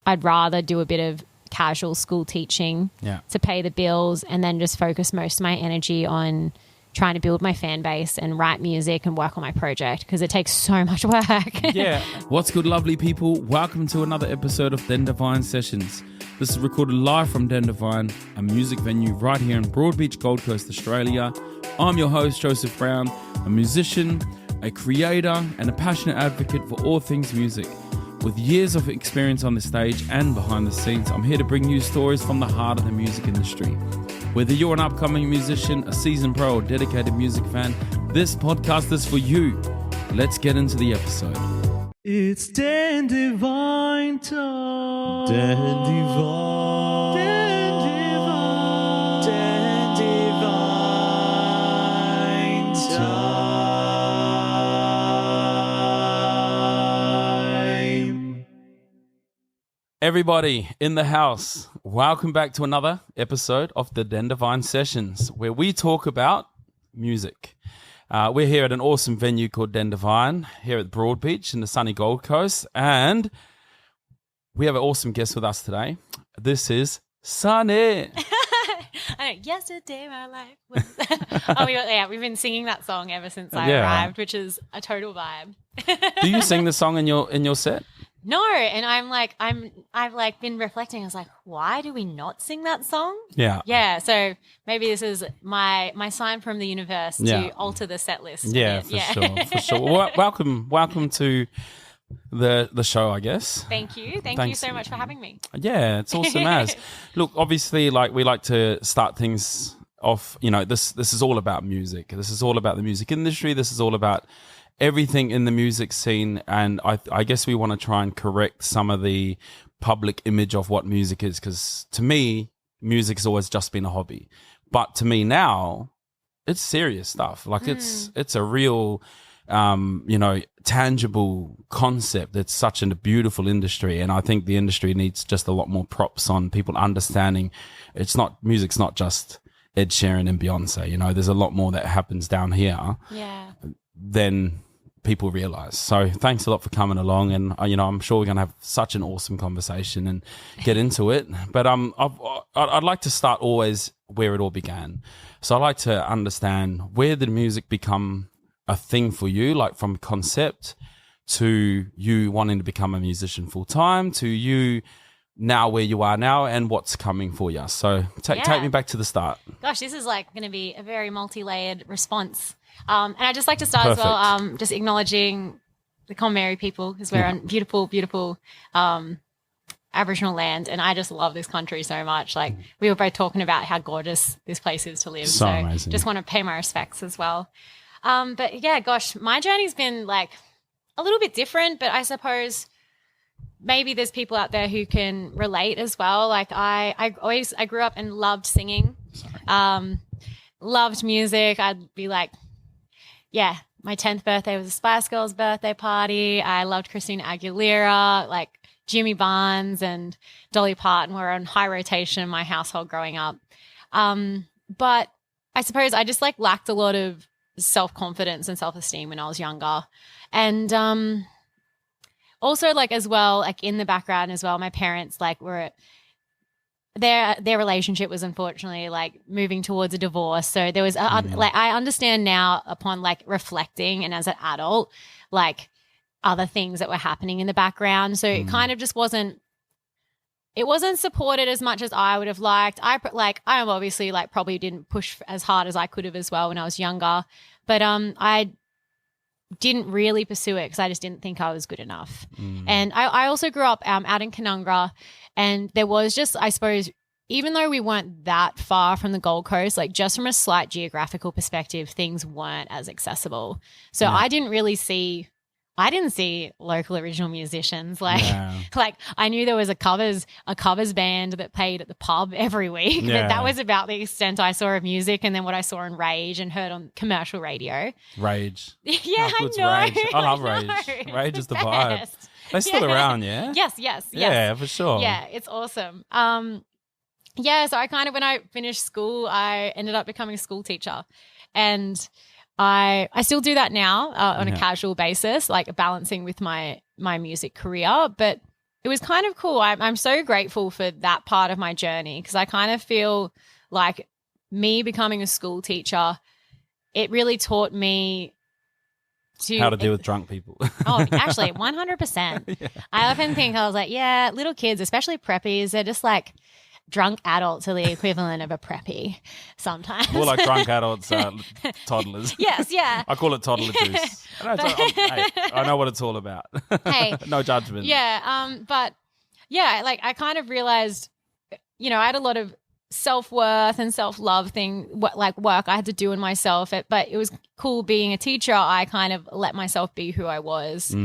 I'd rather do a bit of casual school teaching to pay the bills and then just focus most of my energy on trying to build my fan base and write music and work on my project because it takes so much work. What's good, lovely people? Welcome to another episode of Den Devine Sessions. This is recorded live from Den Devine, a music venue right here in Broadbeach, Gold Coast, Australia. I'm your host, Joseph Brown, a musician, a creator, and a passionate advocate for all things music. With years of experience on the stage and behind the scenes, I'm here to bring you stories from the heart of the music industry. Whether you're an upcoming musician, a seasoned pro, or dedicated music fan, this podcast is for you. Let's get into the episode. It's Den Devine Talk. Den Devine. Den Devine. Den Devine Time. Everybody in the house, welcome back to another episode of the Den Devine Sessions, where we talk about music. We're here at an awesome venue called Den Devine, here at Broadbeach in the sunny Gold Coast, and we have an awesome guest with us today. This is Sunny. I know, yesterday my life was... we've been singing that song ever since I arrived, which is a total vibe. Do you sing the song in your set? No, and I've been reflecting. I was like, why do we not sing that song? Yeah. So maybe this is my sign from the universe to alter the set list. Yeah, for sure. Well, welcome to the show, I guess. Thank you. Thank you so much for having me. Yeah, it's awesome as. Look, obviously, we like to start things off. You know, this is all about music. This is all about the music industry. This is all about everything in the music scene, and I guess we want to try and correct some of the public image of what music is, because to me, music's always just been a hobby. But to me now, it's serious stuff. Like it's a real, tangible concept. It's such a beautiful industry, and I think the industry needs just a lot more props on people understanding music's not just Ed Sheeran and Beyonce. You know, there's a lot more that happens down here. Yeah. Than people realize. So thanks a lot for coming along, and I'm sure we're going to have such an awesome conversation and get into it. But I'd like to start always where it all began. So I like to understand, where did music become a thing for you, like from concept to you wanting to become a musician full time to you now where you are now and what's coming for you. So take me back to the start. Gosh, this is like going to be a very multi-layered response. And I'd just like to start as well, just acknowledging the Comeri people, because we're on beautiful, beautiful Aboriginal land, and I just love this country so much. Like, we were both talking about how gorgeous this place is to live. So amazing. Just want to pay my respects as well. But yeah, gosh, my journey's been like a little bit different, but I suppose maybe there's people out there who can relate as well. Like I grew up and loved singing, loved music. I'd be like, my 10th birthday was a Spice Girls birthday party. I loved Christina Aguilera, like Jimmy Barnes and Dolly Parton were on high rotation in my household growing up. But I suppose I just like lacked a lot of self-confidence and self-esteem when I was younger. And also, like, as well, like in the background as well, my parents like were their relationship was unfortunately like moving towards a divorce. So there was like, I understand now upon like reflecting and as an adult, like other things that were happening in the background. So it kind of just wasn't supported as much as I would have liked. I obviously like probably didn't push as hard as I could have as well when I was younger, but I didn't really pursue it because I just didn't think I was good enough. And I also grew up out in Canungra, and there was just, I suppose, even though we weren't that far from the Gold Coast, like just from a slight geographical perspective, things weren't as accessible. So I didn't see local original musicians. Like I knew there was a covers band that played at the pub every week. But that was about the extent I saw of music, and then what I saw in Rage and heard on commercial radio. Rage. Yeah, I know. Rage. I love Rage. Rage is the vibe. They're still around, yeah? Yes. Yeah, for sure. Yeah, it's awesome. So I kind of, when I finished school, I ended up becoming a school teacher. And I still do that now on a casual basis, like balancing with my music career. But it was kind of cool. I'm so grateful for that part of my journey because I kind of feel like me becoming a school teacher, it really taught me how to deal with drunk people. Oh, actually, 100%. Yeah. I often think, I was like, yeah, little kids, especially preppies, they're just like drunk adults are the equivalent of a preppy sometimes. More like drunk adults, toddlers. Yes, yeah. I call it toddler juice. I know what it's all about. Hey. No judgment. Yeah, but yeah, like I kind of realized, you know, I had a lot of self-worth and self-love work I had to do in myself, but it was cool being a teacher. I kind of let myself be who I was.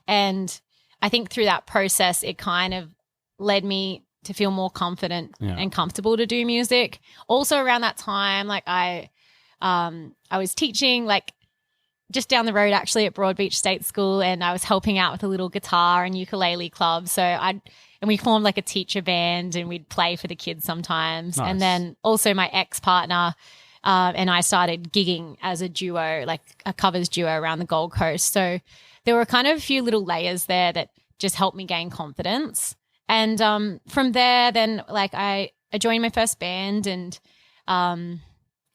And I think through that process it kind of led me to feel more confident and comfortable to do music. Also around that time, like I was teaching like just down the road actually at Broadbeach State School, and I was helping out with a little guitar and ukulele club. And we formed like a teacher band and we'd play for the kids sometimes. Nice. And then also my ex-partner and I started gigging as a duo, like a covers duo around the Gold Coast. So there were kind of a few little layers there that just helped me gain confidence. And from there, then like I joined my first band and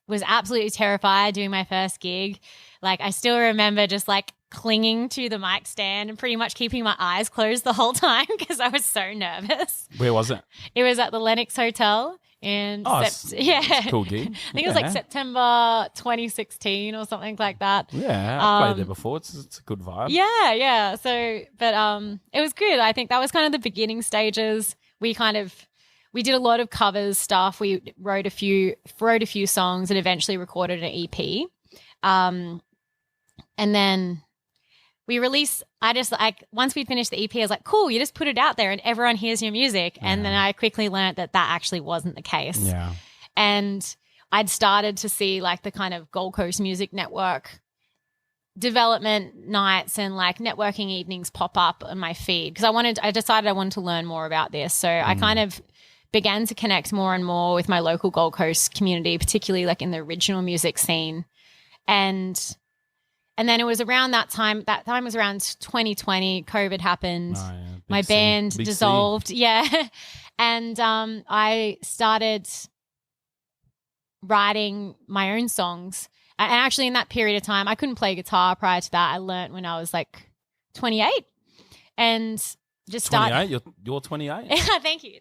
was absolutely terrified doing my first gig. Like I still remember just like clinging to the mic stand and pretty much keeping my eyes closed the whole time because I was so nervous. Where was it? It was at the Lennox Hotel in it's a cool gig. I think it was like September 2016 or something like that. Yeah, I've played there before. It's a good vibe. Yeah. So, but it was good. I think that was kind of the beginning stages. We did a lot of covers stuff. We wrote a few songs and eventually recorded an EP. And then we released, once we finished the EP, I was like, cool, you just put it out there and everyone hears your music. And then I quickly learned that actually wasn't the case. Yeah. And I'd started to see like the kind of Gold Coast Music Network development nights and like networking evenings pop up on my feed because I decided I wanted to learn more about this. So I kind of began to connect more and more with my local Gold Coast community, particularly like in the original music scene. And then it was around that time was around 2020, COVID happened. Oh, yeah. My band dissolved. Yeah. And I started writing my own songs. And actually in that period of time, I couldn't play guitar prior to that. I learned when I was like 28 and just started. 28? You're 28? Thank you.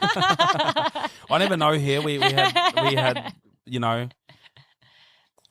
I never know here. We had, you know,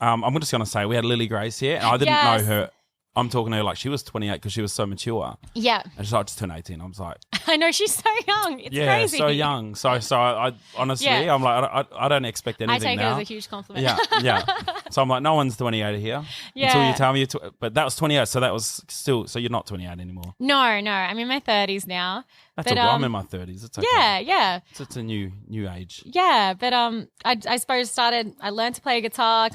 I'm just going to say we had Lily Grace here, and I didn't know her. I'm talking to her like she was 28 because she was so mature. Yeah. And she's like, just turned 18. I was like, I know, she's so young. It's crazy. So young. So I honestly, I'm like, I don't expect anything now. I take it as a huge compliment. Yeah. So I'm like, no one's 28 here. Yeah. Until you tell me but that was 28. So that was still, so you're not 28 anymore. No. I'm in my 30s now. That's all right. I'm in my 30s. It's okay. Yeah. It's a new age. Yeah. But I suppose I learned to play guitar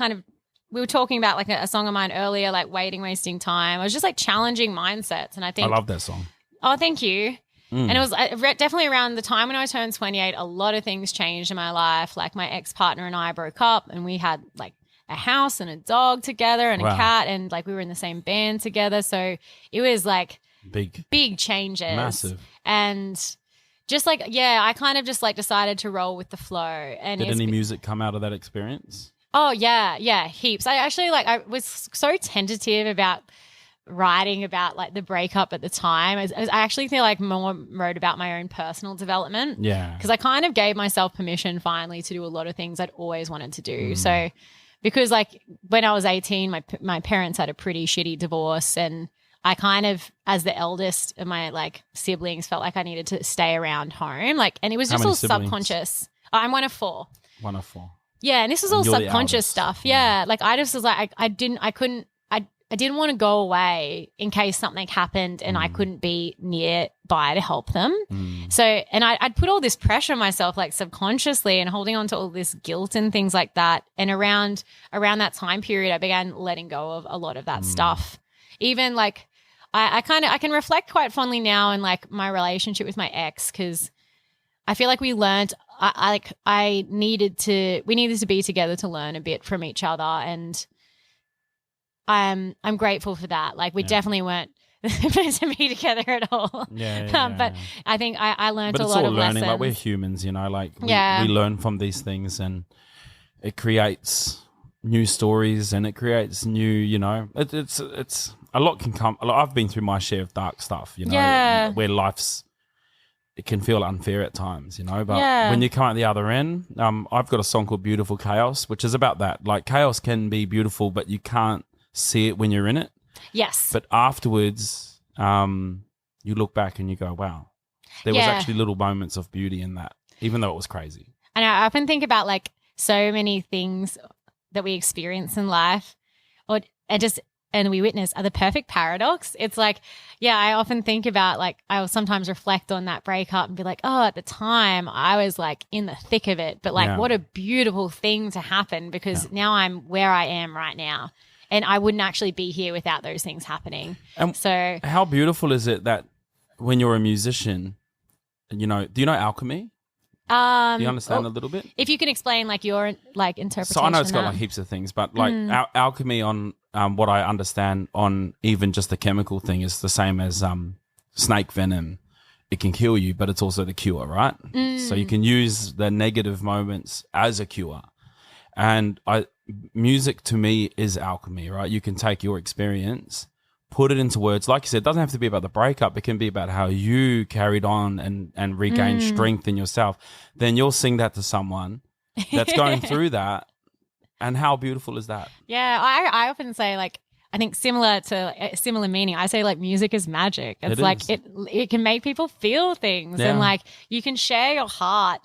we were talking about like a song of mine earlier, like wasting time. I was just like challenging mindsets. And I think I love that song. Oh, thank you. And it was definitely around the time when I turned 28, a lot of things changed in my life. Like my ex-partner and I broke up and we had like a house and a dog together and a cat and like we were in the same band together. So it was like big changes. Massive. And just like, I kind of just like decided to roll with the flow. And did any music come out of that experience? Oh, yeah, heaps. I was so tentative about writing about like the breakup at the time. I actually feel like more wrote about my own personal development. Yeah. Because I kind of gave myself permission finally to do a lot of things I'd always wanted to do. So because like when I was 18, my parents had a pretty shitty divorce and I kind of, as the eldest of my like siblings, felt like I needed to stay around home. Like, and it was just all subconscious. I'm one of four. Yeah, and this is all subconscious stuff. Yeah, like I just was like, I didn't want to go away in case something happened and I couldn't be nearby to help them. So, and I'd put all this pressure on myself, like subconsciously, and holding on to all this guilt and things like that. And around that time period, I began letting go of a lot of that stuff. Even like, I can reflect quite fondly now in like my relationship with my ex because I feel like we learned. We needed to be together to learn a bit from each other, and I'm grateful for that. Like we definitely weren't to be together at all. But I think I learned a lot of learning. lessons. Like we're humans, you know, like we learn from these things, and it creates new stories, and it creates new, you know, it's a lot can come. I've been through my share of dark stuff, you know, where it can feel unfair at times, you know, but when you come out the other end, I've got a song called Beautiful Chaos, which is about that. Like chaos can be beautiful, but you can't see it when you're in it. Yes. But afterwards, you look back and you go, wow, there was actually little moments of beauty in that, even though it was crazy. And I often think about like so many things that we experience in life and we witness are the perfect paradox. It's like, I often think about like, I will sometimes reflect on that breakup and be like, oh, at the time I was like in the thick of it, but like what a beautiful thing to happen, because now I'm where I am right now. And I wouldn't actually be here without those things happening. So how beautiful is it that when you're a musician, you know, do you know alchemy? Do you understand a little bit? If you can explain like your like interpretation. So I know it's got like heaps of things, but like alchemy on what I understand on even just the chemical thing is the same as snake venom. It can kill you, but it's also the cure, right? So you can use the negative moments as a cure. And music to me is alchemy, right? You can take your experience, put it into words. Like you said, it doesn't have to be about the breakup. It can be about how you carried on and regained strength in yourself. Then you'll sing that to someone that's going through that. And how beautiful is that? Yeah, I often say like, I think similar meaning. I say like music is magic. It's like it can make people feel things and like you can share your heart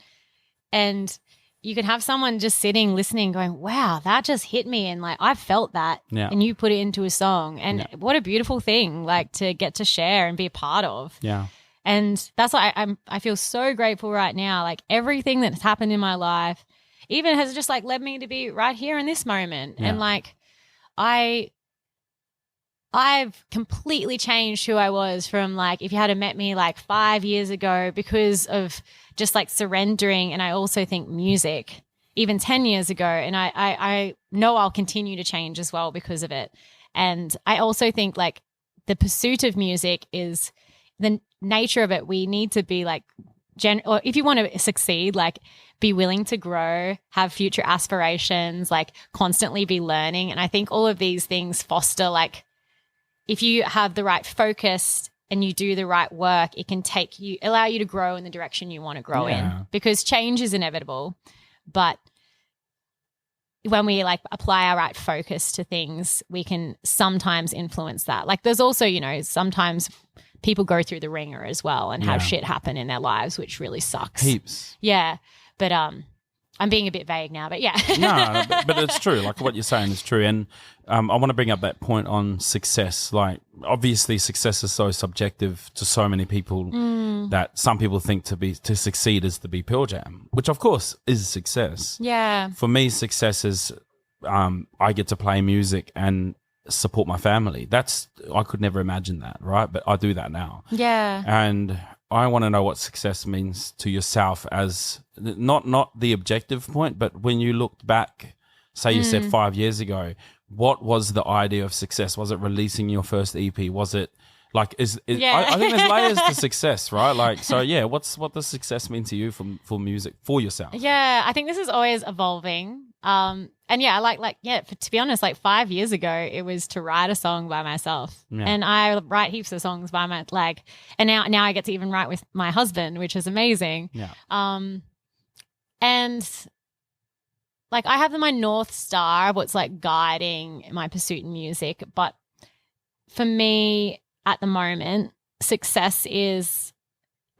and you can have someone just sitting, listening, going, wow, that just hit me. And like, I felt that. Yeah. And you put it into a song. And what a beautiful thing, like to get to share and be a part of. Yeah. And that's why I feel so grateful right now. Like everything that's happened in my life even has just like led me to be right here in this moment. Yeah. And like, I've completely changed who I was from like, if you had met me like 5 years ago because of just like surrendering. And I also think music even 10 years ago. And I know I'll continue to change as well because of it. And I also think like the pursuit of music is the nature of it. We need to be like, or if you want to succeed, like be willing to grow, have future aspirations, like constantly be learning. And I think all of these things foster like, if you have the right focus and you do the right work, it can allow you to grow in the direction you want to grow in, because change is inevitable. But when we like apply our right focus to things, we can sometimes influence that. Like there's also, you know, sometimes people go through the ringer as well and have shit happen in their lives, which really sucks. Heaps. Yeah. But I'm being a bit vague now, but yeah. No, but it's true. Like what you're saying is true. And I want to bring up that point on success. Like obviously success is so subjective to so many people that some people think to succeed is to be Pearl Jam, which of course is success. Yeah. For me, success is I get to play music and support my family. I could never imagine that, right? But I do that now. Yeah. And I want to know what success means to yourself as not the objective point, but when you looked back, say you said 5 years ago, what was the idea of success? Was it releasing your first EP? Was it like, I think there's layers to success, right? Like, so yeah, what does success mean to you for music, for yourself? Yeah, I think this is always evolving. And yeah, to be honest, like 5 years ago, it was to write a song by myself, and I write heaps of songs by and now I get to even write with my husband, which is amazing. Yeah. And like I have my North Star of what's like guiding my pursuit in music, but for me at the moment, success is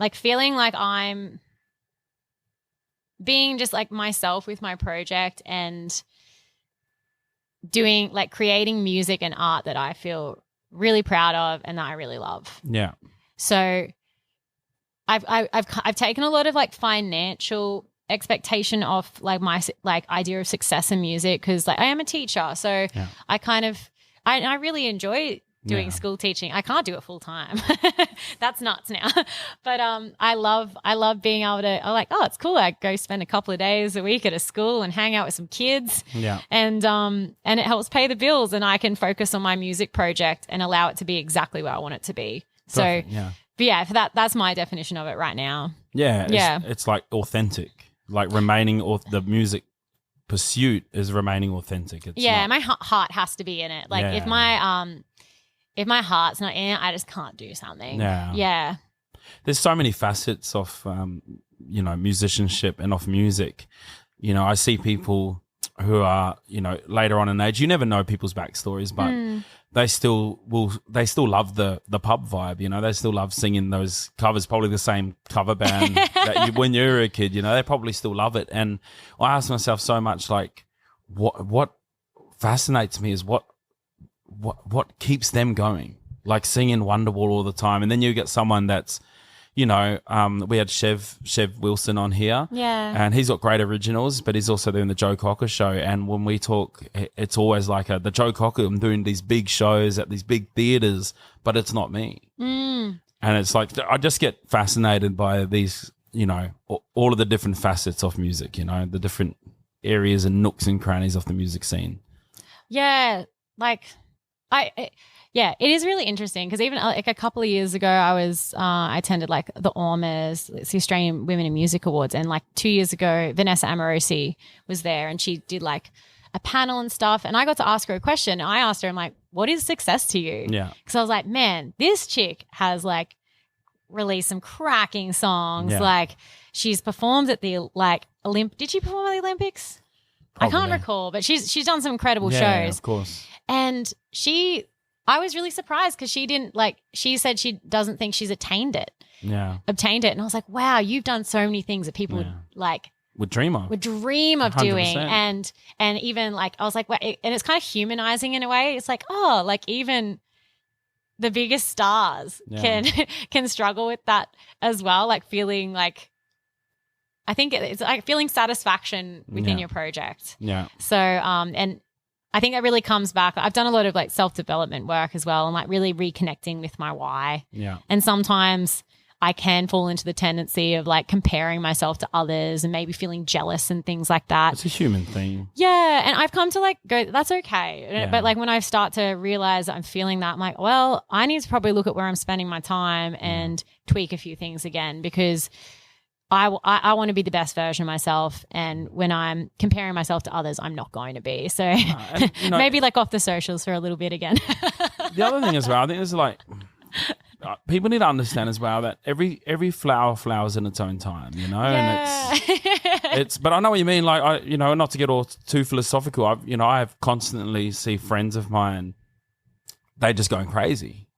like feeling like I'm being just like myself with my project and doing like creating music and art that I feel really proud of and that I really love. Yeah. So I've taken a lot of like financial expectation off like my like idea of success in music, because like I am a teacher, so I kind of I really enjoy doing school teaching. I can't do it full time. That's nuts now. But I love being able to, I'm like, oh, it's cool. I go spend a couple of days a week at a school and hang out with some kids. Yeah. And it helps pay the bills, and I can focus on my music project and allow it to be exactly where I want it to be. So yeah. But yeah, for that's my definition of it right now. Yeah. It's like authentic, like remaining, the music pursuit is remaining authentic. It's my heart has to be in it. Like if my heart's not in it, I just can't do something. Yeah. There's so many facets of, musicianship and of music. You know, I see people who are, later on in age, you never know people's backstories, but they still love the pub vibe, they still love singing those covers, probably the same cover band when you were a kid, they probably still love it. And I ask myself so much, like, what fascinates me is what keeps them going, like singing Wonderwall all the time. And then you get someone that's, we had Chev Wilson on here. Yeah. And he's got great originals, but he's also doing the Joe Cocker show. And when we talk, it's always like the Joe Cocker, I'm doing these big shows at these big theaters, but it's not me. And it's like, I just get fascinated by these, all of the different facets of music, the different areas and nooks and crannies of the music scene. Yeah. Like it is really interesting because even like a couple of years ago, I attended like the ARMAs, it's the Australian Women in Music Awards, and like 2 years ago, Vanessa Amorosi was there and she did like a panel and stuff, and I got to ask her a question. I asked her, I'm like, what is success to you? Yeah. Because I was like, man, this chick has like released some cracking songs. Yeah. Like she's performed at the did she perform at the Olympics? Probably. I can't recall, but she's done some incredible shows. Yeah, of course. And I was really surprised because she said she doesn't think she's obtained it. And I was like, wow, you've done so many things that people would dream of. Would dream of 100%. Doing. And even like, I was like, wow, and it's kind of humanizing in a way. It's like, oh, like even the biggest stars can struggle with that as well. Like feeling like, I think it's like feeling satisfaction within your project. Yeah. So, and I think that really comes back. I've done a lot of like self-development work as well and like really reconnecting with my why. Yeah. And sometimes I can fall into the tendency of like comparing myself to others and maybe feeling jealous and things like that. It's a human thing. Yeah. And I've come to like go, that's okay. Yeah. But like when I start to realize I'm feeling that, I'm like, well, I need to probably look at where I'm spending my time and tweak a few things again, because I want to be the best version of myself, and when I'm comparing myself to others, I'm not going to be. So maybe like off the socials for a little bit again. The other thing as well, I think there's like people need to understand as well that every flower flowers in its own time, and it's but I know what you mean. Like not to get all too philosophical, I have constantly see friends of mine, they just going crazy,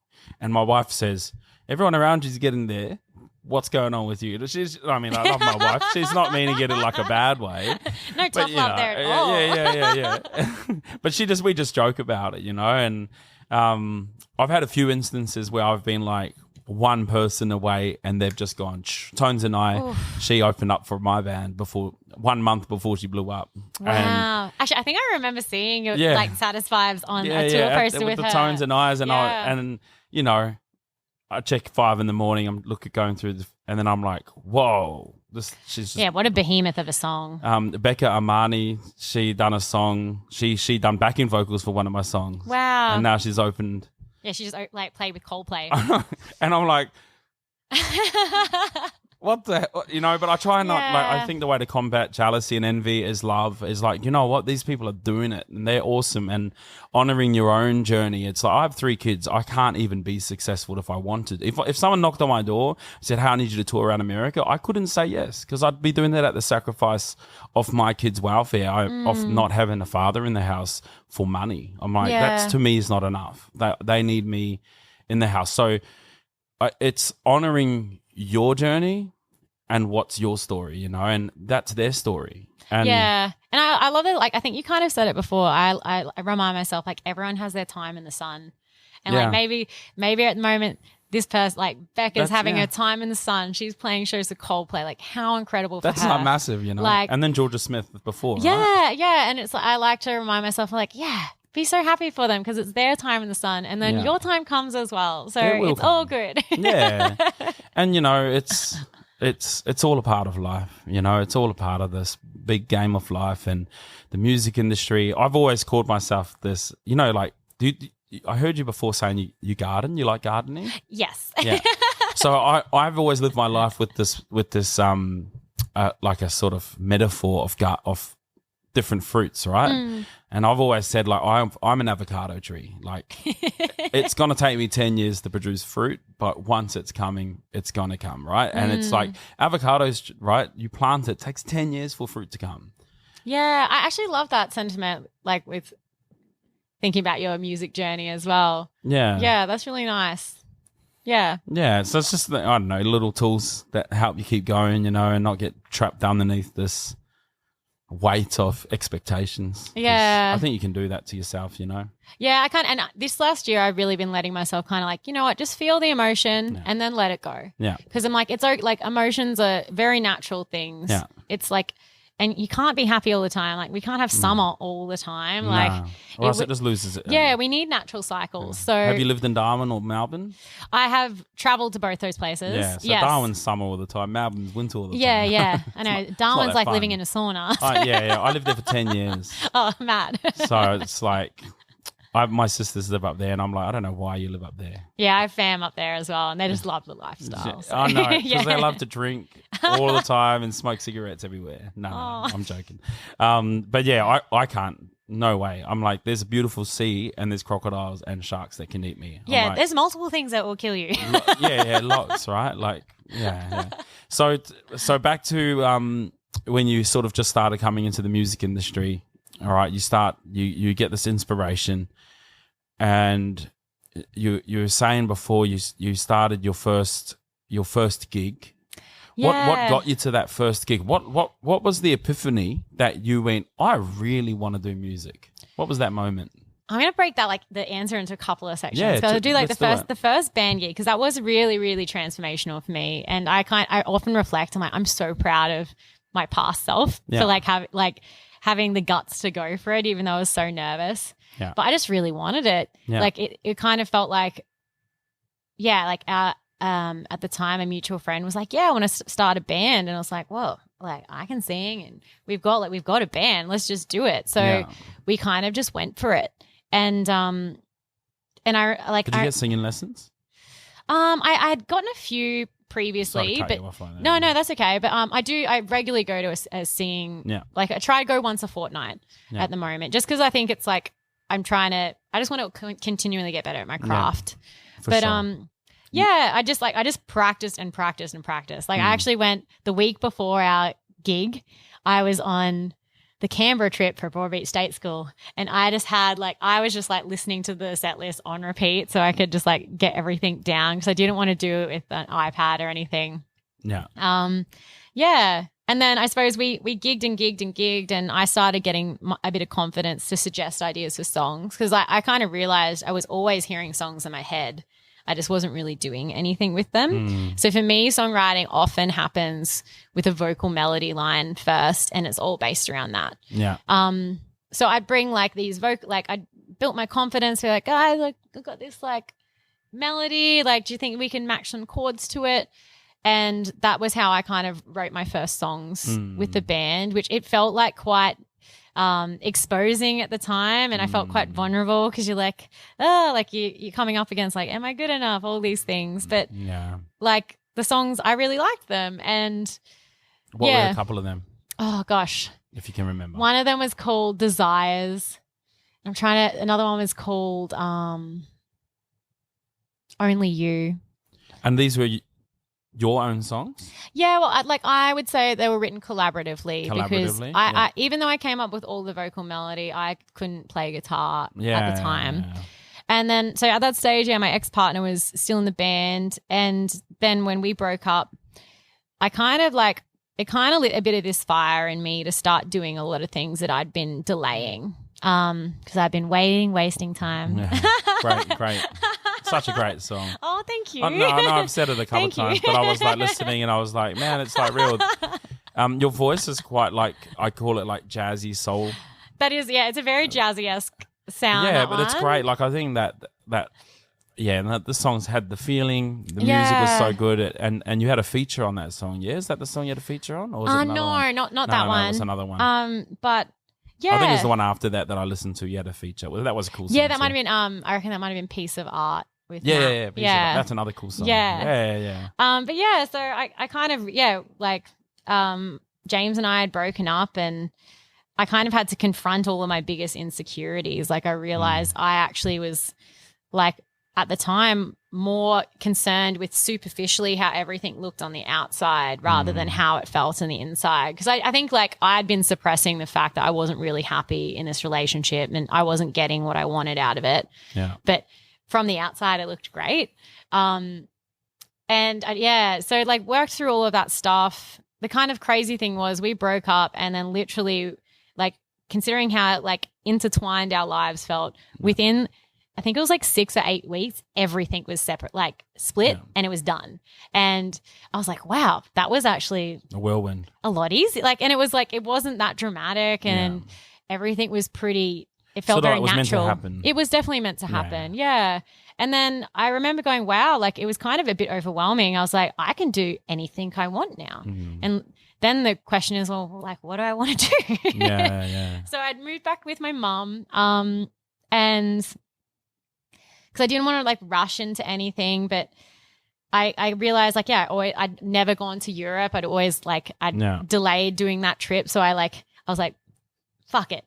and my wife says everyone around you is getting there. What's going on with you? I love my wife. She's not meaning it in like a bad way. No tough love there at all. Yeah. But we just joke about it, and I've had a few instances where I've been like one person away and they've just gone, Tones and I, she opened up for my band 1 month before she blew up. Wow. Actually, I think I remember seeing your like Saddest Vibes on a tour poster with the her. Tones and I's and I check 5 a.m. I'm going through and then I'm like, whoa, she's just, what a behemoth of a song. Becca Armani, she done a song. She done backing vocals for one of my songs. Wow. And now she's opened. Yeah, she just like played with Coldplay. And I'm like, what the hell? But I try not, I think the way to combat jealousy and envy is love, is like, what, these people are doing it and they're awesome, and honoring your own journey. It's like, I have 3 kids. I can't even be successful if I wanted. If someone knocked on my door and said, "How I need you to tour around America," I couldn't say yes, because I'd be doing that at the sacrifice of my kids' welfare, of not having a father in the house for money. I'm like, that's to me is not enough. They need me in the house. So it's honoring your journey and what's your story, and that's their story. And and I love it. Like, I think you kind of said it before. I remind myself, like, everyone has their time in the sun, and like maybe at the moment this person, like Becca's having her time in the sun. She's playing shows with Coldplay. Like, how incredible for her. That's not massive, Like, and then Georgia Smith before. Yeah, right? yeah. And it's like, I like to remind myself, like, be so happy for them because it's their time in the sun, and then your time comes as well. So it's all good. Yeah. And, you know, it's all a part of life. You know, it's all a part of this big game of life and the music industry. I've always called myself this, you know, like, I heard you before saying you garden. You like gardening? Yes. Yeah. So I've always lived my life with this like a sort of metaphor of different fruits, right? And I've always said, like, I'm an avocado tree. Like, it's going to take me 10 years to produce fruit, but once it's coming, it's going to come, right? And it's like avocados, right? You plant it takes 10 years for fruit to come. Yeah, I actually love that sentiment, like with thinking about your music journey as well. Yeah. Yeah, that's really nice. Yeah. Yeah, so it's just, I don't know, little tools that help you keep going, you know, and not get trapped underneath this weight of expectations. Yeah. I think you can do that to yourself, you know. Yeah, I can't. And this last year, I've really been letting myself kind of like, you know what, just feel the emotion and then let it go. Yeah. Because I'm like, it's like emotions are very natural things. Yeah. It's like, and you can't be happy all the time. Like, we can't have summer all the time. Like, or else it just loses it. Yeah, we need natural cycles. So, have you lived in Darwin or Melbourne? I have travelled to both those places. Yeah, so yes. Darwin's summer all the time, Melbourne's winter all the time. Yeah. I know. Darwin's like living in a sauna. Yeah. I lived there for 10 years. Oh, mad. So it's like, my sisters live up there, and I'm like, I don't know why you live up there. Yeah, I have fam up there as well, and they just love the lifestyle. So. I know, because they love to drink all the time and smoke cigarettes everywhere. No, I'm joking. But yeah, I can't. No way. I'm like, there's a beautiful sea, and there's crocodiles and sharks that can eat me. Yeah, like, there's multiple things that will kill you. Lots, right? Like, yeah. So back to when you sort of just started coming into the music industry. All right, you get this inspiration, and you were saying before you started your first gig. Yeah. What got you to that first gig? What was the epiphany that you went, I really want to do music? What was that moment? I'm going to break that, like, the answer into a couple of sections. Yeah, so I'll do like the first band gig, because that was really, really transformational for me. And I often reflect, I'm so proud of my past self for having the guts to go for it, even though I was so nervous. Yeah. But I just really wanted it. Yeah. Like, it kind of felt like, at the time, a mutual friend was like, I want to start a band. And I was like, well, like, I can sing, and we've got a band. Let's just do it. So we kind of just went for it. And I like, did you get singing lessons? I had gotten a few previously, but no, that's okay. But I regularly go to a singing. Yeah. Like, I try to go once a fortnight at the moment, just because I think it's like I just want to continually get better at my craft. Yeah, sure. I just practiced and practiced and practiced. Like, I actually went the week before our gig. I was on the Canberra trip for Broadbeach State School, and I was just listening to the set list on repeat, so I could just like get everything down, because I didn't want to do it with an iPad or anything. Yeah. And then I suppose we gigged, and I started getting a bit of confidence to suggest ideas for songs, because I kind of realized I was always hearing songs in my head. I just wasn't really doing anything with them. So for me, songwriting often happens with a vocal melody line first, and it's all based around that. Yeah. So I'd bring like these I built my confidence. We're like, guys, like, I've got this like melody. Like, do you think we can match some chords to it? And that was how I kind of wrote my first songs with the band, which it felt like quite exposing at the time, and I felt quite vulnerable, because you're like, you're coming up against like, am I good enough, all these things. But like, the songs, I really liked them. And what were a couple of them? Oh gosh, if you can remember. One of them was called Desires. Another one was called Only You. And these were your own songs? Yeah, well, I would say they were written collaboratively because I even though I came up with all the vocal melody, I couldn't play guitar at the time. Yeah. And then, so at that stage, my ex-partner was still in the band, and then when we broke up, it kind of lit a bit of this fire in me to start doing a lot of things that I'd been delaying, because I'd been wasting time. Yeah. Great. Such a great song. Oh, thank you. I know I've said it a couple of times, but I was like listening, and I was like, man, it's like real. Your voice is quite like, I call it like jazzy soul. That is, it's a very jazzy-esque sound. Yeah, that but it's one. great. Like I think that the songs had the feeling, the music was so good, and you had a feature on that song. Yeah, is that the song you had a feature on, or was it another no, one? not No, that one. It was another one. But yeah, I think it's the one after that I listened to. You had a feature. Well, that was a cool song. Yeah, that too. might have been. I reckon that might have been Piece of Art with Yeah, Matt. yeah, Piece of Art. That's another cool song. Yeah. But yeah, so I kind of James and I had broken up, and I kind of had to confront all of my biggest insecurities. Like I realized I actually was like at the time more concerned with superficially how everything looked on the outside rather than how it felt on the inside. Because I think like I had been suppressing the fact that I wasn't really happy in this relationship and I wasn't getting what I wanted out of it. Yeah. But from the outside, it looked great. So like worked through all of that stuff. The kind of crazy thing was we broke up, and then literally like considering how like intertwined our lives felt, within I think it was like 6 or 8 weeks, everything was separate, like split, and it was done. And I was like, wow, that was actually a whirlwind. A lot easy. Like, and it was like, it wasn't that dramatic, and everything was pretty, it felt very was natural. Meant to happen. It was definitely meant to happen. Yeah. And then I remember going, wow, like it was kind of a bit overwhelming. I was like, I can do anything I want now. And then the question is, well, like, what do I want to do? So I'd moved back with my mum, and because I didn't want to like rush into anything, but I realized like, I'd never gone to Europe. I'd delayed doing that trip. So I was like, fuck it.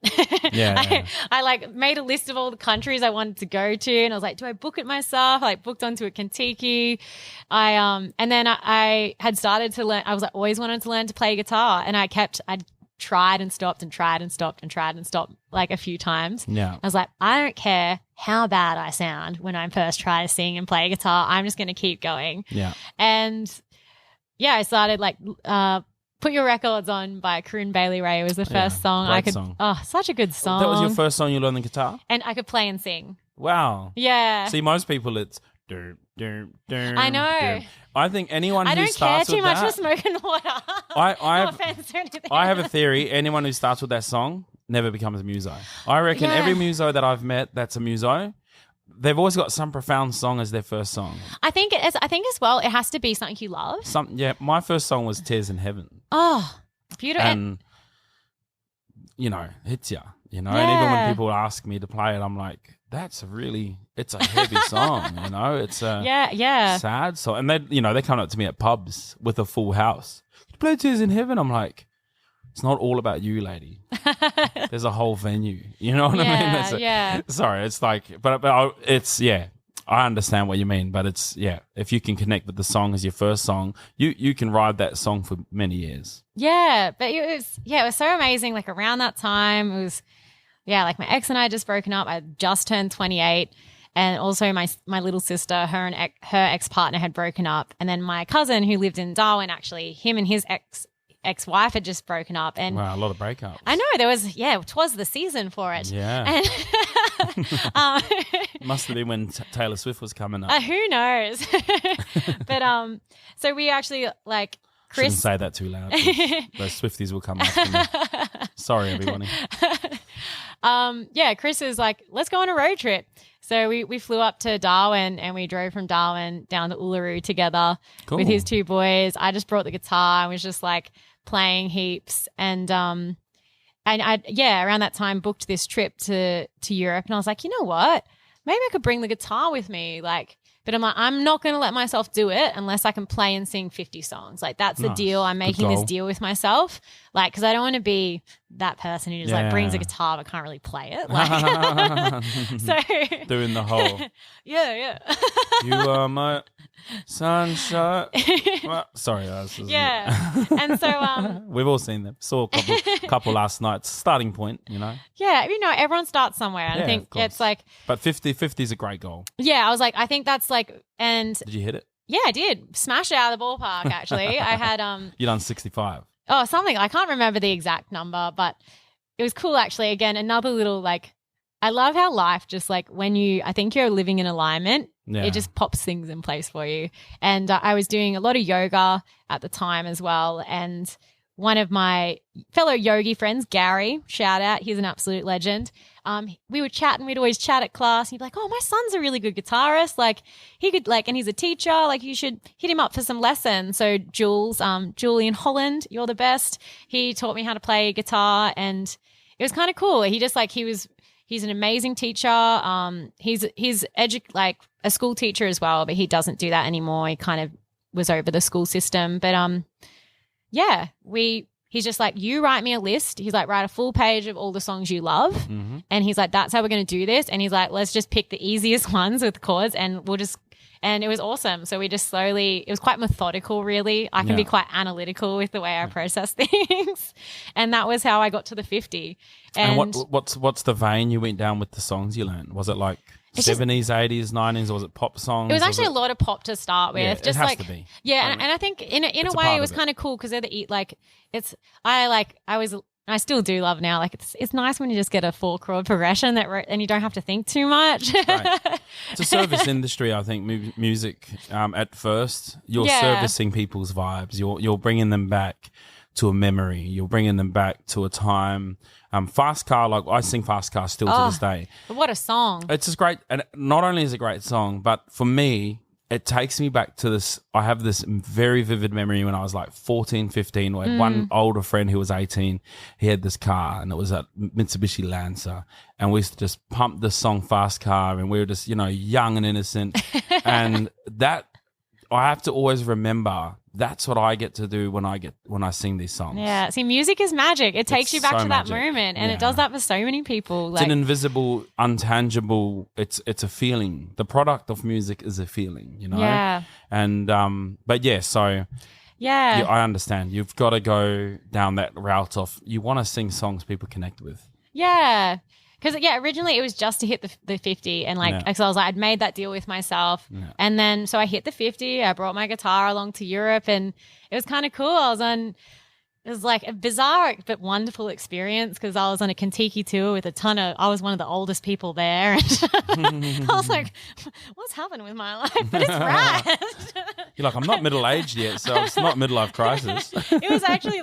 I like made a list of all the countries I wanted to go to, and I was like, do I book it myself? I like booked onto a Kentucky. And then I had started to learn. I was like, always wanted to learn to play guitar, and I'd tried and stopped and tried and stopped and tried and stopped like a few times. Yeah. I was like, I don't care how bad I sound when I first try to sing and play guitar. I'm just going to keep going. Yeah. And I started like Put Your Records On by Corinne Bailey Ray was the first song. Song. Oh, such a good song. That was your first song you learned the guitar? And I could play and sing. Wow. Yeah. See, most people it's I know. I think anyone I who don't care starts too with much that, for smoking water. No offense or anything. I have a theory. Anyone who starts with that song never becomes a muso. I reckon every muso that I've met that's a muso, they've always got some profound song as their first song. I think as well, it has to be something you love. My first song was Tears in Heaven. Oh, beautiful. And, hits ya. And even when people ask me to play it, I'm like, it's a heavy song, it's a sad song. And they come up to me at pubs with a full house. You play Tears in Heaven? I'm like, it's not all about you, lady. There's a whole venue. You know what I mean? Sorry, it's like, but I understand what you mean, but it's, if you can connect with the song as your first song, you can ride that song for many years. Yeah, but it was so amazing. Like around that time, it was, like my ex and I had just broken up. I just turned 28. And also my little sister, her ex-partner had broken up. And then my cousin who lived in Darwin, actually, him and his ex-wife had just broken up. And wow, a lot of breakups. I know, there was, it was the season for it. Yeah. And must have been when Taylor Swift was coming up. Who knows? But so we actually like Chris. Shouldn't say that too loud. Those Swifties will come after me. Sorry, everybody. Chris is like, let's go on a road trip. So we flew up to Darwin, and we drove from Darwin down to Uluru together with his two boys. I just brought the guitar and was just like playing heaps. And around that time booked this trip to Europe, and I was like, you know what? Maybe I could bring the guitar with me. But I'm like, I'm not going to let myself do it unless I can play and sing 50 songs. Like that's the deal. I'm making this deal with myself. Like, because I don't want to be that person who just like brings a guitar but can't really play it. Like, so doing the whole. Yeah. You are my sunshine. Sorry, this is And so we've all seen them. Saw a couple last nights. Starting point, Yeah, everyone starts somewhere. And I think it's like. But 50 is a great goal. Yeah, I was like, I think that's like, and. Did you hit it? Yeah, I did. Smashed it out of the ballpark. Actually, I had You done 65. Oh, something. I can't remember the exact number, but it was cool actually. Again, another little like, I love how life just like when I think you're living in alignment, it just pops things in place for you. And I was doing a lot of yoga at the time as well. And one of my fellow yogi friends, Gary, shout out, he's an absolute legend. We would chat and we'd always chat at class. He'd be like, oh, my son's a really good guitarist. Like he could and he's a teacher. Like you should hit him up for some lessons. So Julian Holland, you're the best. He taught me how to play guitar and it was kind of cool. He just he's an amazing teacher. He's a school teacher as well, but he doesn't do that anymore. He kind of was over the school system. But he's just like, you write me a list. He's like, write a full page of all the songs you love. Mm-hmm. And he's like, that's how we're going to do this. And he's like, let's just pick the easiest ones with chords and and it was awesome. So we just slowly, it was quite methodical, really. I can be quite analytical with the way I process things. And that was how I got to the 50. And what's the vein you went down with the songs you learned? Was it like 70s, 80s, 90s, or was it pop songs? It was actually a lot of pop to start with. Yeah, just it has to be. Yeah, and I think in a way it was kind of cool because they're I still do love now. Like it's nice when you just get a 4-chord progression and you don't have to think too much. Right. It's a service industry, I think. Music at first, you're servicing people's vibes. You're bringing them back to a memory. You're bringing them back to a time. Fast Car, like I sing Fast Car still to this day. What a song! It's just great, and not only is it a great song, but for me, it takes me back to this. I have this very vivid memory when I was like 14, 15, where one older friend who was 18, he had this car and it was a Mitsubishi Lancer. And we used to just pump this song Fast Car and we were just, young and innocent. And that, I have to always remember that's what I get to do when I sing these songs. Yeah. See, music is magic. It takes you back to that moment and it does that for so many people. It's an invisible, untangible, it's a feeling. The product of music is a feeling, Yeah. And, but yeah, so yeah, I understand. You've got to go down that route of you want to sing songs people connect with. Yeah. Because, originally it was just to hit the 50 and so I was like, I'd made that deal with myself. Yeah. And then, so I hit the 50, I brought my guitar along to Europe and it was kind of cool. It was like a bizarre but wonderful experience because I was on a Kentucky tour with I was one of the oldest people there. And I was like, what's happened with my life? But it's rad. You're like, I'm not middle-aged yet, so it's not midlife crisis. It was actually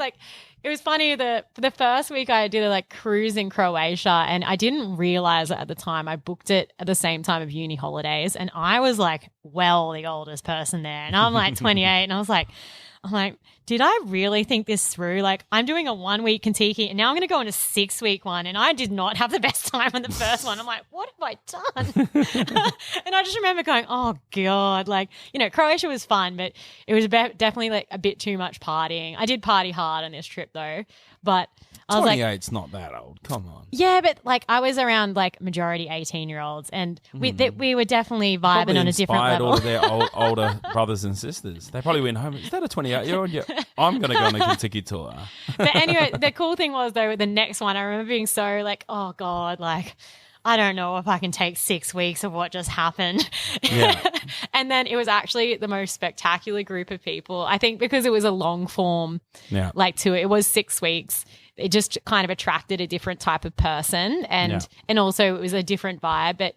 it was funny. The first week I did a cruise in Croatia and I didn't realize it at the time. I booked it at the same time of uni holidays and I was the oldest person there. And I'm 28 and I'm like, did I really think this through? I'm doing a 1-week Kentucky and now I'm going to go on a 6-week one and I did not have the best time on the first one. I'm like, what have I done? And I just remember going, oh God, Croatia was fun, but it was definitely a bit too much partying. I did party hard on this trip though, but I was 28's not that old. Come on. Yeah, but I was around majority 18-year-olds and we were definitely vibing on a different level. All of their older brothers and sisters. They probably went home. Is that a 28-year-old? Yeah, I'm going to go on a Kentucky tour. But anyway, the cool thing was though, the next one, I remember being so oh God, I don't know if I can take 6 weeks of what just happened. Yeah. And then it was actually the most spectacular group of people. I think because it was a long form tour, it was 6 weeks. It just kind of attracted a different type of person and also it was a different vibe. But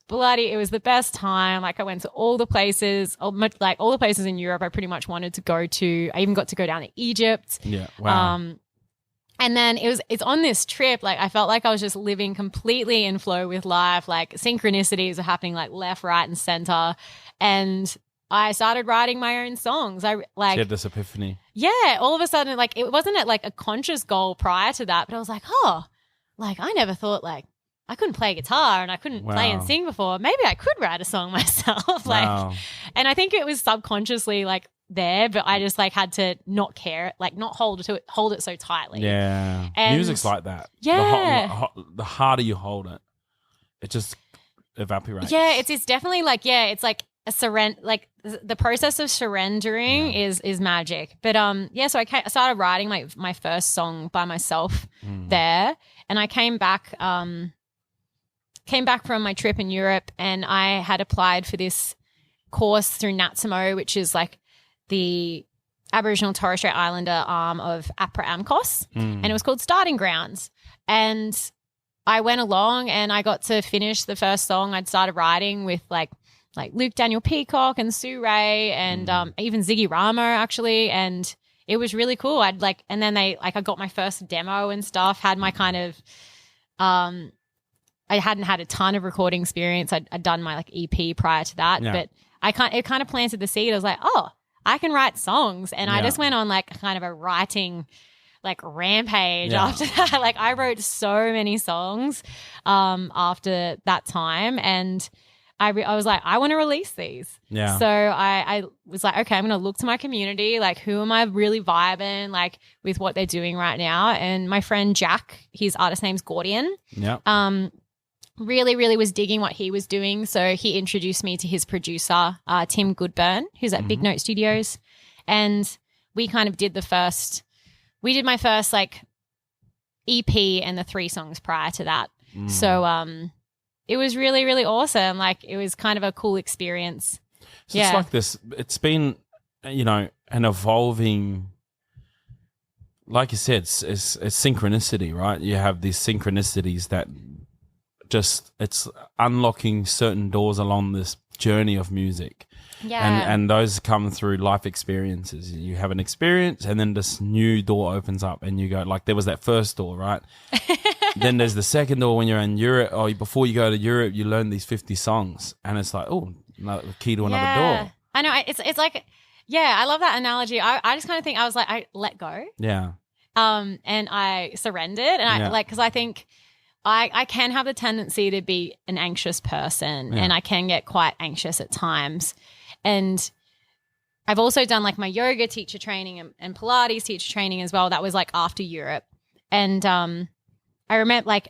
bloody, it was the best time. I went to all the places, all the places in Europe I pretty much wanted to go to. I even got to go down to Egypt. Yeah. Wow. And then it's on this trip, I felt like I was just living completely in flow with life. Synchronicities are happening left, right, and center. And I started writing my own songs. You had this epiphany. Yeah. All of a sudden, it wasn't a conscious goal prior to that, but I was like, I never thought I couldn't play guitar and I couldn't play and sing before. Maybe I could write a song myself. And I think it was subconsciously there, but I just had to not care, not hold it so tightly. Yeah. And music's like that. Yeah. The harder you hold it, it just evaporates. Yeah. It's definitely it's a surrender, the process of surrendering is magic. But so I started writing my first song by myself there, and I came back from my trip in Europe, and I had applied for this course through NATSMO, which is the Aboriginal Torres Strait Islander arm of APRA AMCOS, and it was called Starting Grounds. And I went along and I got to finish the first song I'd started writing with Luke Daniel Peacock and Sue Ray and even Ziggy Ramo actually. And it was really cool. I'd like, and then I got my first demo and stuff, had my kind of, I hadn't had a ton of recording experience. I'd done my like EP prior to that, but it kind of planted the seed. I was like, oh, I can write songs. And I just went on like kind of a writing like rampage after that. Like I wrote so many songs after that time, and I was like, I want to release these. Yeah. So I was like, okay, I'm going to look to my community. Like, who am I really vibing like with what they're doing right now? And my friend Jack, his artist name's Gordian. Yeah. Really, really was digging what he was doing. So he introduced me to his producer, Tim Goodburn, who's at Big Note Studios. And we kind of did my first like EP and the 3 songs prior to that. So it was really, really awesome. Like it was kind of a cool experience. So it's like this, it's been, you know, an evolving, like you said, it's synchronicity, right? You have these synchronicities that just, it's unlocking certain doors along this journey of music. Yeah. And those come through life experiences. You have an experience and then this new door opens up and you go, like there was that first door, right? Then there's the second door when you're in Europe, or before you go to Europe, you learn these 50 songs and it's like, oh, the key to another door. I know. It's like, I love that analogy. I just kind of think, I was like, I let go. Yeah. And I surrendered. And because I think I can have the tendency to be an anxious person and I can get quite anxious at times. And I've also done like my yoga teacher training and Pilates teacher training as well. That was like after Europe. And I remember I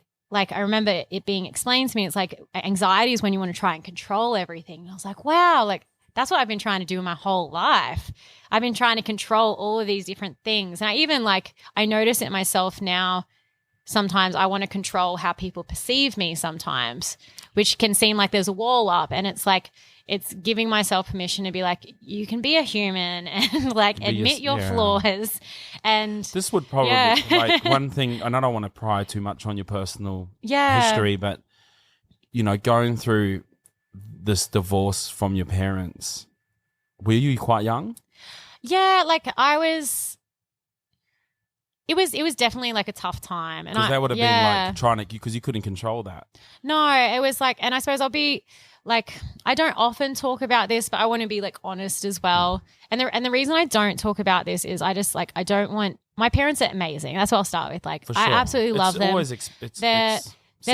remember it being explained to me. It's like anxiety is when you want to try and control everything. And I was like, wow, like that's what I've been trying to do my whole life. I've been trying to control all of these different things. And I even I notice it myself now. Sometimes I want to control how people perceive me sometimes, which can seem like there's a wall up. And it's like, it's giving myself permission to be like, you can be a human and like admit your flaws. And this would probably like one thing, and I don't want to pry too much on your personal history, but you know, going through this divorce from your parents, were you quite young? Yeah, like it was definitely like a tough time. And because that would have been like trying to, because you couldn't control that. No, it was like, and I suppose I'll be like, I don't often talk about this, but I want to be like honest as well. And the reason I don't talk about this is I just like, I don't want, my parents are amazing. That's what I'll start with. Like, I absolutely love them. They're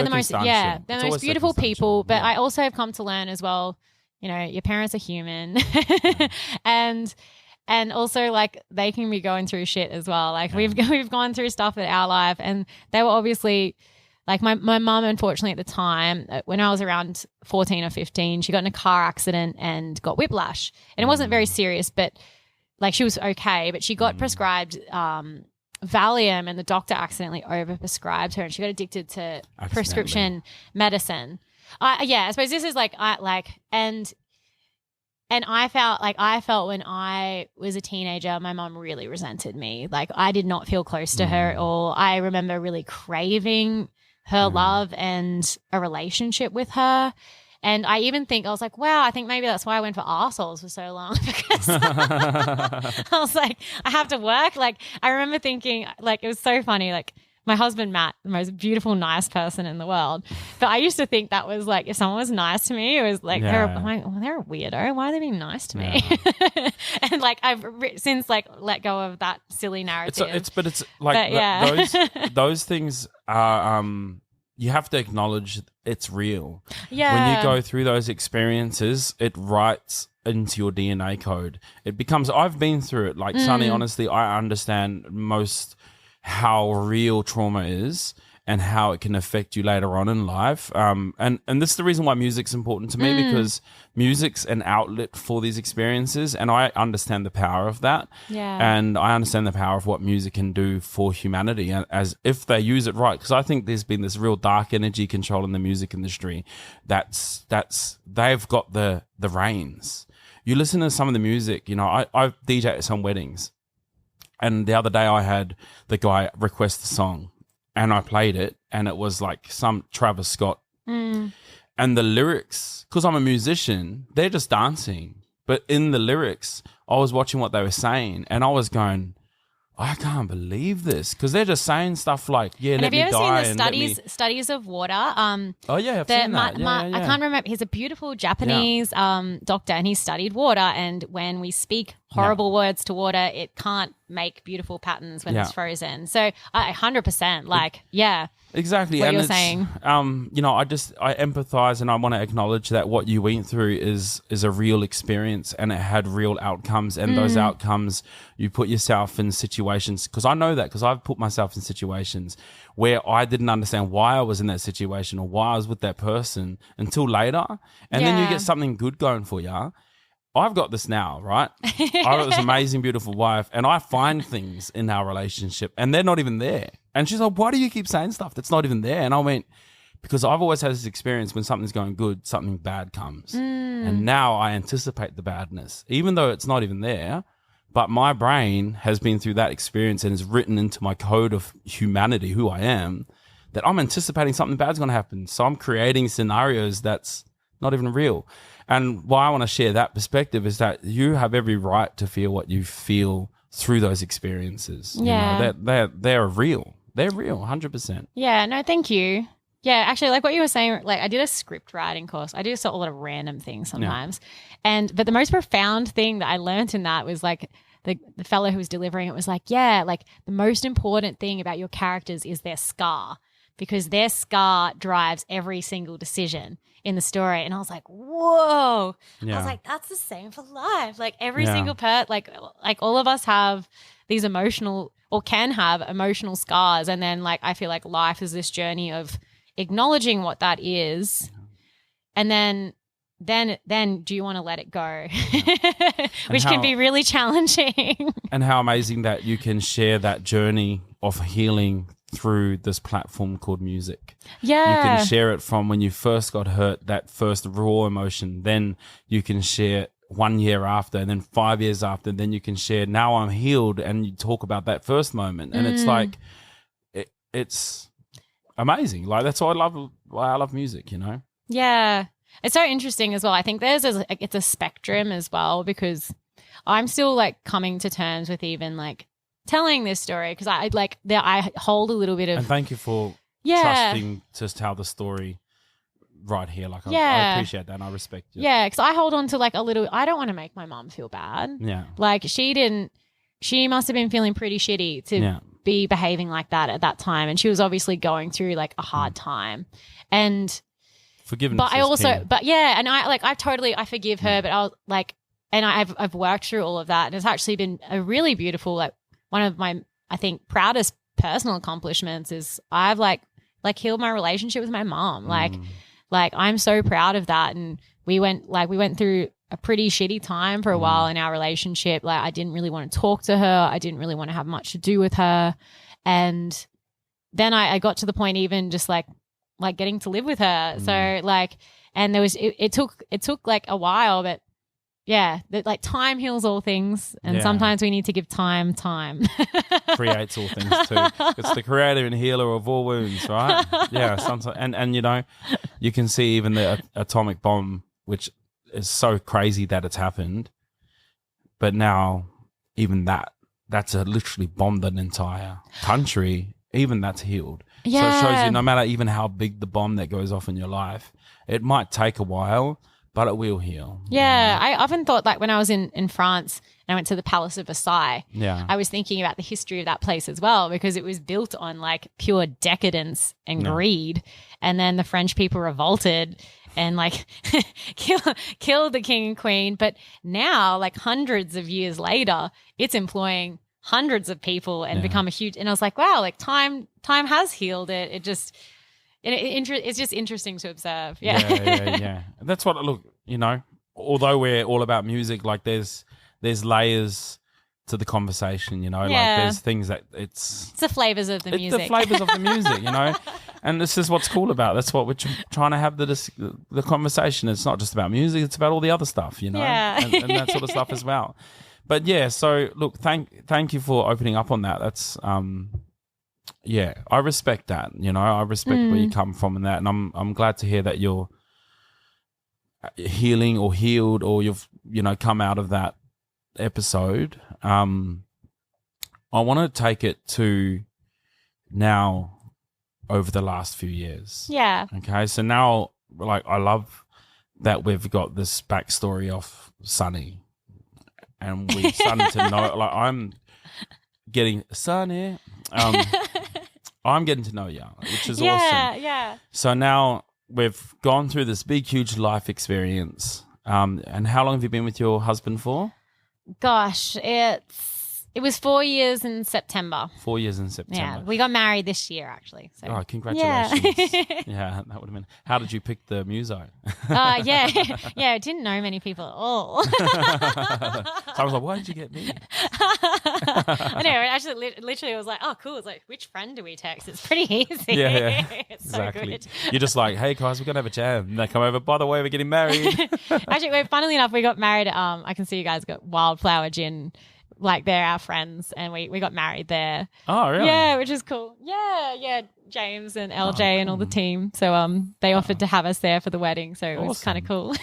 the most, they're the most beautiful people. But I also have come to learn as well, you know, your parents are human. And also, like, they can be going through shit as well. Like, we've gone through stuff in our life, and they were obviously, like, my mum, unfortunately, at the time, when I was around 14 or 15, she got in a car accident and got whiplash. And it wasn't very serious, but, like, she was okay. But she got prescribed Valium, and the doctor accidentally overprescribed her, and she got addicted to prescription medicine. I suppose this is, And I felt when I was a teenager, my mom really resented me. Like, I did not feel close to her at all. I remember really craving her love and a relationship with her. And I even think, I was like, wow, I think maybe that's why I went for arseholes for so long, because I was like, I have to work. Like, I remember thinking, like, it was so funny, like, my husband, Matt, the most beautiful, nice person in the world. But I used to think that was like, if someone was nice to me, it was like, I'm like, well, they're a weirdo. Why are they being nice to me? And like, I've since like let go of that silly narrative. It's like those things are, you have to acknowledge it's real. Yeah. When you go through those experiences, it writes into your DNA code. It becomes, I've been through it. Like, Sunny, honestly, I understand how real trauma is and how it can affect you later on in life. And this is the reason why music's important to me, because music's an outlet for these experiences, and I understand the power of that. Yeah. And I understand the power of what music can do for humanity, as if they use it right. Because I think there's been this real dark energy control in the music industry that's they've got the reins. You listen to some of the music, you know, I DJ at some weddings. And the other day I had the guy request the song and I played it, and it was like some Travis Scott. And the lyrics, because I'm a musician, they're just dancing. But in the lyrics, I was watching what they were saying and I was going, I can't believe this, because they're just saying stuff like, yeah, And let have you me ever die. seen the studies of water? Oh, yeah, I've seen that. Yeah. I can't remember. He's a beautiful Japanese doctor, and he studied water. And when we speak horrible words to water, it can't make beautiful patterns when it's frozen. So 100%, like, Exactly. What and you're saying. You know, I empathize, and I want to acknowledge that what you went through is a real experience, and it had real outcomes, and those outcomes, you put yourself in situations, because I know that, because I've put myself in situations where I didn't understand why I was in that situation or why I was with that person until later. And then you get something good going for you. I've got this now, right? I've got this amazing, beautiful wife, and I find things in our relationship, and they're not even there. And she's like, why do you keep saying stuff that's not even there? And I went, because I've always had this experience, when something's going good, something bad comes. And now I anticipate the badness, even though it's not even there. But my brain has been through that experience and is written into my code of humanity, who I am, that I'm anticipating something bad's going to happen. So I'm creating scenarios that's not even real. And why I want to share that perspective is that you have every right to feel what you feel through those experiences. Yeah. You know, they're real. They're real, 100%. Yeah, no, thank you. Yeah, actually, like what you were saying, like I did a script writing course. I do a lot of random things sometimes. But the most profound thing that I learned in that was like the fellow who was delivering it was like, like the most important thing about your characters is their scar, because their scar drives every single decision in the story. And I was like, whoa. I was like, that's the same for life. Like every single like all of us have these emotional, or can have emotional scars. And then like I feel like life is this journey of acknowledging what that is. And then do you want to let it go? Which can be really challenging. And how amazing that you can share that journey of healing through this platform called music. Yeah. You can share it from when you first got hurt, that first raw emotion. Then you can share 1 year after, and then 5 years after. Then you can share, now I'm healed, and you talk about that first moment. And it's like, it's amazing. Like that's why I love music, you know? Yeah. It's so interesting as well. I think it's a spectrum as well, because I'm still like coming to terms with even like telling this story, because I hold a little bit of. And thank you for trusting to tell the story right here. Like I appreciate that, and I respect you. Yeah, because I hold on to like a little. I don't want to make my mom feel bad. Yeah, like she must have been feeling pretty shitty to be behaving like that at that time, and she was obviously going through like a hard time, and. Forgiveness. But I also, key. and I forgive her, but I'll like, and I've worked through all of that, and it's actually been a really beautiful, like one of my, I think, proudest personal accomplishments is I've like healed my relationship with my mom. Like I'm so proud of that. And we went through a pretty shitty time for a while in our relationship. Like I didn't really want to talk to her. I didn't really want to have much to do with her. And then I got to the point even just like getting to live with her. So like, and there was, it took like a while, but yeah, like time heals all things. And sometimes we need to give time. Creates all things too. It's the creator and healer of all wounds, right? Yeah. Sometimes, and you know, you can see even the atomic bomb, which is so crazy that it's happened. But now even that's literally bombed an entire country. Even that's healed. Yeah. So it shows you no matter even how big the bomb that goes off in your life, it might take a while, but it will heal. Yeah. I often thought like when I was in France and I went to the Palace of Versailles, I was thinking about the history of that place as well, because it was built on like pure decadence and greed. And then the French people revolted and like killed the king and queen. But now, like hundreds of years later, it's employing hundreds of people and become a huge, and I was like, wow, like time has healed it. It's just interesting to observe. Yeah. That's what, look, you know, although we're all about music, like there's layers to the conversation, you know, like there's things that it's the flavors of the music. It's the flavors of the music, you know, and this is what's cool about it. That's what we're trying to have the conversation. It's not just about music, it's about all the other stuff, you know, and that sort of stuff as well. But yeah, so look, thank you for opening up on that. That's I respect that. You know, I respect where you come from and that, and I'm glad to hear that you're healing or healed, or you've come out of that episode. On I want to take it to now over the last few years. Yeah. Okay, so now, like, I love that we've got this backstory of Sunny, and we're starting to know, like, I'm getting Sunny, I'm getting to know you, which is awesome. Yeah. So now we've gone through this big, huge life experience. And how long have you been with your husband for? Gosh, it was 4 years in September. 4 years in September. Yeah, we got married this year, actually. So. Oh, congratulations. Yeah. Yeah, that would have been. How did you pick the muso? Yeah. I didn't know many people at all. So I was like, why did you get me? I know, actually, literally, I was like, oh, cool. It's like, which friend do we text? It's pretty easy. Yeah. It's Exactly. so good. You're just like, hey, guys, we're going to have a jam. And they come over, by the way, we're getting married. Actually, funnily enough, we got married. I can see you guys got Wildflower Gin. Like, they're our friends, and we got married there. Oh, really? Yeah, which is cool. Yeah, James and LJ and all the team. So they offered to have us there for the wedding, so it was kind of cool.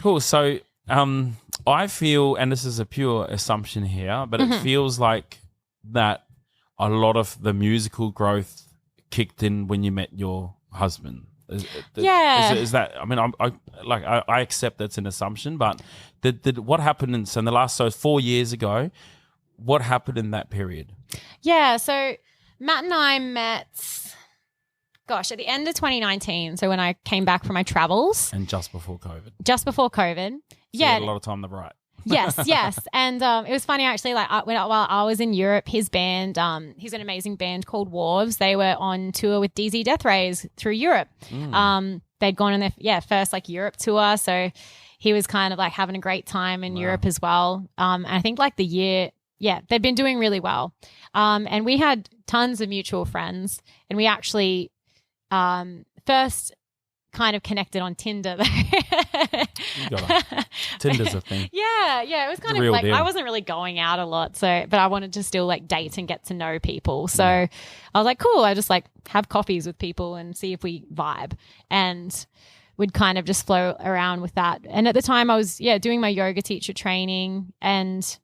Cool. So I feel, and this is a pure assumption here, but it feels like that a lot of the musical growth kicked in when you met your husband. Is that? I mean, I accept that's an assumption, but did what happened in the last 4 years ago? What happened in that period? Yeah, so Matt and I met, at the end of 2019. So when I came back from my travels, and just before COVID. So you had a lot of time to write. Yes. And it was funny, actually, like while I was in Europe, his band, he's an amazing band called Wharves. They were on tour with DZ Death Rays through Europe. They'd gone on their first like Europe tour. So he was kind of like having a great time in Europe as well. And I think like the year, they'd been doing really well. And we had tons of mutual friends, and we actually first kind of connected on Tinder. Tinder's a thing. Yeah. It was kind of like deal. I wasn't really going out a lot, but I wanted to still like date and get to know people. So I was like, cool. I just like have coffees with people and see if we vibe, and would kind of just flow around with that. And at the time I was doing my yoga teacher training, and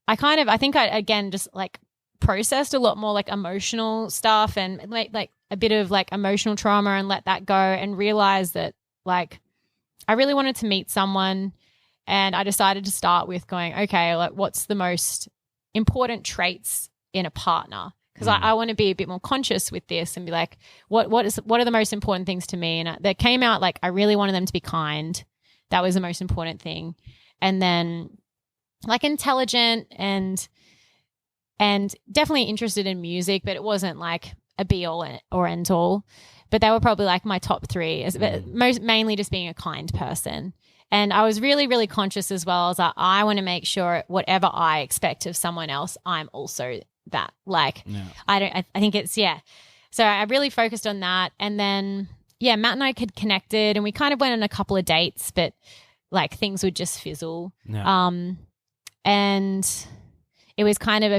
I think I again just like processed a lot more like emotional stuff and like a bit of like emotional trauma, and let that go, and realized that like I really wanted to meet someone. And I decided to start with going, okay, like what's the most important traits in a partner? Because I want to be a bit more conscious with this and be like, what are the most important things to me? And that came out like I really wanted them to be kind. That was the most important thing. And then like intelligent and definitely interested in music, but it wasn't like a be all or end all. But they were probably like my top three, mainly just being a kind person. And I was really, really conscious as well as I want to make sure whatever I expect of someone else, I'm also that. Like, I think it's, So I really focused on that. And then, Matt and I had connected, and we kind of went on a couple of dates, but like things would just fizzle. Yeah. And it was kind of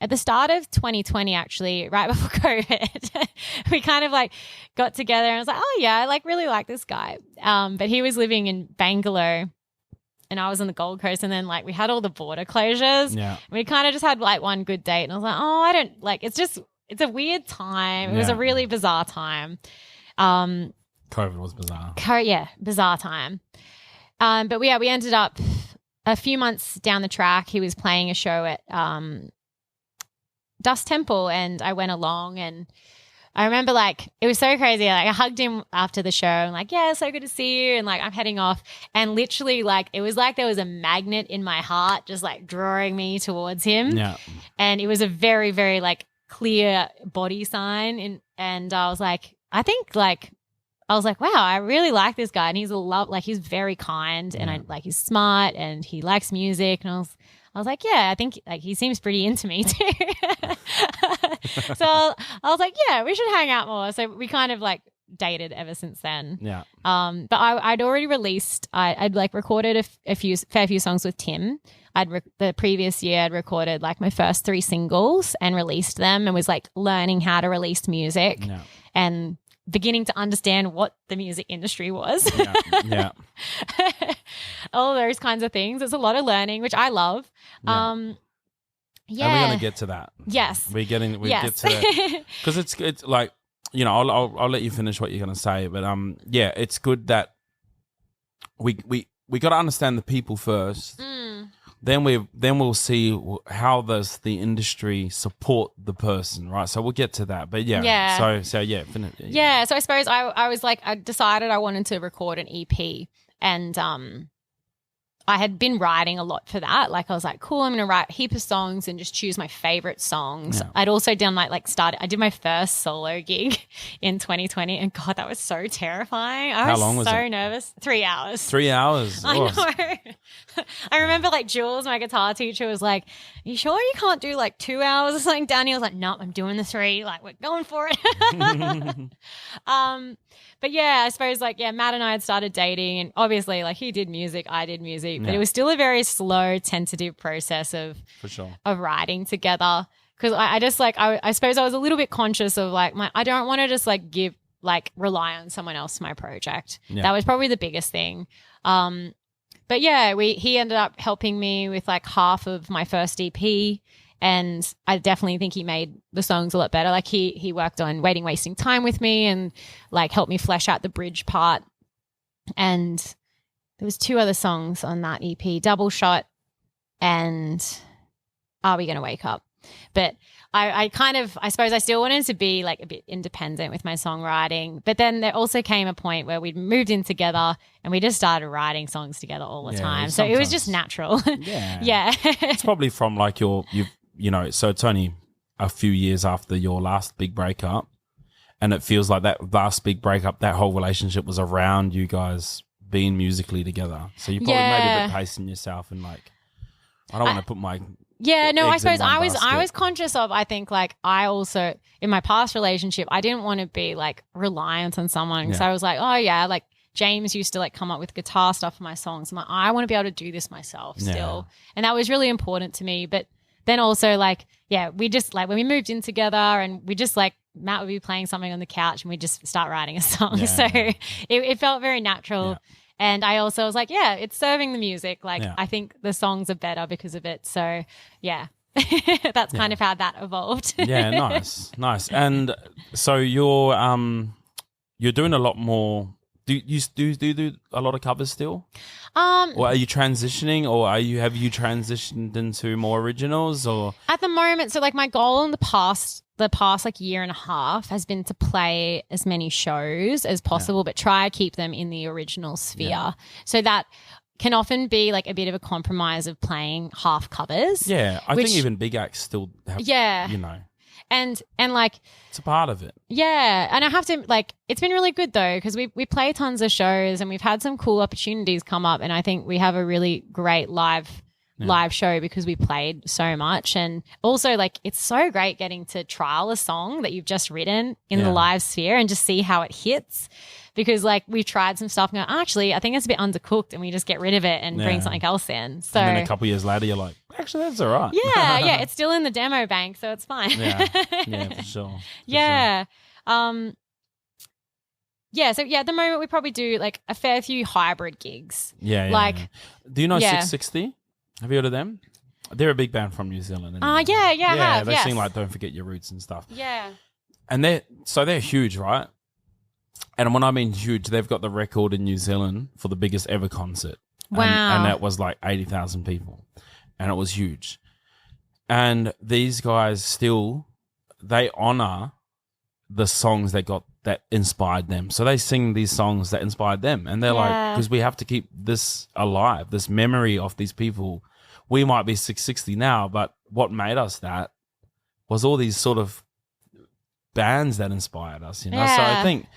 at the start of 2020, actually, right before COVID, we kind of like got together, and I was like, oh yeah, I like really like this guy. But he was living in Bangalore and I was on the Gold Coast, and then like we had all the border closures. Yeah. We kind of just had like one good date, and I was like, oh, I don't like, it's a weird time. It was a really bizarre time. COVID was bizarre. Bizarre time. But we ended up a few months down the track. He was playing a show at Dust Temple, and I went along, and I remember like it was so crazy. Like I hugged him after the show and like, so good to see you. And like I'm heading off, and literally like it was like there was a magnet in my heart just like drawing me towards him. Yeah. And it was a very, very like clear body sign. And I was like, wow, I really like this guy, and he's he's very kind, and he's smart, and he likes music, and I was like, I think like he seems pretty into me too. So I was like, we should hang out more. So we kind of like dated ever since then. Yeah. But I'd already released, I'd like recorded a fair few songs with Tim. The previous year I'd recorded like my first 3 singles and released them, and was like learning how to release music and beginning to understand what the music industry was. Yeah. All those kinds of things. It's a lot of learning, which I love. Yeah. And we're going to get to that. Yes. We get to Yes. that. Because it's like, you know, I'll let you finish what you're going to say. But yeah, it's good that we got to understand the people first. Then we'll see how does the industry support the person, right? So we'll get to that. But yeah. So yeah. Yeah. So I suppose I was like, I decided I wanted to record an EP, and I had been writing a lot for that. Like I was like, cool, I'm going to write a heap of songs and just choose my favorite songs. Yeah. I'd also done I did my first solo gig in 2020, and God, that was so terrifying. How long was so it? nervous. 3 hours. 3 hours. I know. I remember like Jules, my guitar teacher, was like, you sure you can't do like 2 hours or something? Danny was like, no, I'm doing the 3. Like, we're going for it. But yeah, I suppose like, yeah, Matt and I had started dating, and obviously like he did music, I did music, but it was still a very slow, tentative process of writing together. Because I just like, I suppose I was a little bit conscious of like I don't want to just like rely on someone else for my project. Yeah. That was probably the biggest thing. But yeah, he ended up helping me with like half of my first EP, and I definitely think he made the songs a lot better. Like he worked on Waiting, Wasting Time with me, and like helped me flesh out the bridge part. And there was 2 other songs on that EP, Double Shot and Are We Gonna Wake Up? But I suppose I still wanted to be like a bit independent with my songwriting. But then there also came a point where we'd moved in together and we just started writing songs together all the time. So it was just natural. Yeah. Yeah. It's probably from like so it's only a few years after your last big breakup, and it feels like that last big breakup, that whole relationship was around you guys being musically together. So you probably maybe a bit pacing yourself and like, I don't want to put my I suppose I was basket. conscious of, I think like I also in my past relationship I didn't want to be like reliant on someone, because I was like, oh yeah, like James used to like come up with guitar stuff for my songs. I'm like, I want to be able to do this myself still. And that was really important to me. But then also like, yeah, we just like when we moved in together, and we just like Matt would be playing something on the couch and we just start writing a song. Yeah. So it felt very natural. Yeah. And I also was like, yeah, it's serving the music. Like I think the songs are better because of it. So yeah, that's kind of how that evolved. Yeah, nice. And so you're doing a lot more. Do you do a lot of covers still? Or are you transitioning, or have you transitioned into more originals, or at the moment? So like my goal in the past like year and a half has been to play as many shows as possible, but try to keep them in the original sphere. Yeah. So that can often be like a bit of a compromise of playing half covers. Yeah, I think even big acts still have, you know. And like it's a part of it. Yeah. And I have to like, it's been really good though, because we play tons of shows and we've had some cool opportunities come up, and I think we have a really great live show because we played so much. And also like it's so great getting to trial a song that you've just written in the live sphere and just see how it hits, because like we've tried some stuff and go, actually I think it's a bit undercooked, and we just get rid of it and bring something else in. So and then a couple years later you're like, actually that's all right. yeah it's still in the demo bank, so it's fine. yeah for sure. Yeah. So at the moment we probably do like a fair few hybrid gigs. Like do you know 660? Have you heard of them? They're a big band from New Zealand. I have. They sing like Don't Forget Your Roots and stuff. Yeah. And they're huge, right? And when I mean huge, they've got the record in New Zealand for the biggest ever concert. Wow. And that was like 80,000 people. And it was huge. And these guys still, they honor the songs that inspired them. So they sing these songs that inspired them. And they're like, because we have to keep this alive, this memory of these people. We might be 660 now, but what made us that was all these sort of bands that inspired us, you know? So I think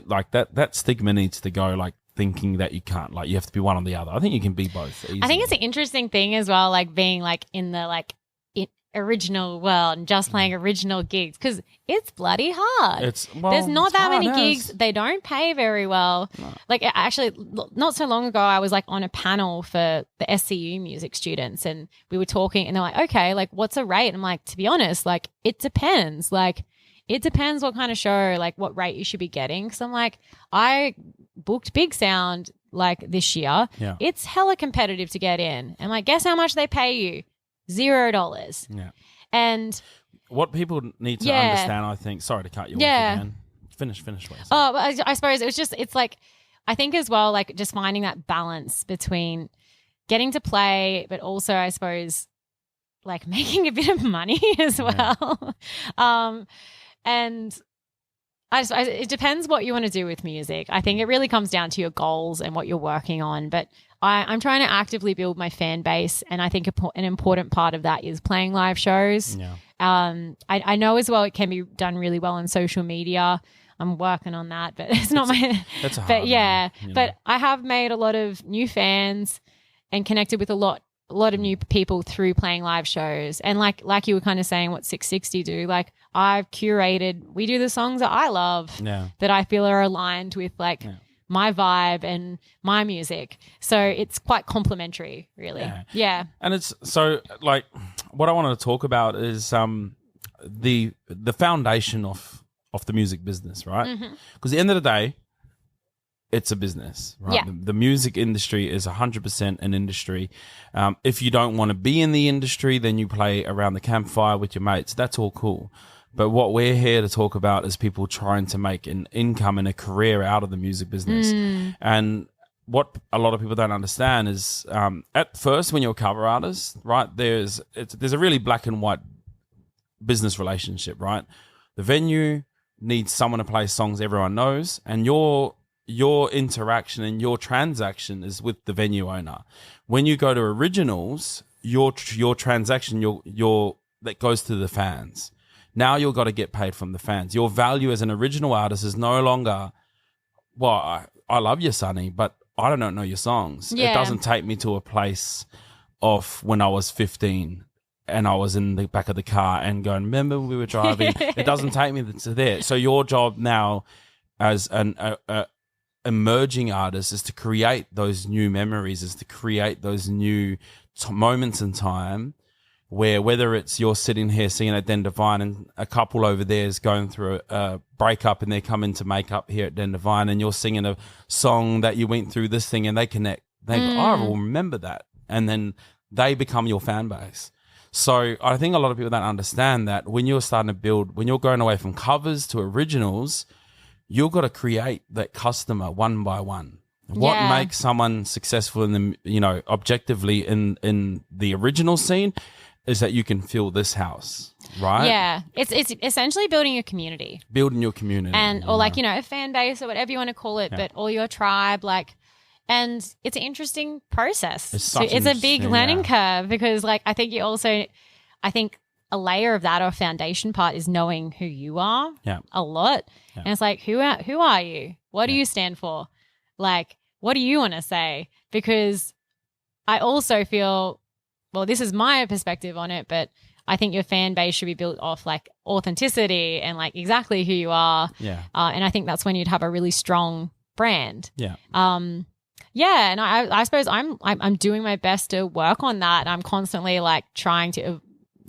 like that stigma needs to go, like thinking that you can't, like you have to be one or the other. I think you can be both easily. I think it's an interesting thing as well, like being like in the like original world and just playing original gigs, because it's bloody hard. There's not that many gigs. They don't pay very well. No. Like actually not so long ago I was like on a panel for the SCU music students, and we were talking and they're like, okay, like what's a rate? And I'm like, to be honest, like it depends. Like it depends what kind of show, like what rate you should be getting. Because I'm like, I booked Big Sound like this year. It's hella competitive to get in. And like, guess how much they pay you? $0. Yeah. And What people need to understand, I think, sorry to cut you off again. Finish. Please. Oh, I suppose it's like, I think as well, like just finding that balance between getting to play, but also I suppose like making a bit of money as well. And it depends what you want to do with music. I think it really comes down to your goals and what you're working on. But I'm trying to actively build my fan base, and I think an important part of that is playing live shows. Yeah. I know as well it can be done really well on social media. I'm working on that, but it's not my. That's a hard but one, yeah, you know. but I have made a lot of new fans and connected with a lot of new people through playing live shows. And like you were kind of saying, what 660 do? Like I've curated. We do the songs that I love that I feel are aligned with like my vibe and my music. So it's quite complementary, really. Yeah. And it's so like what I want to talk about is the foundation of the music business, right? Because at the end of the day, it's a business, right? Yeah. The music industry is 100% an industry. If you don't want to be in the industry, then you play around the campfire with your mates. That's all cool. But what we're here to talk about is people trying to make an income and a career out of the music business. And what a lot of people don't understand is at first when you're a cover artist, right, there's a really black and white business relationship, right? The venue needs someone to play songs everyone knows, and your interaction and your transaction is with the venue owner. When you go to originals, your transaction your that goes to the fans. Now you've got to get paid from the fans. Your value as an original artist is no longer, well, I love you, Sunny, but I don't know your songs. Yeah. It doesn't take me to a place of when I was 15 and I was in the back of the car and going, remember we were driving? It doesn't take me to there. So your job now as an emerging artist is to create those new memories, is to create those new moments in time where whether it's you're sitting here singing at Den Devine and a couple over there is going through a breakup and they're coming to make up here at Den Devine and you're singing a song that you went through this thing and they connect. They go, I will remember that. And then they become your fan base. So I think a lot of people don't understand that when you're starting to build, when you're going away from covers to originals, you've got to create that customer one by one. What makes someone successful in the, you know, objectively in the original scene is that you can fill this house, right? Yeah. It's essentially building a community. Building your community. And or like, you know, a fan base or whatever you want to call it, but or your tribe, like, and it's an interesting process. It's a big learning curve because like I think a layer of that or foundation part is knowing who you are a lot. Yeah. And it's like, who are you? What do you stand for? Like, what do you want to say? Because I also feel, well, this is my perspective on it, but I think your fan base should be built off like authenticity and like exactly who you are. Yeah. And I think that's when you'd have a really strong brand. Yeah. Yeah. And I suppose I'm doing my best to work on that. I'm constantly like trying to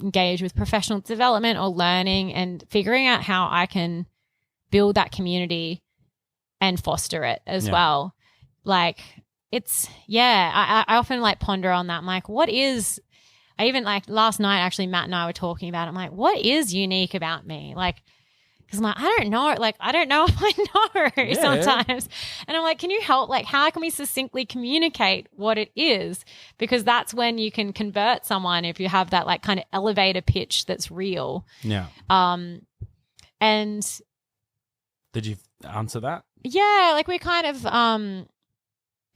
engage with professional development or learning and figuring out how I can build that community and foster it as well. Like it's, I often like ponder on that. I'm like, I even like last night, actually, Matt and I were talking about it. I'm like, what is unique about me? Like, because I'm like, I don't know. Like, I don't know if I know sometimes. And I'm like, can you help? Like, how can we succinctly communicate what it is? Because that's when you can convert someone if you have that like kind of elevator pitch that's real. Yeah. And did you answer that? Yeah, like we kind of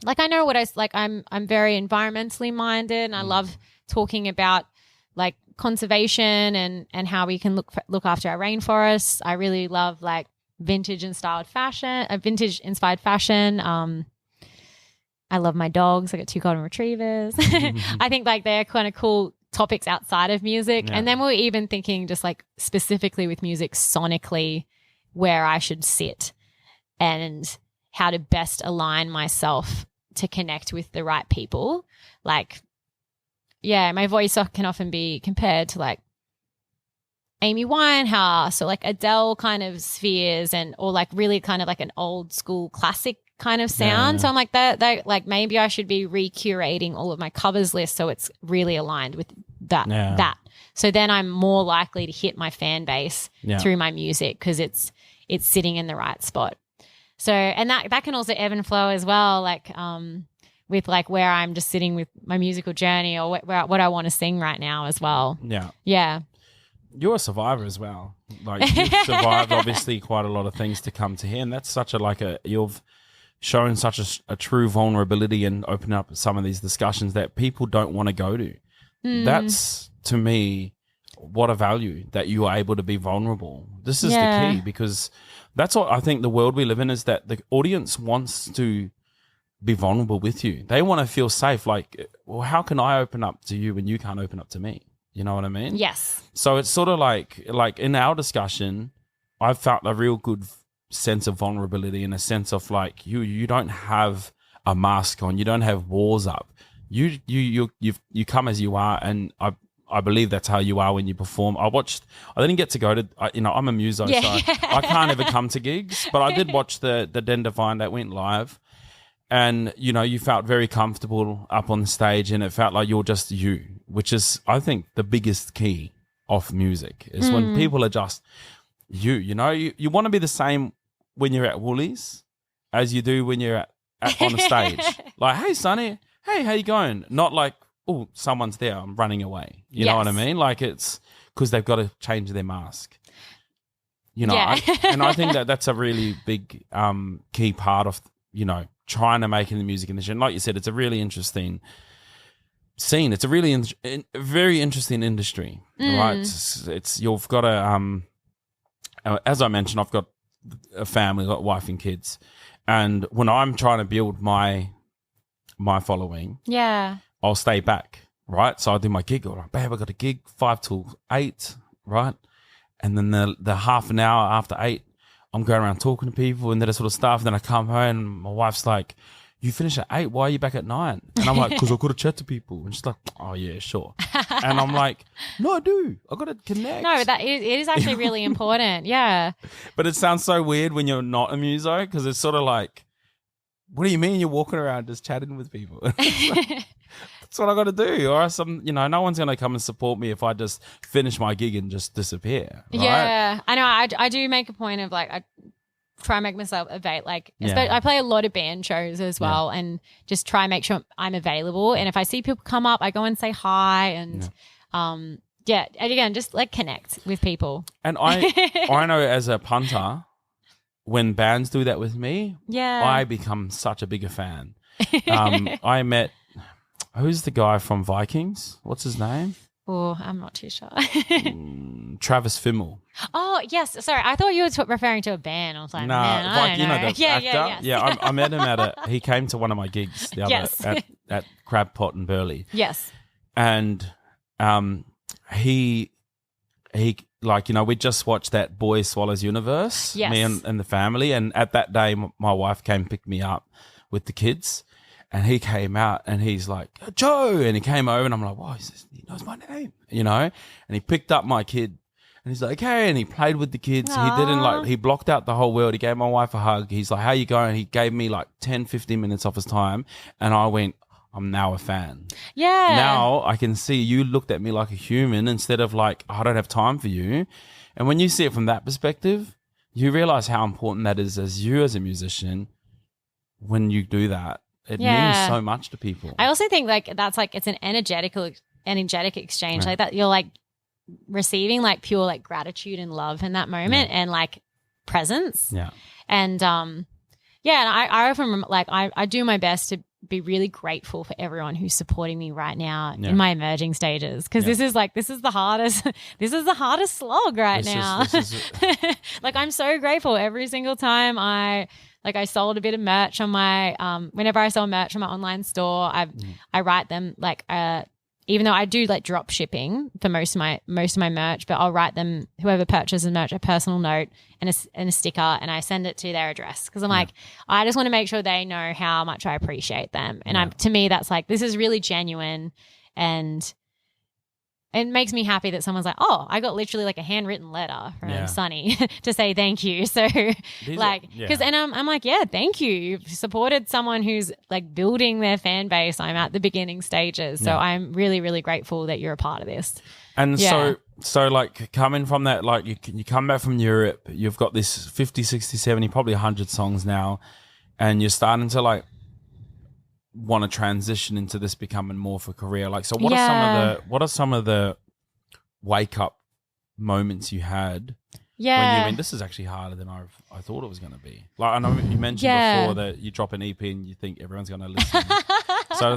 like I know what I'm very environmentally minded and I love talking about like conservation and how we can look after our rainforests. I really love like vintage inspired fashion. I love my dogs. I got 2 golden retrievers. I think like they're kind of cool topics outside of music. Yeah. And then we're even thinking just like specifically with music sonically where I should sit and how to best align myself to connect with the right people. Like, yeah, my voice can often be compared to like Amy Winehouse or like Adele kind of spheres or like really kind of like an old school classic kind of sound. Yeah. So I'm like that like maybe I should be recurating all of my covers list so it's really aligned with that. So then I'm more likely to hit my fan base through my music because it's sitting in the right spot. So, and that can also ebb and flow as well, like with like where I'm just sitting with my musical journey or what I want to sing right now as well. Yeah. Yeah. You're a survivor as well. Like you've survived obviously quite a lot of things to come to here, and that's such you've shown such a true vulnerability and open up some of these discussions that people don't want to go to. That's, to me, what a value that you are able to be vulnerable. This is the key, because that's what I think the world we live in is that the audience wants to be vulnerable with you. They want to feel safe. Like, well, how can I open up to you when you can't open up to me? You know what I mean? Yes. So it's sort of like in our discussion, I've felt a real good sense of vulnerability, in a sense of like you don't have a mask on, you don't have walls up. You come as you are, and I believe that's how you are when you perform. I didn't get to go to, I'm a muso, so I can't ever come to gigs, but I did watch the Den Devine that went live. And, you felt very comfortable up on stage, and it felt like you're just you, which is, I think, the biggest key of music is when people are just you. You want to be the same when you're at Woolies as you do when you're on a stage. Like, hey, Sunny, hey, how you going? Not like, oh, someone's there, I'm running away. You know what I mean? Like, it's because they've got to change their mask. And I think that's a really big key part of, trying to make it in the music industry. And like you said, it's a really interesting scene. It's a really very interesting industry, right? It's you've got a as I mentioned, I've got a family, I've got a wife and kids, and when I'm trying to build my following, I'll stay back, right? So I'll do my gig. I'm like, babe, I got a gig 5 till 8, right? And then the half an hour after 8, I'm going around talking to people and that sort of stuff. And then I come home and my wife's like, you finish at 8, why are you back at 9? And I'm like, because I've got to chat to people. And she's like, oh yeah, sure. And I'm like, no, I do. I've got to connect. No, it is actually really important. Yeah. But it sounds so weird when you're not a muso, because it's sort of like, what do you mean you're walking around just chatting with people? That's what I got to do, or else no one's going to come and support me if I just finish my gig and just disappear. Right? Yeah, I know. I do make a point of like I try and make myself available. Like I play a lot of band shows as well, and just try and make sure I'm available. And if I see people come up, I go and say hi, and and again, just like connect with people. And I know as a punter, when bands do that with me, I become such a bigger fan. I met. Who's the guy from Vikings? What's his name? Oh, I'm not too sure. Travis Fimmel. Oh, yes. Sorry, I thought you were referring to a band. I was like, man, I don't know. The actor? Yeah, I met him he came to one of my gigs the other at Crab Pot in Burleigh. Yes. And he we just watched that Boy Swallows Universe, me and the family. And at that day, my wife came and picked me up with the kids. And he came out and he's like, Joe. And he came over and I'm like, wow, he knows my name, And he picked up my kid and he's like, hey. And he played with the kids. Aww. He blocked out the whole world. He gave my wife a hug. He's like, how you going? He gave me like 10, 15 minutes off his time. And I went, I'm now a fan. Yeah. Now I can see you looked at me like a human instead of like, I don't have time for you. And when you see it from that perspective, you realize how important that is as a musician when you do that. It means so much to people. I also think like that's like it's an energetic exchange like that. You're like receiving like pure like gratitude and love in that moment and like presence. Yeah. And and I often like I do my best to be really grateful for everyone who's supporting me right now in my emerging stages, because this is the hardest slog right now. Like I'm so grateful every single time I sold a bit of merch on my whenever I sell merch on my online store, I write them like even though I do like drop shipping for most of my merch, but I'll write them, whoever purchases merch, a personal note and a sticker, and I send it to their address, because I'm like, I just want to make sure they know how much I appreciate them. And to me that's like, this is really genuine, and it makes me happy that someone's like, oh, I got literally like a handwritten letter from Sunny to say thank you. So and I'm like, yeah, thank you. You've supported someone who's like building their fan base. I'm at the beginning stages. So I'm really, really grateful that you're a part of this. And so like coming from that, like you come back from Europe, you've got this 50, 60, 70, probably 100 songs now, and you're starting to like want to transition into this becoming more of a career. Like, so what are some of the wake up moments you had when you went, this is actually harder than I thought it was going to be? Like, I know you mentioned before that you drop an EP and you think everyone's going to listen.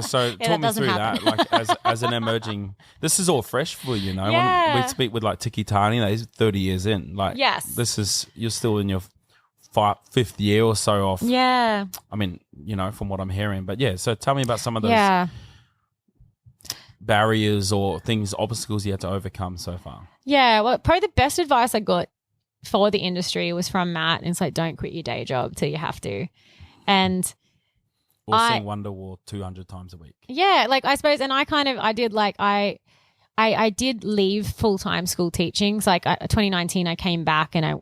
So talk me through that. Like as an emerging, this is all fresh for you, know. When we speak with like Tiki Tani, he's 30 years in. Like, this is, you're still in your fifth year or so off. I mean, you know, from what I'm hearing. But so tell me about some of those barriers or obstacles you had to overcome so far. Well, probably the best advice I got for the industry was from Matt, and it's like, don't quit your day job till you have to. And or sing Wonderwall 200 times a week. Like I suppose, and I did leave full-time school teaching. So like 2019 I came back, and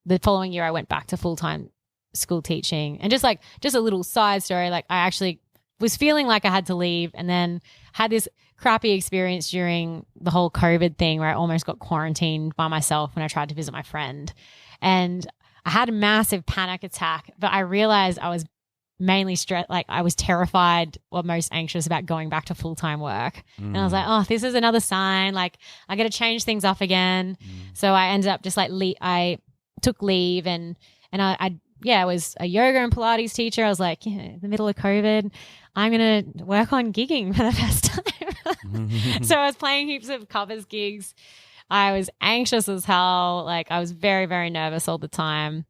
the following year I went back to full-time school teaching. And just a little side story, like I actually was feeling like I had to leave, and then had this crappy experience during the whole COVID thing where I almost got quarantined by myself when I tried to visit my friend. And I had a massive panic attack, but I realized I was mainly stressed, like I was terrified or most anxious about going back to full-time work. And I was like, oh, this is another sign, like I got to change things up again. So I ended up just like I took leave, and I was a yoga and Pilates teacher. I was like, in the middle of COVID, I'm going to work on gigging for the first time. So I was playing heaps of covers gigs. I was anxious as hell. Like I was very, very nervous all the time.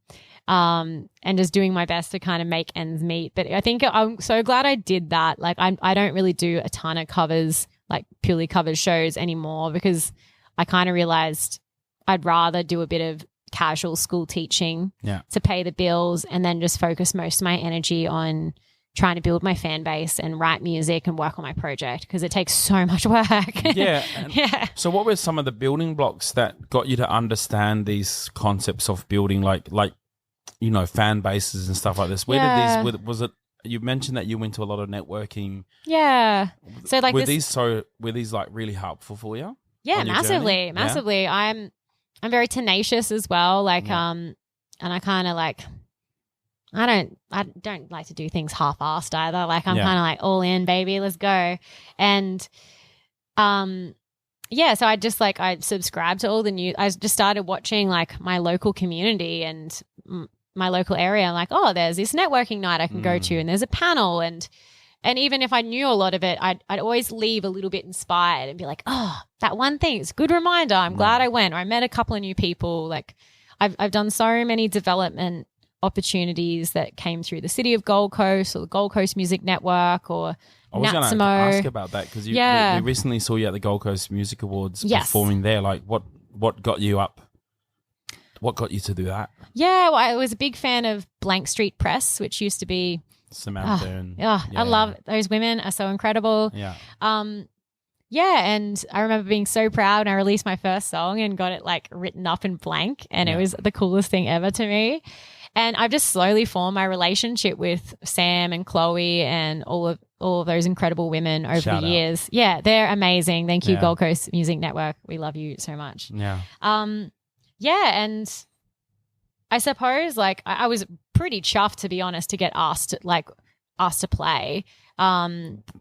And just doing my best to kind of make ends meet. But I think I'm so glad I did that. Like I don't really do a ton of covers, like purely covers shows anymore, because I kind of realized I'd rather do a bit of casual school teaching to pay the bills, and then just focus most of my energy on trying to build my fan base and write music and work on my project, because it takes so much work. So what were some of the building blocks that got you to understand these concepts of building like you know, fan bases and stuff like this? Where did these, was it, you mentioned that you went to a lot of networking. So like were these like really helpful for you? Massively. I'm very tenacious as well. Like, and I kind of like, I don't like to do things half-assed either. Like I'm kind of like all in, baby, let's go. And, so I subscribed to all the news. I just started watching like my local community and my local area. I'm like, oh, there's this networking night I can go to, and there's a panel, and even if I knew a lot of it, I'd always leave a little bit inspired and be like, oh, that one thing, it's a good reminder. I'm glad I went, or I met a couple of new people. Like I've done so many development opportunities that came through the City of Gold Coast or the Gold Coast Music Network or I was going to ask about that, because we recently saw you at the Gold Coast Music Awards performing there. Like what got you up? What got you to do that? Well, I was a big fan of Blank Street Press, which used to be Samantha. I love those women, are so incredible. And I remember being so proud when I released my first song and got it like written up in blank, and it was the coolest thing ever to me. And I've just slowly formed my relationship with Sam and Chloe and all of those incredible women over the years. They're amazing. Thank you, Gold Coast Music Network. We love you so much. And I suppose like I was pretty chuffed, to be honest, to get asked to play.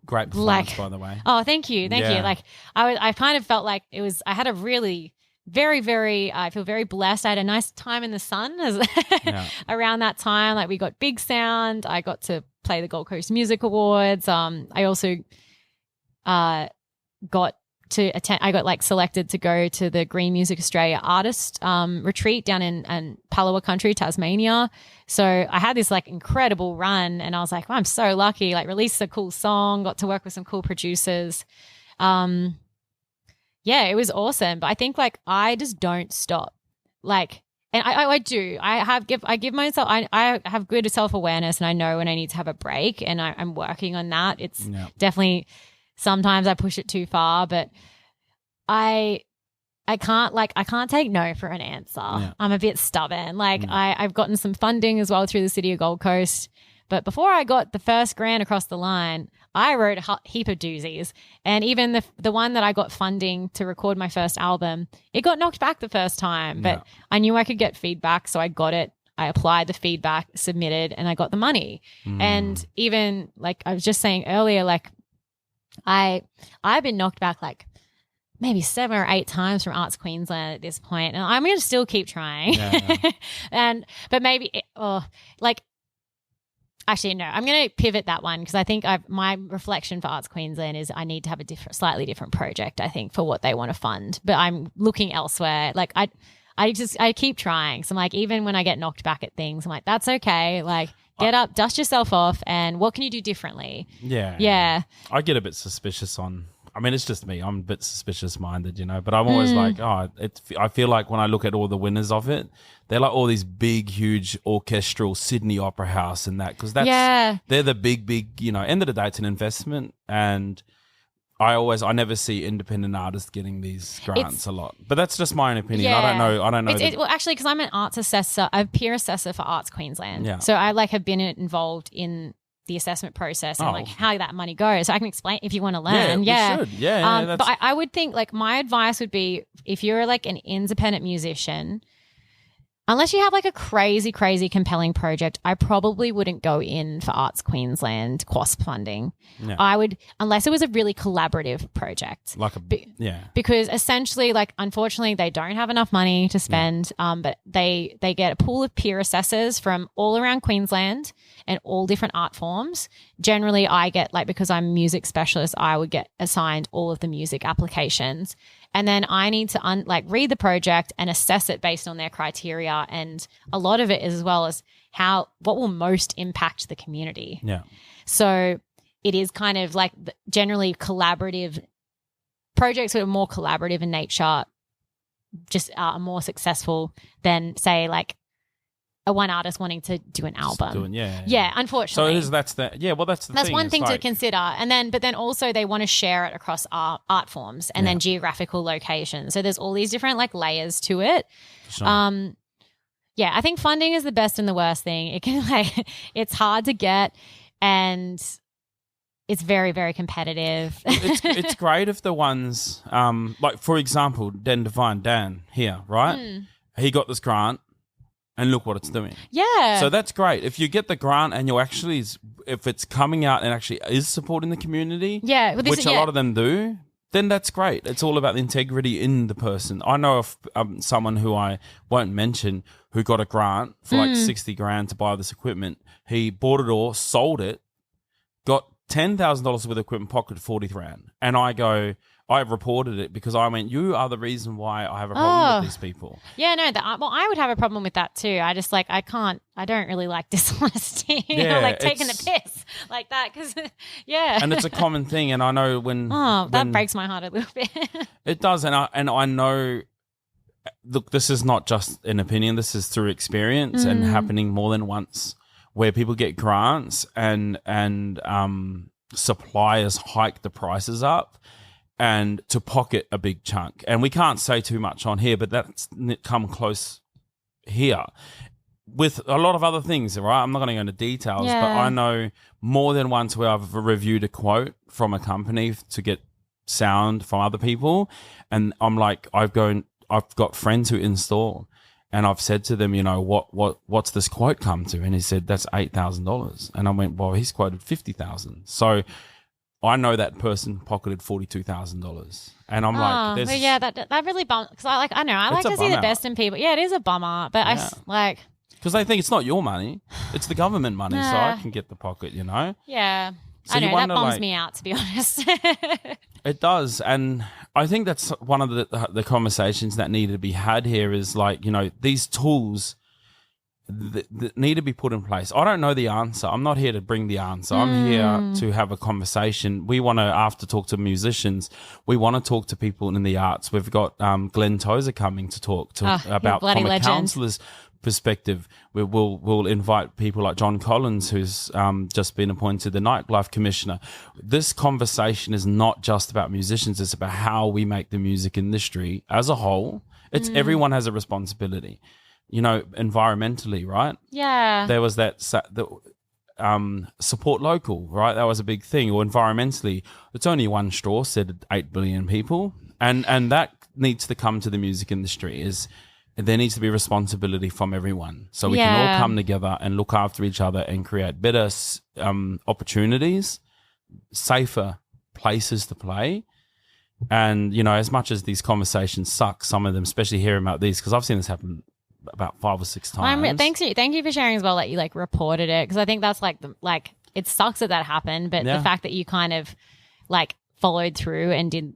Great performance, by the way. Oh, thank you. Like I kind of felt like I had a really very, very, I feel very blessed. I had a nice time in the sun around that time. Like we got big sound. I got to play the Gold Coast Music Awards. I also got to attend. I got like selected to go to the Green Music Australia artist retreat down in Palawa country, Tasmania. So I had this like incredible run, and I was like, I'm so lucky. Like released a cool song, got to work with some cool producers. It was awesome. But I think like I just don't stop. Like, and I do. I give myself. I have good self-awareness, and I know when I need to have a break, and I'm working on that. It's definitely sometimes I push it too far, but I can't take no for an answer. Yeah. I'm a bit stubborn. I've gotten some funding as well through the City of Gold Coast. But before I got the first grant across the line, I wrote a heap of doozies. And even the one that I got funding to record my first album, it got knocked back the first time. But I knew I could get feedback, so I got it. I applied the feedback, submitted, and I got the money. And even like I was just saying earlier, like I've been knocked back like maybe 7 or 8 times from Arts Queensland at this point, and I'm going to still keep trying. But maybe actually no, I'm going to pivot that one because I think my reflection for Arts Queensland is I need to have a slightly different project, I think, for what they want to fund. But I'm looking elsewhere. Like I keep trying. So I'm like, even when I get knocked back at things, I'm like, that's okay. Like, get up, dust yourself off, and what can you do differently? Yeah. I get a bit suspicious it's just me. I'm a bit suspicious minded, you know, but I'm always like, I feel like when I look at all the winners of it, they're like all these big, huge orchestral Sydney Opera House and that, because they're the big, you know, end of the day, it's an investment. And I never see independent artists getting these grants a lot, but that's just my own opinion. Yeah. I don't know. Well, actually, because I'm an arts assessor, I'm peer assessor for Arts Queensland. Yeah. So I have been involved in the assessment process and how that money goes. So I can explain if you want to learn. Yeah. We should. Yeah. But I would think like my advice would be if you're like an independent musician, unless you have like a crazy, crazy compelling project, I probably wouldn't go in for Arts Queensland QASP funding. Yeah. I would, unless it was a really collaborative project. Because essentially, like, unfortunately, they don't have enough money to spend, but they get a pool of peer assessors from all around Queensland and all different art forms. Generally, I get, like, because I'm a music specialist, I would get assigned all of the music applications. And then I need to read the project and assess it based on their criteria. And a lot of it is as well as what will most impact the community. Yeah. So it is kind of like generally collaborative projects that are more collaborative in nature just are more successful than, say, like a one artist wanting to do an album. Yeah, unfortunately. So that's the thing. That's one thing to consider. But then also they want to share it across art forms and then geographical locations. So there's all these different like layers to it. Sure. I think funding is the best and the worst thing. It can it's hard to get and it's very, very competitive. it's great if the ones like for example, Den Devine Dan here, right? He got this grant. And look what it's doing. Yeah. So that's great. If you get the grant and if it's coming out and actually is supporting the community, which a lot of them do, then that's great. It's all about the integrity in the person. I know of someone who I won't mention who got a grant for like 60 grand to buy this equipment. He bought it all, sold it, got $10,000 worth of equipment, pocketed 40 grand. And I reported it because I went, you are the reason why I have a problem with these people. Yeah, no, I would have a problem with that too. I just I don't really like dishonesty, taking the piss like that because, And it's a common thing. And I know that breaks my heart a little bit. It does. And I know, look, this is not just an opinion. This is through experience and happening more than once where people get grants and suppliers hike the prices up. And to pocket a big chunk. And we can't say too much on here, but that's come close here. With a lot of other things, right? I'm not going to go into details, but I know more than once where I've reviewed a quote from a company to get sound from other people. And I'm like, I've got friends who install and I've said to them, what's this quote come to? And he said, that's $8,000. And I went, well, he's quoted $50,000. So I know that person pocketed $42,000, and I'm like, that really bums because I like to see the best in people. Yeah, it is a bummer, but because they think it's not your money, it's the government money, so I can get the pocket, Yeah, so I know that bums me out, to be honest. It does, and I think that's one of the conversations that need to be had here is these tools that need to be put in place. I don't know the answer. I'm not here to bring the answer. I'm here to have a conversation. We want to, after talk to musicians, we want to talk to people in the arts. We've got Glenn Tozer coming to talk about from a counselor's perspective, we'll invite people like John Collins, who's just been appointed the nightlife commissioner. This conversation is not just about musicians; it's about how we make the music industry as a whole. It's everyone has a responsibility, environmentally, right? Yeah. There was that support local, right? That was a big thing. Or environmentally, it's only one straw, said 8 billion people, and that needs to come to the music industry. There needs to be responsibility from everyone, so we can all come together and look after each other and create better opportunities, safer places to play. And, as much as these conversations suck, some of them, especially hearing about these, because I've seen this happen about 5 or 6 times. Thank you for sharing as well that you reported it, because I think that's it sucks that happened, but the fact that you kind of followed through and did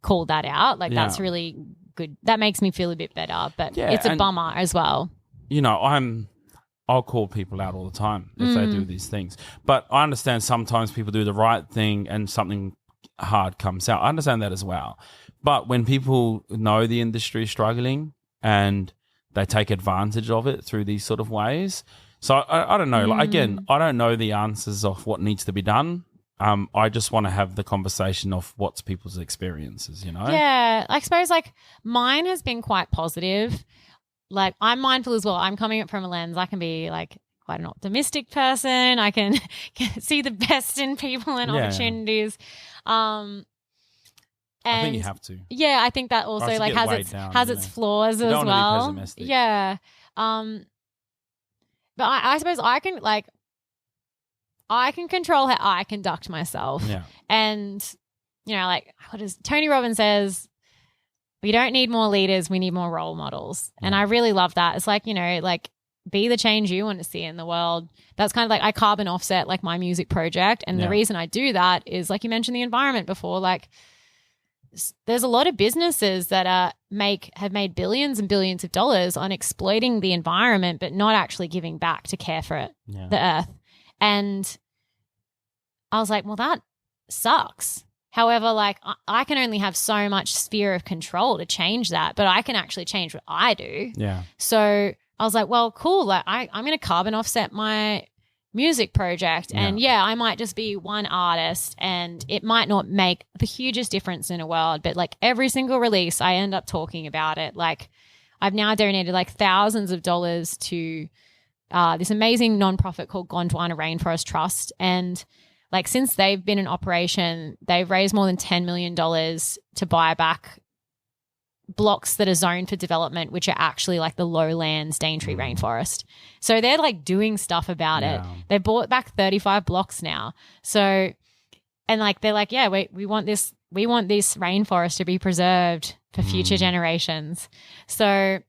call that out, that's really good. That makes me feel a bit better, but it's a bummer as well. I'll call people out all the time if they do these things, but I understand sometimes people do the right thing and something hard comes out. I understand that as well. But when people know the industry is struggling and they take advantage of it through these sort of ways, so I don't know. Again, I don't know the answers of what needs to be done. I just want to have the conversation of what's people's experiences, Yeah, I suppose mine has been quite positive. I'm mindful as well. I'm coming up from a lens. I can be quite an optimistic person. I can see the best in people and opportunities. And I think you have to. Yeah, I think that also has its flaws as well. Don't be pessimistic. Yeah. But I suppose I can control how I conduct myself. Yeah. And, what does Tony Robbins says, we don't need more leaders, we need more role models. Yeah. And I really love that. It's be the change you want to see in the world. That's kind of I carbon offset my music project. And the reason I do that is you mentioned the environment before, there's a lot of businesses that have made billions and billions of dollars on exploiting the environment, but not actually giving back to care for it, the earth. And I was well, that sucks. However, I can only have so much sphere of control to change that, but I can actually change what I do. Yeah. So I was well, cool. I'm going to carbon offset my music project. And I might just be one artist and it might not make the hugest difference in a world, but every single release, I end up talking about it. I've now donated thousands of dollars to this amazing nonprofit called Gondwana Rainforest Trust. And since they've been in operation, they've raised more than $10 million to buy back blocks that are zoned for development, which are actually the lowlands Daintree rainforest. So they're doing stuff about it. They bought back 35 blocks now. So, and they're we want this rainforest to be preserved for future generations. So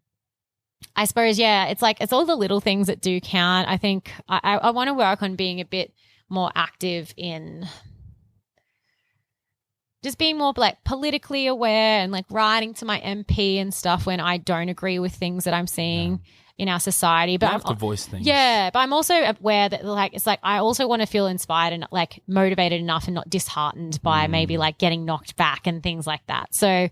I suppose, it's all the little things that do count. I think I want to work on being a bit more active in just being more politically aware and writing to my MP and stuff when I don't agree with things that I'm seeing in our society. But you have to voice things. Yeah, but I'm also aware that I also want to feel inspired and motivated enough and not disheartened by maybe getting knocked back and things like that. So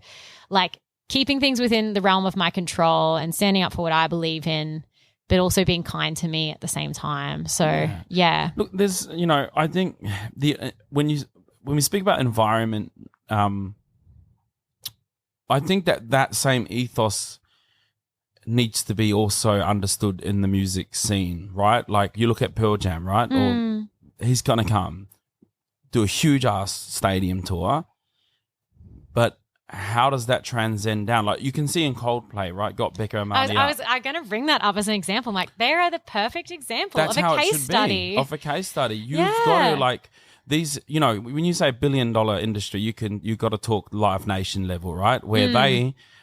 keeping things within the realm of my control and standing up for what I believe in, but also being kind to me at the same time. So, yeah. Look, there's, I think when we speak about environment, I think that same ethos needs to be also understood in the music scene, right? You look at Pearl Jam, right? Or he's going to come do a huge ass stadium tour, but how does that transcend down? You can see in Coldplay, right? Got Becca and Marley. I was going to bring that up as an example. They are the perfect example of a case study. Of a case study. You've got to these, when you say $1 billion industry, you got to talk Live Nation level, right? Where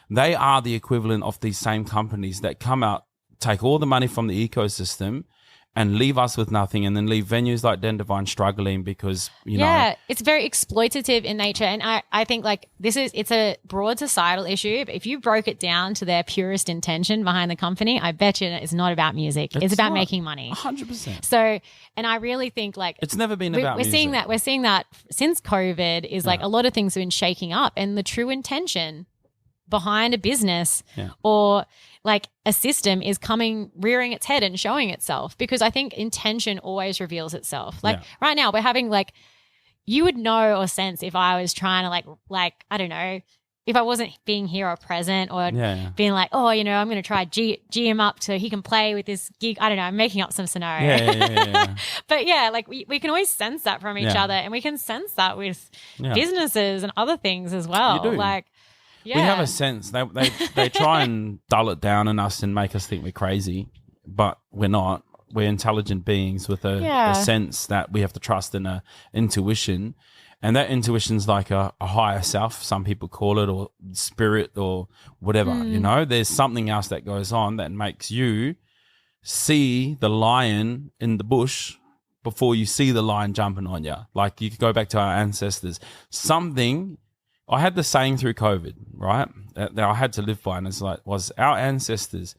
they are the equivalent of these same companies that come out, take all the money from the ecosystem and leave us with nothing, and then leave venues like Den Devine struggling because, it's very exploitative in nature. And I think it's a broad societal issue, but if you broke it down to their purest intention behind the company, I bet you it's not about music. It's about making money. 100%. So, and I really think it's never been about music. We're seeing that since COVID is a lot of things have been shaking up, and the true intention behind a business or like a system is rearing its head and showing itself, because I think intention always reveals itself. Like right now we're having like, you would know or sense if I was trying to like I don't know, if I wasn't being here or present or being like, oh, you know, I'm going to try G him up so he can play with this gig. I don't know. I'm making up some scenario. But yeah, like we can always sense that from each other, and we can sense that with businesses and other things as well. You do. Like, we have a sense. They try and dull it down in us and make us think we're crazy, but we're not. We're intelligent beings with a sense that we have to trust in a intuition. And that intuition's like a higher self, some people call it, or spirit or whatever, you know. There's something else that goes on that makes you see the lion in the bush before you see the lion jumping on you. Like you could go back to our ancestors. I had the saying through COVID, right, that I had to live by, and it's like, was our ancestors,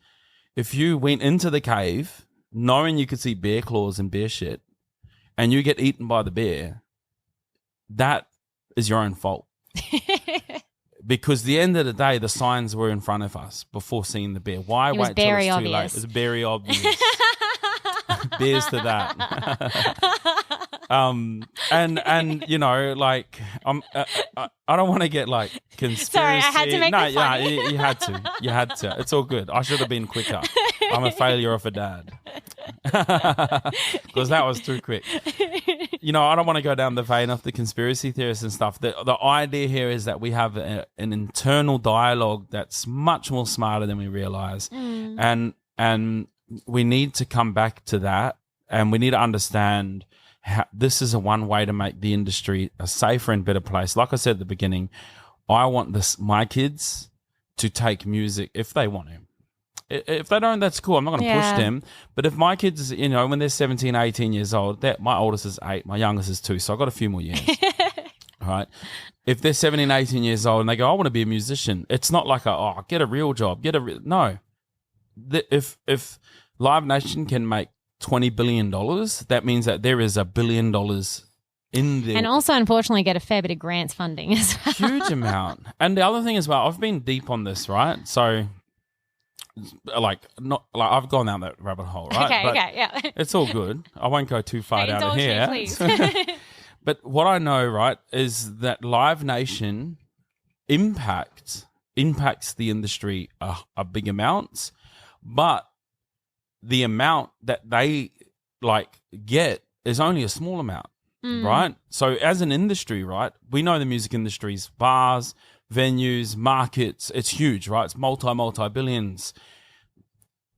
if you went into the cave knowing you could see bear claws and bear shit and you get eaten by the bear, that is your own fault. Because at the end of the day, the signs were in front of us before seeing the bear. Why wait till it's too late? It's very obvious. Bears to that. And you know, like I don't want to get like conspiracy. Sorry, I had to make it funny. You had to. It's all good. I should have been quicker. I'm a failure of a dad. Because that was too quick. You know, I don't want to go down the vein of the conspiracy theorists and stuff. The idea here is that we have an internal dialogue that's much more smarter than we realize. And we need to come back to that, and we need to understand how this is one way to make the industry a safer and better place. Like I said at the beginning, I want my kids to take music if they want to. If they don't, that's cool. I'm not going to push them. But if my kids, you know, when they're 17, 18 years old, my oldest is 8, my youngest is 2, so I've got a few more years. All right. If they're 17, 18 years old and they go, I want to be a musician, it's not like get a real job. No. If Live Nation can make $20 billion, that means that there is $1 billion in there. And also, unfortunately, get a fair bit of grants funding as well. Huge amount. And the other thing as well, I've been deep on this, right? So... I've gone down that rabbit hole, right? Okay, yeah. It's all good. I won't go too far down indulge here. me, please. But what I know, right, is that Live Nation impacts the industry a big amounts, but the amount that they get is only a small amount, right? So as an industry, right, we know the music industry's bars, venues, markets, it's huge, right? It's multi-billions.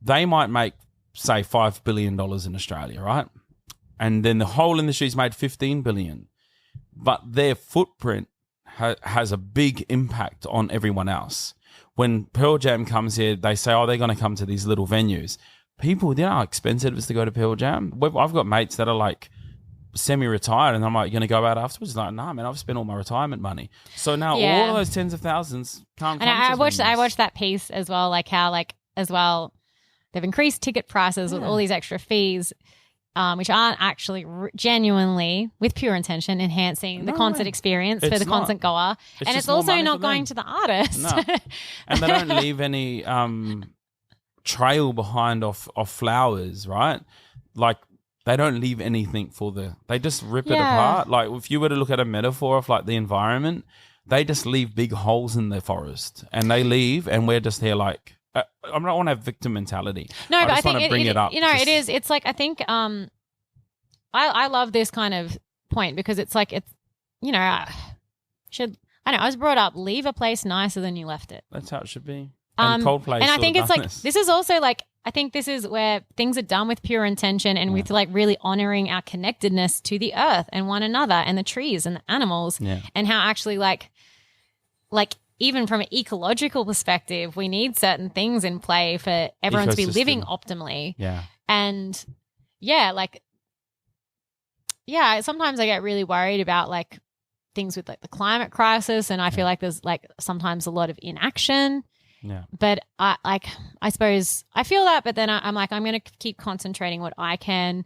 They might make, say, $5 billion in Australia, right? And then the whole industry's made $15 billion. But their footprint has a big impact on everyone else. When Pearl Jam comes here, they say, they're going to come to these little venues. People, you know how expensive it is to go to Pearl Jam? I've got mates that are like, semi-retired, and I'm like, you're going to go out afterwards? Like, nah, man, I've spent all my retirement money. So now all of those tens of thousands can't come. And I watched that piece as well, like how as well they've increased ticket prices with all these extra fees, which aren't actually genuinely, with pure intention, enhancing the concert experience for the concert goer. And it's also not going to the artist. No. And they don't leave any trail behind of flowers, right? Like, they don't leave anything they just rip it apart. Like, if you were to look at a metaphor of like the environment, they just leave big holes in the forest, and they leave, and we're just here like, I don't want to have victim mentality. No, but I think want to bring it up. You know, it is. It's like, I think I love this kind of point, because it's like, it's, you know, I was brought up, leave a place nicer than you left it. That's how it should be. And Coldplay. And I think it's like, this is also like, I think this is where things are done with pure intention and with like really honoring our connectedness to the earth and one another and the trees and the animals, and how actually like even from an ecological perspective, we need certain things in play for everyone to be living optimally. Yeah. And sometimes I get really worried about like things with like the climate crisis, and I feel like there's like sometimes a lot of inaction. Yeah. But I suppose I feel that, but then I'm like, I'm going to keep concentrating what I can.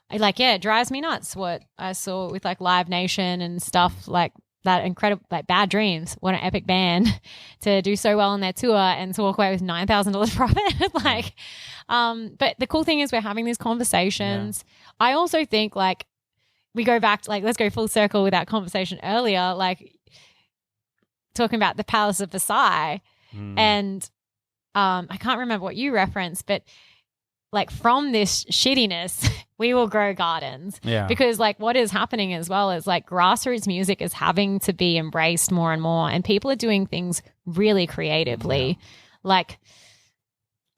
It drives me nuts what I saw with like Live Nation and stuff. Like, that incredible, like Bad Dreams, what an epic band to do so well on their tour and to walk away with $9,000 profit. Like, but the cool thing is we're having these conversations. Yeah. I also think like we go back to like, let's go full circle with that conversation earlier, like talking about the Palace of Versailles and I can't remember what you referenced, but like from this shittiness, we will grow gardens. Yeah. Because like what is happening as well is like grassroots music is having to be embraced more and more, and people are doing things really creatively. Yeah. Like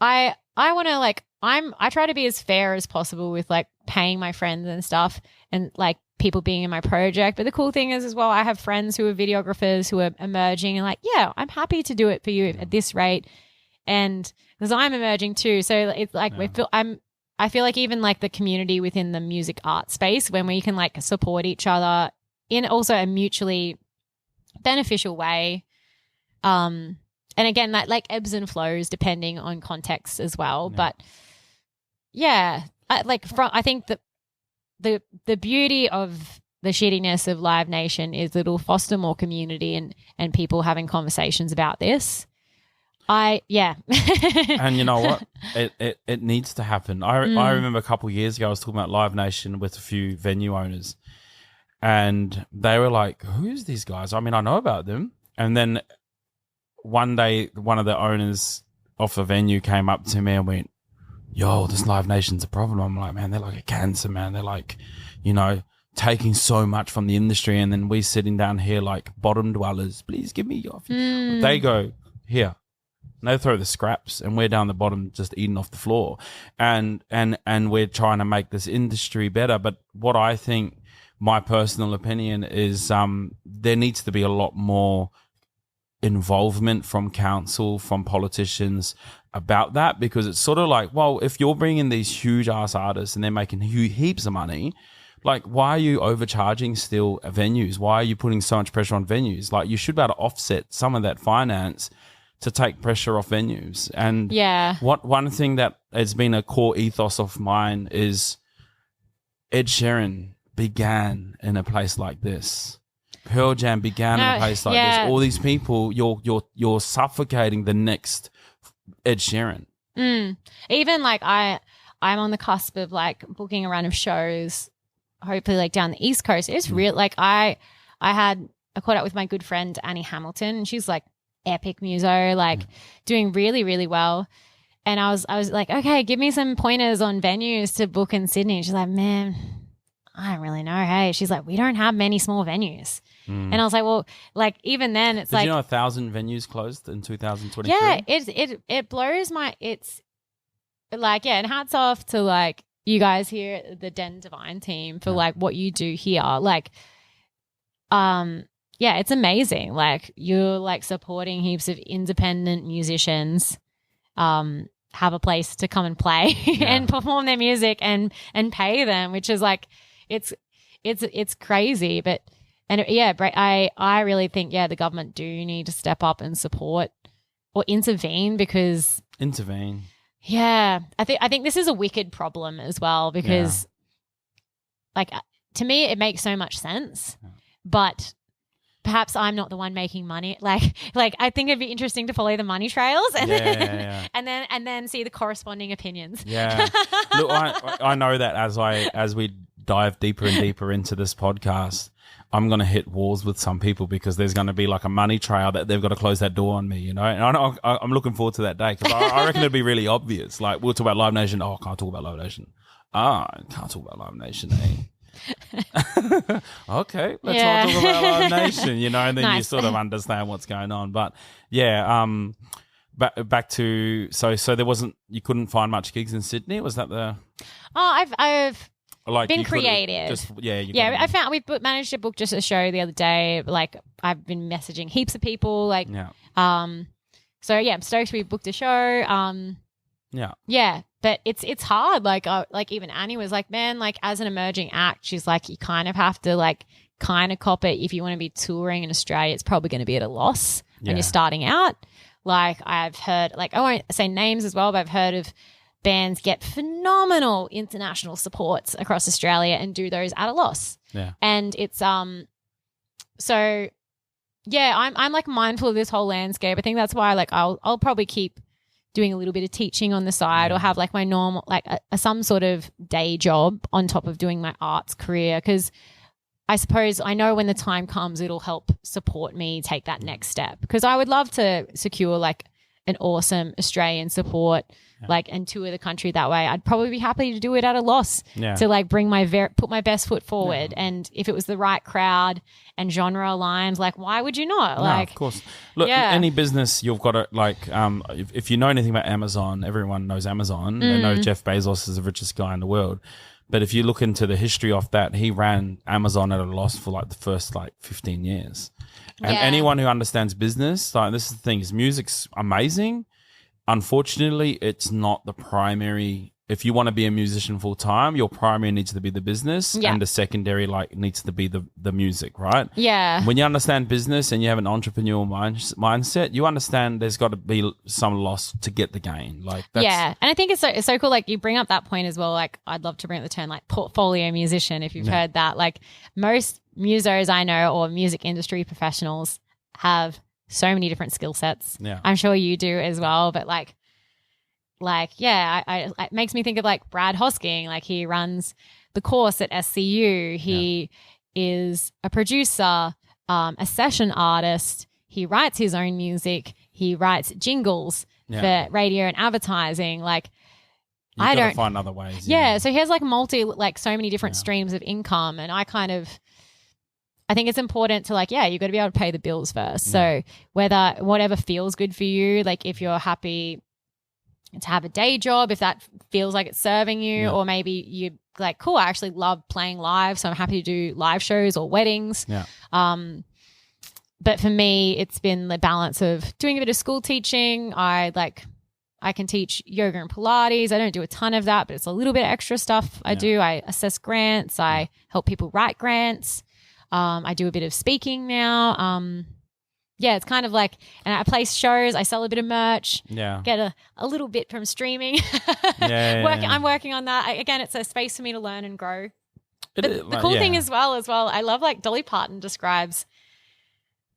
I want to like I try to be as fair as possible with like paying my friends and stuff and like people being in my project. But the cool thing is as well, I have friends who are videographers who are emerging and like, yeah, I'm happy to do it for you at this rate. And because I'm emerging too, so it's like I feel like even like the community within the music art space when we can like support each other in also a mutually beneficial way. And again, that like ebbs and flows depending on context as well. Yeah. But yeah, I think the beauty of the shittiness of Live Nation is that it'll foster more community and people having conversations about this. And you know what? It needs to happen. I remember a couple of years ago I was talking about Live Nation with a few venue owners and they were like, who's these guys? I mean, I know about them. And then one day one of the owners of the venue came up to me and went, yo, this Live Nation's a problem. I'm like, man, they're like a cancer, man. They're like, you know, taking so much from the industry and then we sitting down here like bottom dwellers, please give me your They go, here. And they throw the scraps and we're down the bottom just eating off the floor. And we're trying to make this industry better. But what I think, my personal opinion is there needs to be a lot more involvement from council, from politicians about that, because it's sort of like, well, if you're bringing these huge ass artists and they're making heaps of money, like why are you overcharging still venues? Why are you putting so much pressure on venues? Like you should be able to offset some of that finance to take pressure off venues. And one thing that has been a core ethos of mine is Ed Sheeran began in a place like this. Pearl Jam began in a place like this. All these people, you're suffocating the next Ed Sheeran. Even like I'm on the cusp of like booking a run of shows, hopefully like down the East Coast. It's real. Like I caught up with my good friend Annie Hamilton, and she's like epic muso, like doing really, really well. And I was like, okay, give me some pointers on venues to book in Sydney. And she's like, man, I don't really know. Hey, she's like, we don't have many small venues. And I was like, well, like even then it's Did you know 1,000 venues closed in 2023? Yeah, it blows my, it's like, yeah, and hats off to like you guys here at the Den Devine team for like what you do here. Like, yeah, it's amazing. Like you're like supporting heaps of independent musicians, have a place to come and play and perform their music and pay them, which is like, it's crazy. But, I really think, the government do need to step up and support or intervene because. Intervene. Yeah. I think this is a wicked problem as well because like to me, it makes so much sense, but perhaps I'm not the one making money. Like I think it'd be interesting to follow the money trails and and then see the corresponding opinions. Yeah. Look, I know that as we dive deeper and deeper into this podcast, I'm going to hit walls with some people because there's going to be like a money trail that they've got to close that door on me, you know? And I'm looking forward to that day because I reckon it'd be really obvious. Like we'll talk about Live Nation. Oh, I can't talk about Live Nation. Can't talk about Live Nation, eh? Okay, let's all talk about Live Nation, you know, and then you sort of understand what's going on. But back to so there wasn't, you couldn't find much gigs in Sydney. Was that the? Oh, I've like been creative. We managed to book just a show the other day. Like I've been messaging heaps of people. Like I'm stoked we booked a show. But it's hard. Like even Annie was like, man, like as an emerging act, she's like, you kind of have to like kind of cop it. If you want to be touring in Australia, it's probably going to be at a loss when you're starting out. Like I've heard, like I won't say names as well, but I've heard of bands get phenomenal international supports across Australia and do those at a loss. Yeah. And it's So yeah, I'm like mindful of this whole landscape. I think that's why like I'll probably keep doing a little bit of teaching on the side or have like my normal, like some sort of day job on top of doing my arts career, because I suppose I know when the time comes, it'll help support me take that next step, because I would love to secure like an awesome Australian support like and tour the country that way. I'd probably be happy to do it at a loss to like bring put my best foot forward. And if it was the right crowd and genre aligned, like why would you not? Like, of course. Look, any business, you've got to like if you know anything about Amazon, everyone knows Amazon. They know Jeff Bezos is the richest guy in the world. But if you look into the history of that, he ran Amazon at a loss for like the first like 15 years. And anyone who understands business, like this is the thing, is music's amazing. Unfortunately, it's not the primary. If you want to be a musician full time, your primary needs to be the business and the secondary like needs to be the music, right? Yeah. When you understand business and you have an entrepreneurial mindset, you understand there's got to be some loss to get the gain. Like that's, and I think it's so cool. Like you bring up that point as well. Like I'd love to bring up the term like portfolio musician, if you've heard that. Like most musos I know or music industry professionals have so many different skill sets. Yeah. I'm sure you do as well. But it makes me think of like Brad Hosking. Like he runs the course at SCU. He is a producer, a session artist. He writes his own music. He writes jingles for radio and advertising. Like I don't find other ways. Yeah. So he has like so many different streams of income. And I think it's important to like, you got to be able to pay the bills first. So whatever feels good for you, like if you're happy to have a day job, if that feels like it's serving you, or maybe you like, cool, I actually love playing live, so I'm happy to do live shows or weddings. But for me, it's been the balance of doing a bit of school teaching. I can teach yoga and Pilates. I don't do a ton of that, but it's a little bit of extra stuff I do. I assess grants. I help people write grants. I do a bit of speaking now. It's kind of like, and I play shows, I sell a bit of merch, get a little bit from streaming. I'm working on that. Again, it's a space for me to learn and grow. The cool thing as well, I love like Dolly Parton describes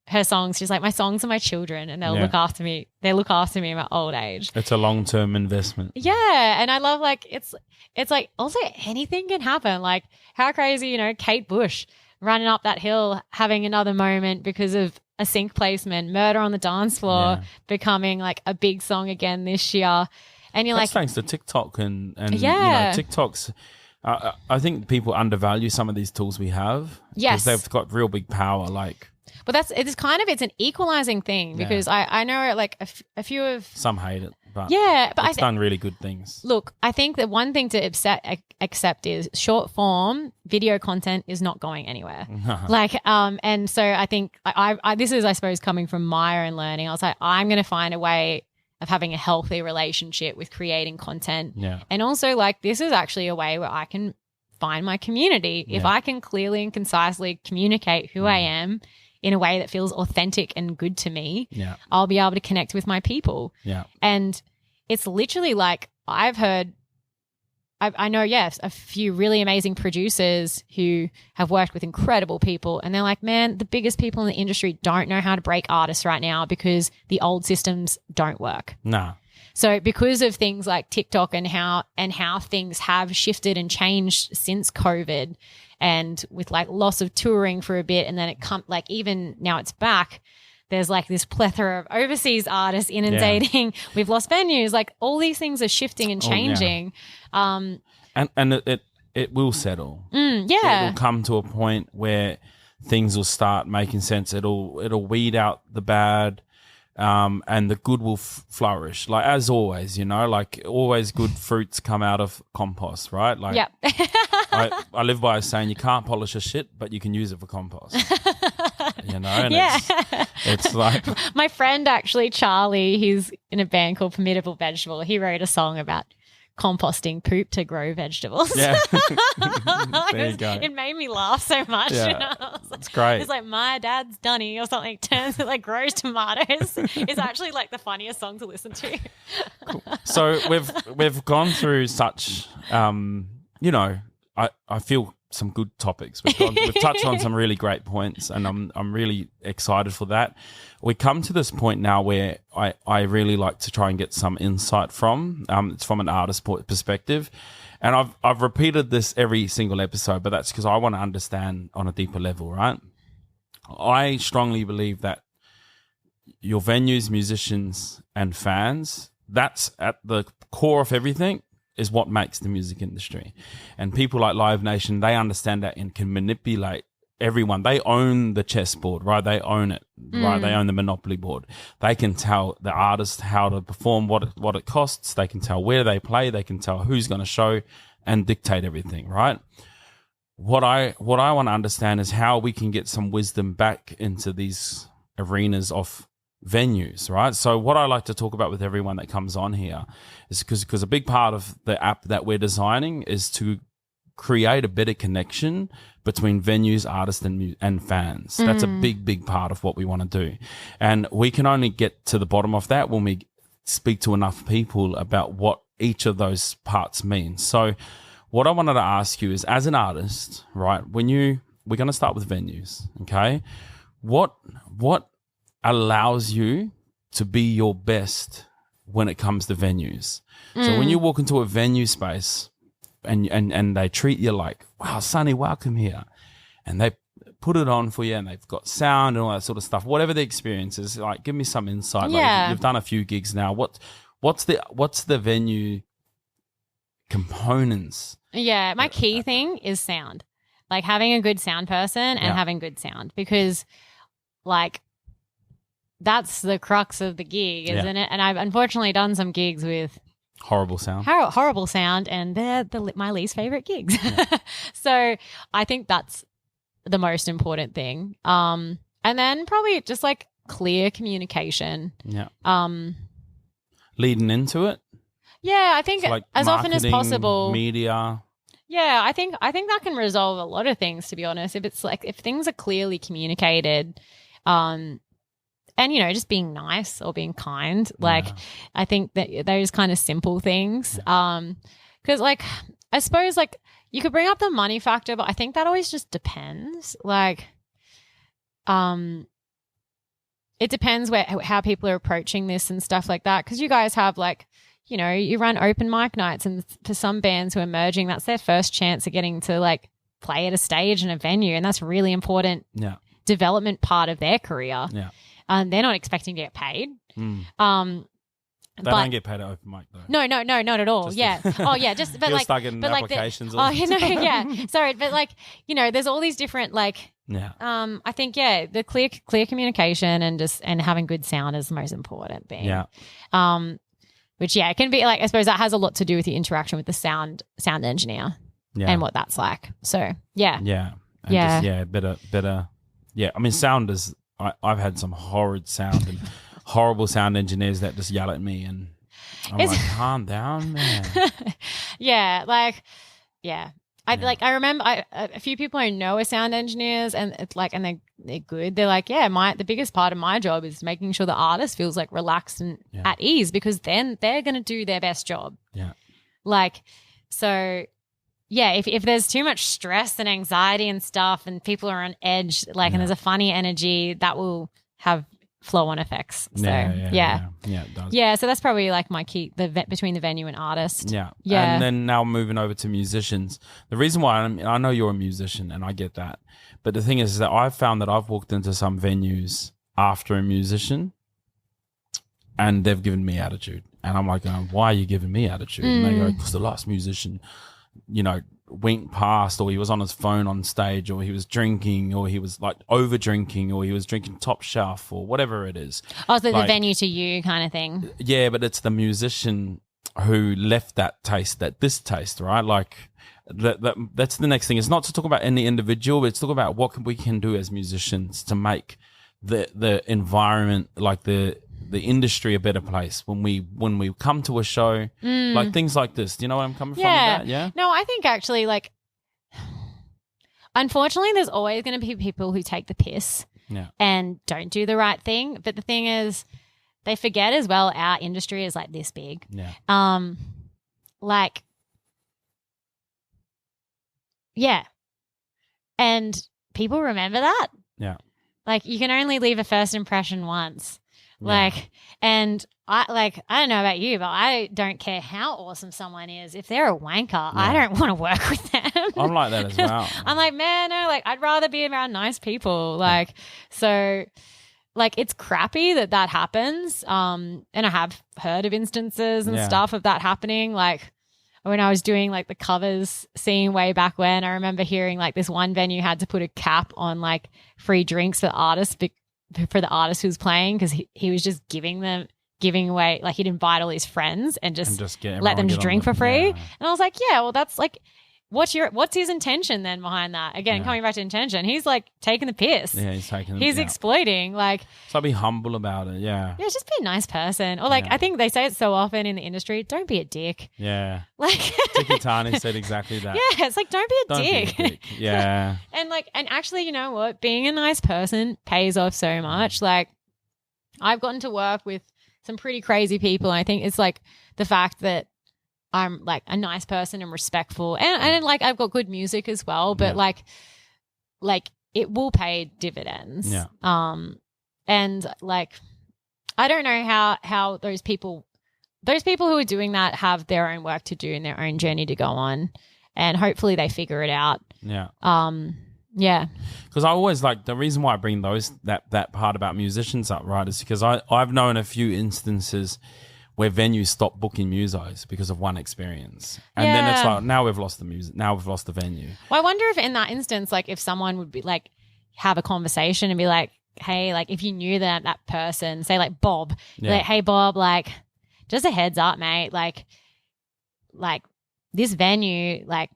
her songs. She's like, my songs are my children and they'll look after me. They look after me in my old age. It's a long-term investment. Yeah. And I love like, it's like also anything can happen. Like how crazy, Kate Bush running up that hill, having another moment because of a sync placement, Murder on the Dance Floor becoming like a big song again this year. And you're That's thanks to TikTok and TikTok's. I think people undervalue some of these tools we have. Yes, because they've got real big power. Like, but it's an equalizing thing because I know like a few of some hate it. But it's done really good things. Look, I think that one thing to accept is short form video content is not going anywhere. And so I think I this is, I suppose, coming from my own learning. I was like, I'm going to find a way of having a healthy relationship with creating content. Yeah. And also like this is actually a way where I can find my community. If I can clearly and concisely communicate who I am in a way that feels authentic and good to me, I'll be able to connect with my people. Yeah. And it's literally like I know, a few really amazing producers who have worked with incredible people and they're like, man, the biggest people in the industry don't know how to break artists right now because the old systems don't work. No. So because of things like TikTok and how things have shifted and changed since COVID, and with like loss of touring for a bit, and then even now it's back, there's like this plethora of overseas artists inundating. We've lost venues. Like all these things are shifting and changing. And it will settle. It will come to a point where things will start making sense. It'll weed out the bad. And the good will flourish. Like as always, like always good fruits come out of compost, right? Like I live by a saying, you can't polish a shit, but you can use it for compost. And it's like my friend actually, Charlie, he's in a band called Formidable Vegetable. He wrote a song about composting poop to grow vegetables. Yeah. There you go. It made me laugh so much. Yeah. It's great. It's like my dad's Dunny or something turns it like grows tomatoes. It's actually like the funniest song to listen to. Cool. So we've gone through such I feel some good topics. We've touched on some really great points, and I'm really excited for that. We come to this point now where I really like to try and get some insight from. It's from an artist perspective, and I've repeated this every single episode, but that's because I want to understand on a deeper level, right? I strongly believe that your venues, musicians, and fans, that's at the core of everything, is what makes the music industry. And people like Live Nation, they understand that and can manipulate everyone. They own the chessboard, right? They own it, right? They own the monopoly board. They can tell the artist how to perform, what it costs. They can tell where they play. They can tell who's going to show and dictate everything, right? What I want to understand is how we can get some wisdom back into these arenas of venues, right? So what I like to talk about with everyone that comes on here is because a big part of the app that we're designing is to create a better connection between venues, artists, and fans. That's a big part of what we want to do. And we can only get to the bottom of that when we speak to enough people about what each of those parts mean. So what I wanted to ask you is, as an artist, right, we're going to start with venues, okay? What allows you to be your best when it comes to venues? So when you walk into a venue space and they treat you like, wow, Sunny, welcome here, and they put it on for you and they've got sound and all that sort of stuff, whatever the experience is, like, give me some insight. Yeah. Like, you've done a few gigs now. What's the venue components? Yeah, my key thing is sound. Like having a good sound person and having good sound, because like that's the crux of the gig, isn't it? And I've unfortunately done some gigs with horrible sound, and they're my least favorite gigs. So I think that's the most important thing. And then probably just like clear communication. Yeah. Leading into it. Yeah, I think so like as often as possible. Media. Yeah, I think that can resolve a lot of things, to be honest. If things are clearly communicated, and just being nice or being kind, I think that those kind of simple things. Because like I suppose like you could bring up the money factor, but I think that always just depends. Like, it depends how people are approaching this and stuff like that. Because you guys have like, you run open mic nights, and for some bands who are emerging, that's their first chance of getting to like play at a stage in a venue, and that's a really important development part of their career. Yeah, they're not expecting to get paid. They don't get paid at open mic though. No, not at all. But like, stuck in applications. Sorry, but like, there's all these different like. Yeah. I think the clear communication and having good sound is the most important thing. Yeah. Which it can be like, I suppose that has a lot to do with the interaction with the sound engineer and what that's like. So better. Yeah, I mean, sound is. I've had some horrid sound and horrible sound engineers that just yell at me, and I'm like, calm down, man. I remember a few people I know are sound engineers, and it's like, and they're good. They're like, the biggest part of my job is making sure the artist feels like relaxed and at ease, because then they're going to do their best job. Yeah. Like, so if there's too much stress and anxiety and stuff, and people are on edge, like, and there's a funny energy, that will have flow-on effects. So it does. Yeah, so that's probably like my key, between the venue and artist. Yeah. And then now moving over to musicians. The reason why I know you're a musician, and I get that, but the thing is that I've found that I've walked into some venues after a musician, and they've given me attitude, and I'm like, why are you giving me attitude? And they go, because the last musician, went past, or he was on his phone on stage, or he was drinking, or he was like over drinking, or he was drinking top shelf, or whatever it is. Oh, so like, the venue to you kind of thing. Yeah, but it's the musician who left that distaste, right? Like that's the next thing. It's not to talk about any individual, but it's to talk about what we can do as musicians to make the environment, like the industry, a better place when we come to a show, like things like this. Do you know where I'm coming from with that? Yeah. No, I think actually, like, unfortunately, there's always going to be people who take the piss and don't do the right thing. But the thing is, they forget as well, our industry is like this big. Yeah. And people remember that. Yeah. Like, you can only leave a first impression once. Yeah. Like, and I don't know about you, but I don't care how awesome someone is. If they're a wanker, I don't want to work with them. I'm like that as well. I'm like, man, no, like, I'd rather be around nice people. Like, so, like, it's crappy that happens. And I have heard of instances and stuff of that happening. Like, when I was doing like the covers scene way back when, I remember hearing like this one venue had to put a cap on like free drinks for the artist who was playing, because he was just giving away, like, he'd invite all his friends and just let them just drink for free. And I was like, yeah, well, that's like, what's his intention then behind that? Again, coming back to intention, he's like taking the piss. Yeah, he's exploiting. Like, so be humble about it. Yeah. Yeah, just be a nice person. Or like, I think they say it so often in the industry, don't be a dick. Yeah. Like, Tiki Tani said exactly that. Yeah, it's like, don't be a dick. Yeah. And actually, you know what? Being a nice person pays off so much. Like, I've gotten to work with some pretty crazy people. And I think it's like the fact that I'm like a nice person and respectful, and like I've got good music as well, but like it will pay dividends. Yeah. And like, I don't know how those people who are doing that have their own work to do and their own journey to go on, and hopefully they figure it out. Yeah. Yeah. Because I always like, the reason why I bring that part about musicians up, right, is because I've known a few instances where venues stop booking musos because of one experience. And then it's like, now we've lost the music. Now we've lost the venue. Well, I wonder if in that instance, like, if someone would be like, have a conversation and be like, hey, like, if you knew that person, say like Bob, like, hey, Bob, like, just a heads up, mate, like this venue, like,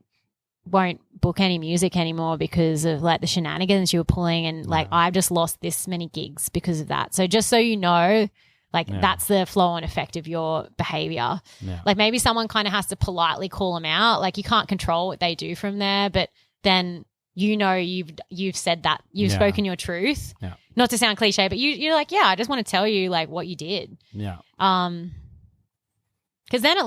won't book any music anymore because of like the shenanigans you were pulling, and like, I've just lost this many gigs because of that. So just so you know, like, that's the flow and effect of your behavior. Yeah. Like, maybe someone kind of has to politely call them out. Like, you can't control what they do from there, but then, you know, you've said that, you've spoken your truth. Yeah. Not to sound cliche, but you're like, yeah, I just want to tell you like what you did. Yeah. Because then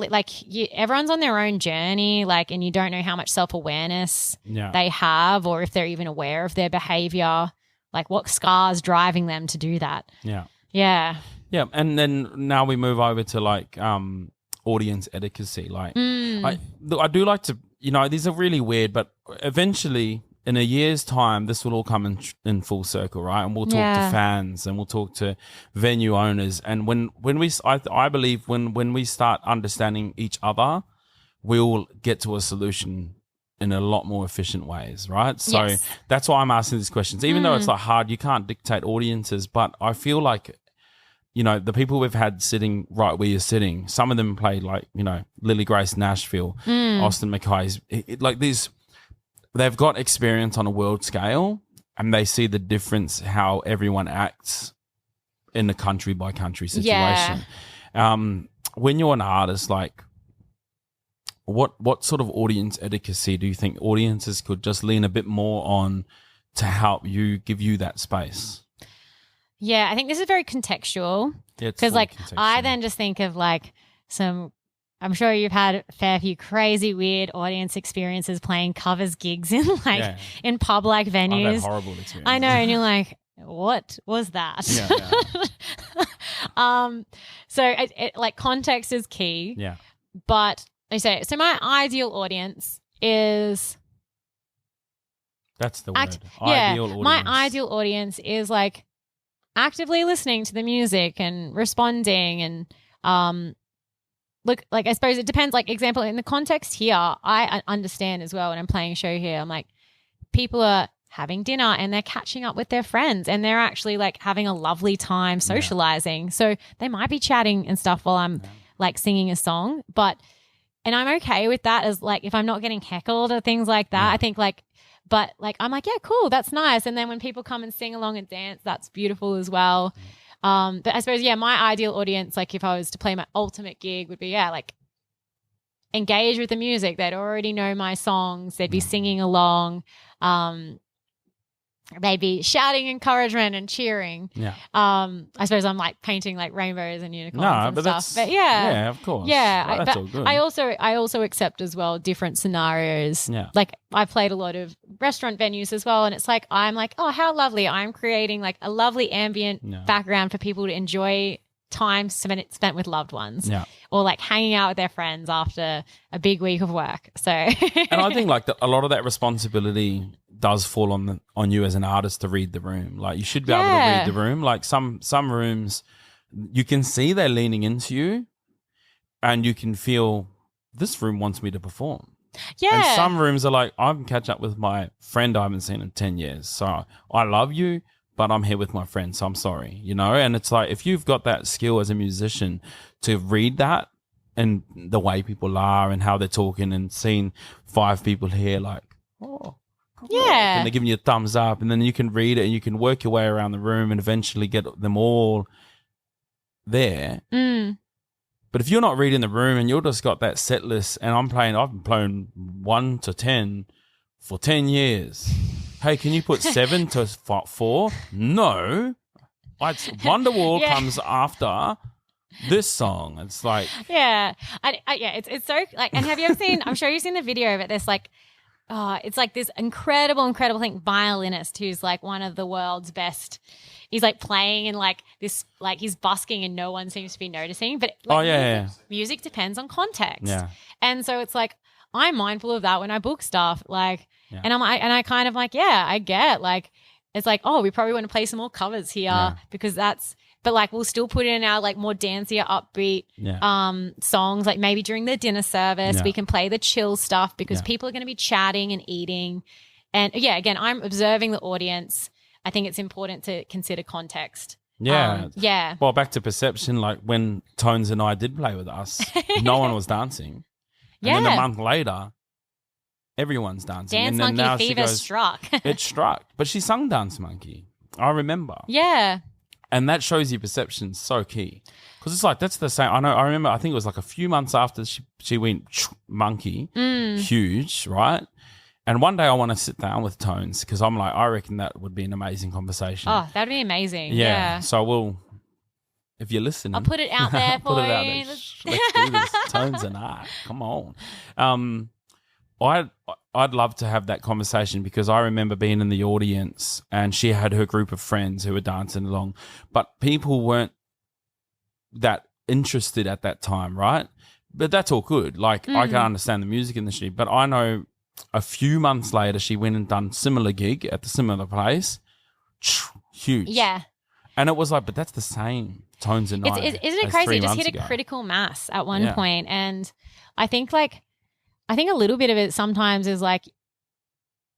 everyone's on their own journey, like, and you don't know how much self-awareness they have, or if they're even aware of their behavior, like what scars driving them to do that. Yeah. Yeah. Yeah, and then now we move over to like audience etiquette. Like, I do like to, you know, these are really weird, but eventually in a year's time, this will all come in full circle, right? And we'll talk to fans, and we'll talk to venue owners, and I believe when we start understanding each other, we'll get to a solution in a lot more efficient ways, right? So that's why I'm asking these questions, even though it's like hard. You can't dictate audiences, but I feel like, you know, the people we've had sitting right where you're sitting, some of them played like, you know, Lily Grace Nashville, Austin McKay's, like these, they've got experience on a world scale, and they see the difference how everyone acts in the country by country situation. When you're an artist, like, what sort of audience etiquette do you think audiences could just lean a bit more on to help you, give you that space? Yeah, I think this is very contextual, because like I then just think of like I'm sure you've had a fair few crazy weird audience experiences playing covers gigs in like in pub like venues. I've had horrible experiences. I know, and you're like, what was that? So like context is key. Yeah. But I say, so my ideal audience is, that's the word. Ideal audience. My ideal audience is like actively listening to the music and responding, and look, like, I suppose it depends. Like, example, in the context here, I understand as well when I'm playing a show here, I'm like, people are having dinner and they're catching up with their friends, and they're actually like having a lovely time socializing. So they might be chatting and stuff while I'm like singing a song, and I'm okay with that, as like, if I'm not getting heckled or things like that. I think like, but like, I'm like, yeah, cool, that's nice. And then when people come and sing along and dance, that's beautiful as well. But I suppose, my ideal audience, like if I was to play my ultimate gig, would be, like engage with the music. They'd already know my songs. They'd be singing along. maybe shouting encouragement and cheering. Yeah. I suppose I'm like painting like rainbows and unicorns No, and but stuff. that's But yeah, of course. yeah. Well, that's but all good. I also accept as well different scenarios. Yeah. Like I played a lot of restaurant venues as well, and it's like I'm like, oh, how lovely! I'm creating like a lovely ambient background for people to enjoy time spent with loved ones. Yeah. Or like hanging out with their friends after a big week of work. So And I think like a lot of that responsibility does fall on you as an artist to read the room. Like you should be able to read the room. Like some rooms you can see they're leaning into you and you can feel this room wants me to perform. yeah. And some rooms are like, I'm catching up with my friend I haven't seen in 10 years. So I love you, but I'm here with my friend, so I'm sorry, you know? And it's like, if you've got that skill as a musician to read that and the way people are and how they're talking and seeing 5 people here like, oh, Yeah. and they're giving you a thumbs up, and then you can read it and you can work your way around the room and eventually get them all there. Mm. But if you're not reading the room and you're just got that set list, and I've been playing 1 to 10 for 10 years. Hey, can you put 7 to 4? No. Wonderwall comes after this song. It's like, Yeah. It's so like, and have you ever seen, I'm sure you've seen the video of it. There's like, it's like this incredible thing, violinist who's like one of the world's best. He's like playing and like this, like he's busking and no one seems to be noticing. But like, music depends on context. Yeah. And so it's like, I'm mindful of that when I book stuff. Like, and I kind of like, I get like, it's like, oh, we probably want to play some more covers here because but like we'll still put in our like more dancier, upbeat songs. Like maybe during the dinner service, we can play the chill stuff because people are going to be chatting and eating. And again, I'm observing the audience. I think it's important to consider context. Yeah. Well, back to perception, like when Tones and I did play with us, no one was dancing. And then a month later, everyone's dancing. Dance and then Monkey now fever struck. It struck. But she sung Dance Monkey. I remember. Yeah. And that shows you perception so key. Because it's like, that's the same. I remember, I think it was like a few months after she went monkey, huge, right? And one day I want to sit down with Tones because I'm like, I reckon that would be an amazing conversation. Oh, that'd be amazing. Yeah. So if you're listening. I'll put it out there for you. Let's do this. Tones and I. Come on. I'd love to have that conversation because I remember being in the audience and she had her group of friends who were dancing along, but people weren't that interested at that time, right? But that's all good. Like I can understand the music industry, but I know a few months later she went and done similar gig at the similar place. Huge. Yeah. And it was like, but that's the same Tones and I. Isn't it crazy? It just hit a critical mass at one point. And I think a little bit of it sometimes is like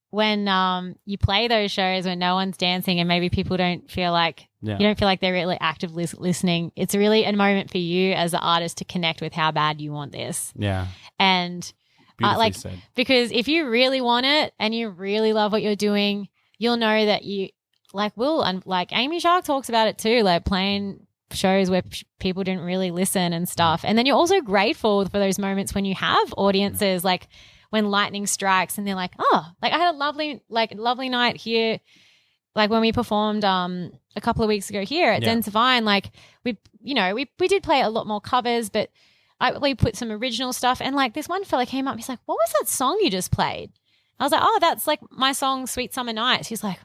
when you play those shows when no one's dancing and maybe people don't feel like you don't feel like they're really actively listening. It's really a moment for you as an artist to connect with how bad you want this. Yeah. And said. Because if you really want it and you really love what you're doing, you'll know that you and like Amy Shark talks about it too, like playing shows where people didn't really listen and stuff. And then you're also grateful for those moments when you have audiences, like when lightning strikes and they're like, oh, like I had a lovely night here. Like when we performed a couple of weeks ago here at Den Devine, like we did play a lot more covers, but we put some original stuff. And like this one fella came up, he's like, what was that song you just played? I was like, oh, that's like my song, Sweet Summer Nights. He's like,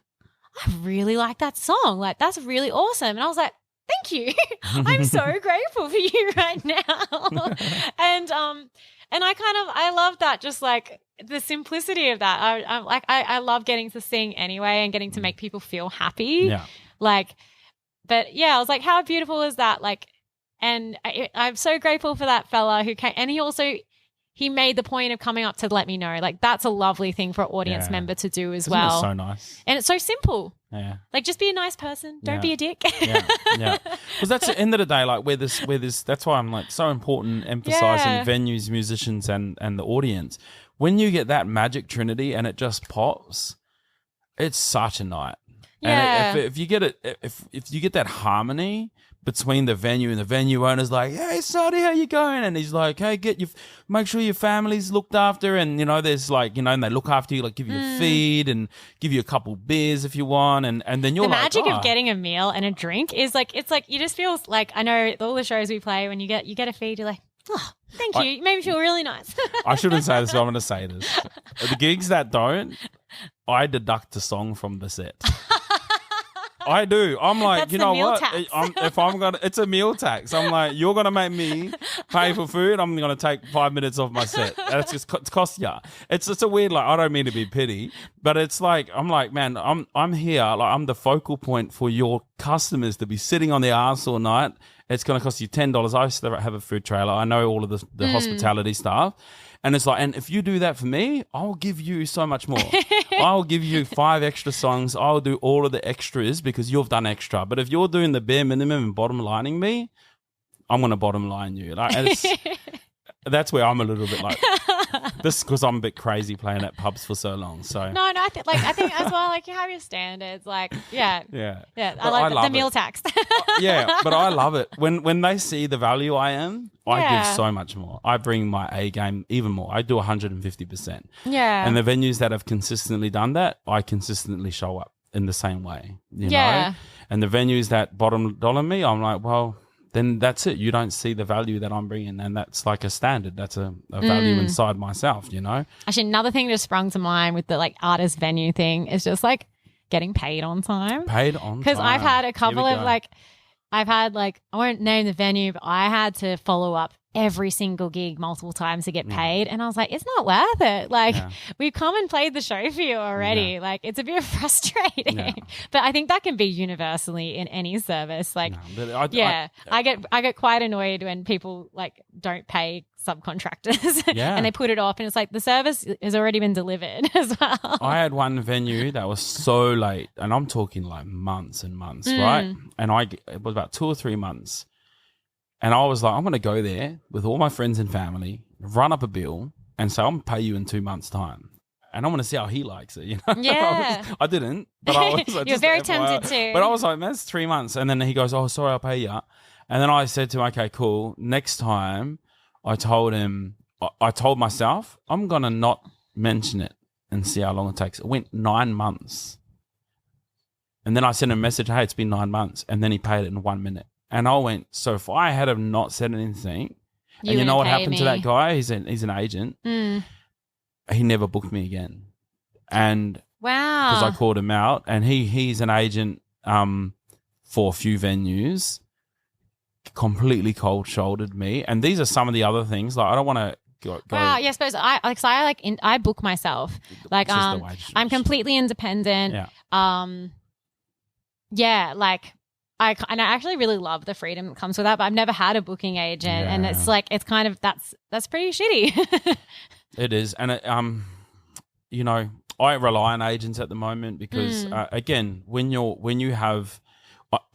I really like that song. Like that's really awesome. And I was like, thank you. I'm so grateful for you right now. And I love that, just like the simplicity of that. I love getting to sing anyway and getting to make people feel happy. Yeah. Like, but yeah, I was like, how beautiful is that? Like, and I'm so grateful for that fella who came, and he made the point of coming up to let me know. Like that's a lovely thing for an audience member to do as well. So nice. And it's so simple. Yeah. Like just be a nice person. Don't be a dick. Yeah. Because that's the end of the day, like where this that's why I'm like so important emphasizing venues, musicians and the audience. When you get that magic trinity and it just pops, it's such a night. Yeah. And if you get it, if you get that harmony between the venue and the venue owner's like, hey, Sonny, how you going? And he's like, hey, make sure your family's looked after. And, you know, there's like, you know, and they look after you, like give you a feed and give you a couple beers if you want. And then you're the like, magic of getting a meal and a drink is like, it's like, you just feel like, I know all the shows we play, when you get a feed, you're like, oh, thank you. You made me feel really nice. I shouldn't say this, but I'm going to say this. The gigs that don't, I deduct a song from the set. I do. I'm like, That's you the know meal what? tax. It's a meal tax. I'm like, you're gonna make me pay for food. I'm gonna take 5 minutes off my set. That's just it's cost ya. It's a weird, like, I don't mean to be pity, but it's like, I'm like, man, I'm here. Like, I'm the focal point for your customers to be sitting on their arse all night. It's gonna cost you $10. I used to have a food trailer. I know all of the hospitality stuff. And it's like, and if you do that for me, I'll give you so much more. I'll give you 5 extra songs. I'll do all of the extras because you've done extra. But if you're doing the bare minimum and bottom lining me, I'm going to bottom line you. Like, and that's where I'm a little bit like, this because I'm a bit crazy playing at pubs for so long. So No, I think as well, like, you have your standards. Like, yeah. But I like the love meal it. tax. Yeah, but I love it. When they see the value I am, I give so much more. I bring my A game even more. I do 150%. Yeah. And the venues that have consistently done that, I consistently show up in the same way. You know? And the venues that bottom dollar me, I'm like, well, then that's it. You don't see the value that I'm bringing, and that's like a standard. That's a value inside myself, you know? Actually, another thing just sprung to mind with the like artist venue thing is just like getting paid on time. Paid on time. Because I've had a couple of I won't name the venue, but I had to follow up every single gig multiple times to get paid. And I was like, it's not worth it. Like, we've come and played the show for you already. Like, it's a bit frustrating. But I think that can be universally in any service. Like, I get quite annoyed when people like don't pay subcontractors and they put it off, and it's like the service has already been delivered as well. I had one venue that was so late, and I'm talking like months and months, right? And it was about 2 or 3 months. And I was like, I'm going to go there with all my friends and family, run up a bill, and say, I'm going to pay you in 2 months' time. And I want to see how he likes it, you know? Yeah. I didn't, but I was like, you're very tempted to. But I was like, man, it's 3 months. And then he goes, oh, sorry, I'll pay you. And then I said to him, okay, cool. Next time, I told myself, I'm going to not mention it and see how long it takes. It went 9 months. And then I sent him a message, hey, it's been 9 months. And then he paid it in 1 minute. And I went, so if I had have not said anything, and you know what happened to that guy? He's an agent. He never booked me again. And wow, because I called him out, and he's an agent for a few venues, completely cold shouldered me. And these are some of the other things. Like, I don't want to go. Wow, yeah, I suppose I book myself. Like, I'm completely independent. Yeah. Like. I actually really love the freedom that comes with that, but I've never had a booking agent, and it's like, it's kind of, that's pretty shitty. It is. And you know, I rely on agents at the moment because again,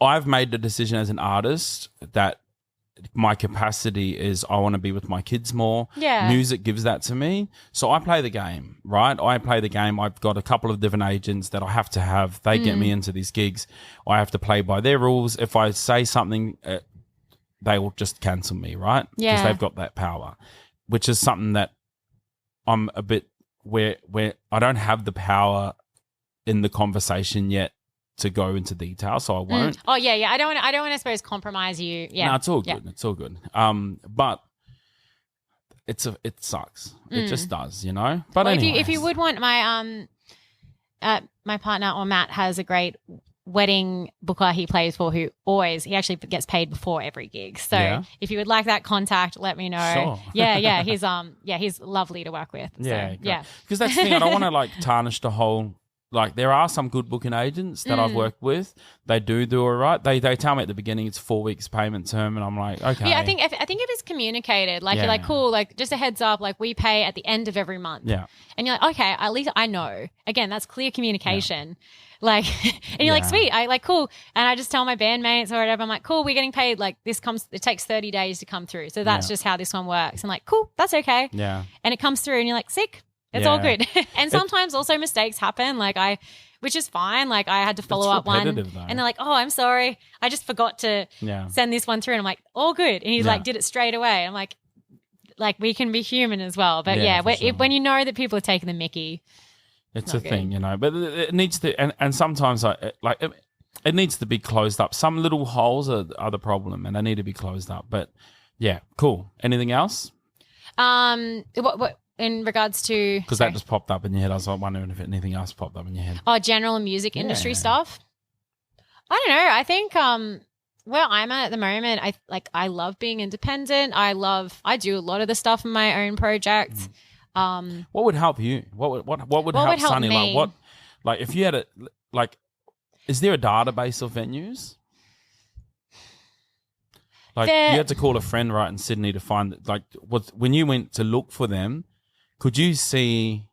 I've made the decision as an artist that my capacity is I want to be with my kids more. Yeah. Music gives that to me. So I play the game, right? I play the game. I've got a couple of different agents that I have to have. They get me into these gigs. I have to play by their rules. If I say something, they will just cancel me, right? Yeah. Because they've got that power, which is something that I'm a bit where I don't have the power in the conversation yet to go into detail, so I won't. Oh yeah. I don't want to, I suppose, compromise you. Yeah. No, it's all good. It's all good. But it sucks. It just does, you know. But well, anyways. if you would want my my partner or Matt has a great wedding booker he plays for he actually gets paid before every gig. So if you would like that contact, let me know. Sure. Yeah. He's lovely to work with. Yeah. So, yeah. Because that's the thing. I don't want to like tarnish the whole. Like, there are some good booking agents that I've worked with. They do all right. They tell me at the beginning it's 4 weeks payment term, and I'm like, okay. Yeah, I think if it's communicated, like, you're like, cool, like, just a heads up, like, we pay at the end of every month. Yeah. And you're like, okay, at least I know. Again, that's clear communication. Like, and you're like, sweet, I like, cool. And I just tell my bandmates or whatever, I'm like, cool, we're getting paid. Like, it takes 30 days to come through. So that's just how this one works. I'm like, cool, that's okay. Yeah. And it comes through, and you're like, sick. It's all good. And sometimes also mistakes happen. Like, which is fine. Like I had to follow up one though. and they're like, oh, I'm sorry. I just forgot to send this one through. And I'm like, all good. And he like did it straight away. I'm like we can be human as well. But when you know that people are taking the mickey, it's a thing, you know, but it needs to, and sometimes it needs to be closed up. Some little holes are the problem and they need to be closed up. But yeah, cool. Anything else? What in regards to... Because that just popped up in your head. I was like wondering if anything else popped up in your head. Oh, general music industry stuff? I don't know. I think where I'm at the moment, I love being independent. I do a lot of the stuff in my own projects. What would help you? What would help Sunny? Me? Like if you had is there a database of venues? Like you had to call a friend right in Sydney to find when you went to look for them, could you see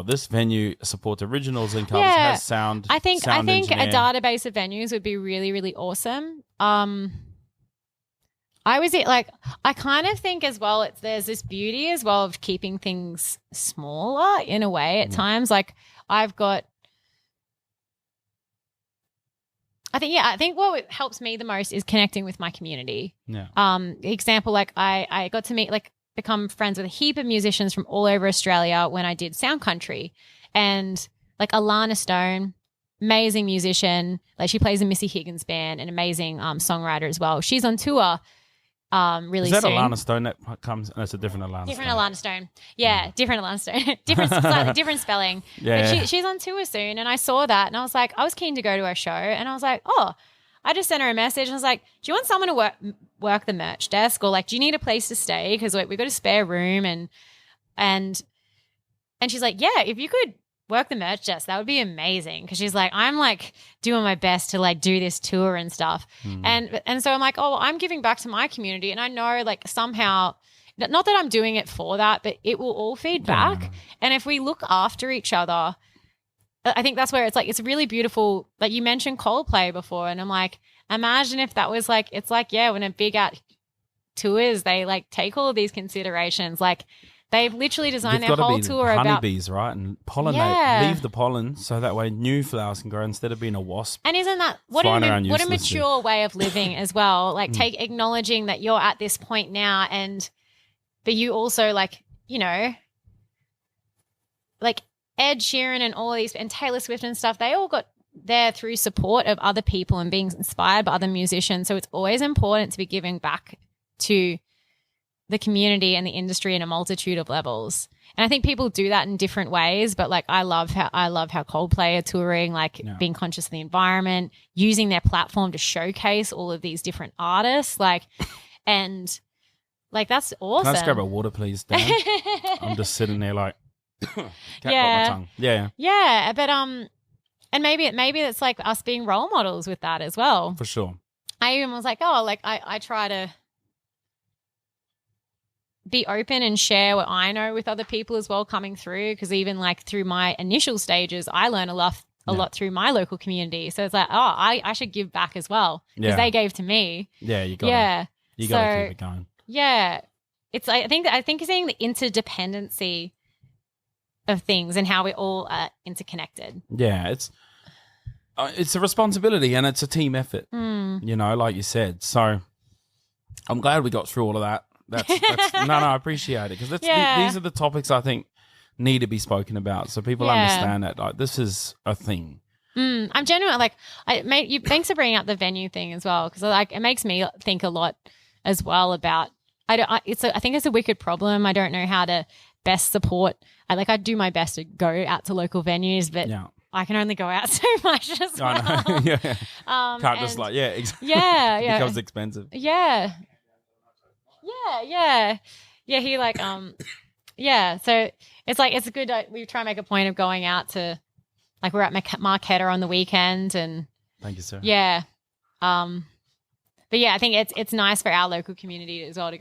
this venue supports originals and covers, has sound. I think engineer. A database of venues would be really, really awesome. I kind of think as well there's this beauty as well of keeping things smaller in a way at times. Like I think what helps me the most is connecting with my community. Yeah. Example, like I got to become friends with a heap of musicians from all over Australia when I did Sound Country, and like Alana Stone, amazing musician. Like she plays in Missy Higgins' band, an amazing songwriter as well. She's on tour. Really soon. Is that soon. Alana Stone that comes? That's a different Alana Stone. Different Alana Stone. Yeah, different Alana Stone. Slightly different spelling. Yeah. But she's on tour soon, and I saw that, and I was like, I was keen to go to her show, and I was like, I just sent her a message, and I was like, do you want someone to work the merch desk, or like, do you need a place to stay? Because like, we've got a spare room, and she's like, yeah, if you could work the merch desk, that would be amazing. Because she's like, I'm like doing my best to like do this tour and stuff. And so I'm like, I'm giving back to my community. And I know like somehow, not that I'm doing it for that, but it will all feed back. And if we look after each other, I think that's where it's like, it's really beautiful. Like you mentioned Coldplay before. And I'm like, imagine if that was like, it's like, when a big out tours, they like take all of these considerations. Like, they've literally designed their whole tour about honeybees, right? And pollinate, leave the pollen so that way new flowers can grow instead of being a wasp. And isn't that what a mature way of living as well? Like acknowledging that you're at this point now, but you also like, you know, like Ed Sheeran and all of these and Taylor Swift and stuff, they all got there through support of other people and being inspired by other musicians. So it's always important to be giving back to the community and the industry in a multitude of levels. And I think people do that in different ways, but like I love how Coldplay are touring, like being conscious of the environment, using their platform to showcase all of these different artists, like, and like that's awesome. Can I just grab a water, please, Dan? I'm just sitting there like, can't my tongue. Yeah, but and maybe it's like us being role models with that as well. For sure. I even was like, I try to be open and share what I know with other people as well coming through, because even like through my initial stages, I learn a lot through my local community. So it's like, I should give back as well because they gave to me. Yeah, you got to keep it going. Yeah, it's I think seeing the interdependency of things and how we all are interconnected. Yeah, it's a responsibility and it's a team effort. You know, like you said. So I'm glad we got through all of that. That's no, I appreciate it because these are the topics I think need to be spoken about so people understand that like this is a thing. I'm genuine. Like, thanks for bringing up the venue thing as well, because like it makes me think a lot as well about. I think it's a wicked problem. I don't know how to best support. I do my best to go out to local venues, but I can only go out so much as well. I know. Can't just like exactly. It becomes expensive. Yeah. He like So it's like it's good. We try and make a point of going out to, like we're at Marquetta on the weekend, and thank you, sir. Yeah, but yeah, I think it's nice for our local community as well to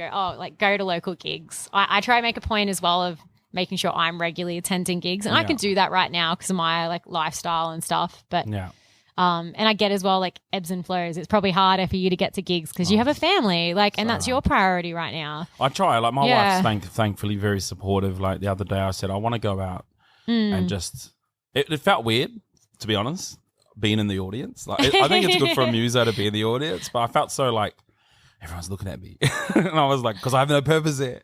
go to local gigs. I try and make a point as well of making sure I'm regularly attending gigs, and I can do that right now because of my like lifestyle and stuff. But and I get as well like ebbs and flows. It's probably harder for you to get to gigs because you have a family, like, and that's your priority right now. I try. Like my wife's thankfully very supportive. Like the other day, I said I want to go out and just it felt weird, to be honest, being in the audience. Like, I think it's good for a muso to be in the audience, but I felt so like everyone's looking at me. And I was like, because I have no purpose here.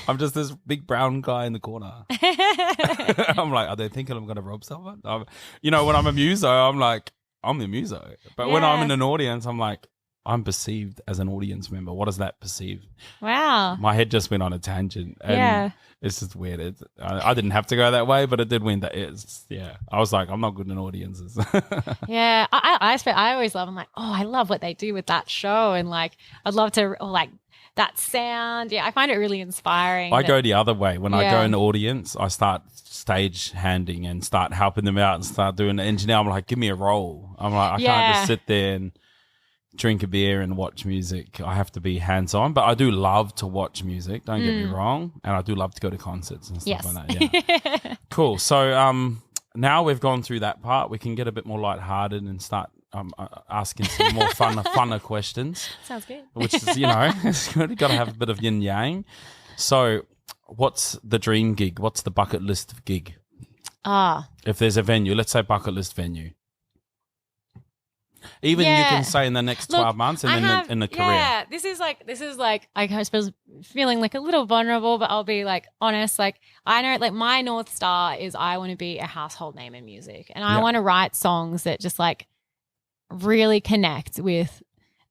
I'm just this big brown guy in the corner. I'm like, are they thinking I'm going to rob someone? When I'm a muso, I'm like, I'm the muso. But when I'm in an audience, I'm like, I'm perceived as an audience member. What does that perceive? Wow. My head just went on a tangent. And it's just weird. I didn't have to go that way, but it did win that. I was like, I'm not good in audiences. Yeah. I always love, I'm like, oh, I love what they do with that show. And like, I'd love to like that sound. Yeah. I find it really inspiring. I go the other way. When I go in the audience, I start stage handing and start helping them out and start doing the engineer. I'm like, give me a role. I'm like, I can't just sit there and drink a beer and watch music. I have to be hands-on, but I do love to watch music, don't get me wrong, and I do love to go to concerts and stuff like that. Yeah. Cool. So now we've gone through that part, we can get a bit more lighthearted and start asking some more funner questions. Sounds good. Which is, it's good. You've got to have a bit of yin yang. So what's the dream gig? What's the bucket list of gig? If there's a venue, let's say bucket list venue. Even you can say in the next 12 months and in the career. Yeah, this is like I suppose feeling like a little vulnerable, but I'll be like honest. Like I know, like my North Star is I want to be a household name in music, and I want to write songs that just like really connect with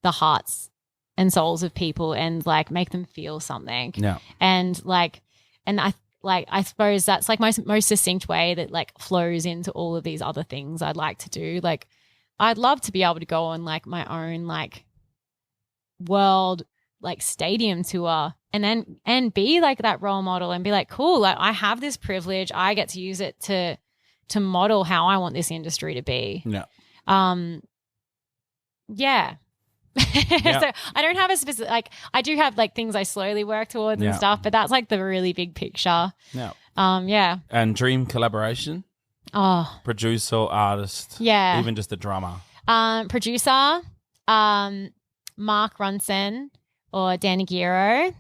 the hearts and souls of people and like make them feel something. Yeah, and I suppose that's like most succinct way that like flows into all of these other things I'd like to do. Like I'd love to be able to go on like my own like world like stadium tour and be like that role model and be like, cool, like I have this privilege. I get to use it to model how I want this industry to be. Yeah. Yeah. So I don't have a specific, like I do have like things I slowly work towards and stuff, but that's like the really big picture. Yeah. Yeah. And dream collaboration? Producer, artist, even just a drummer. Producer, Mark Ronson or Dan Aguirre.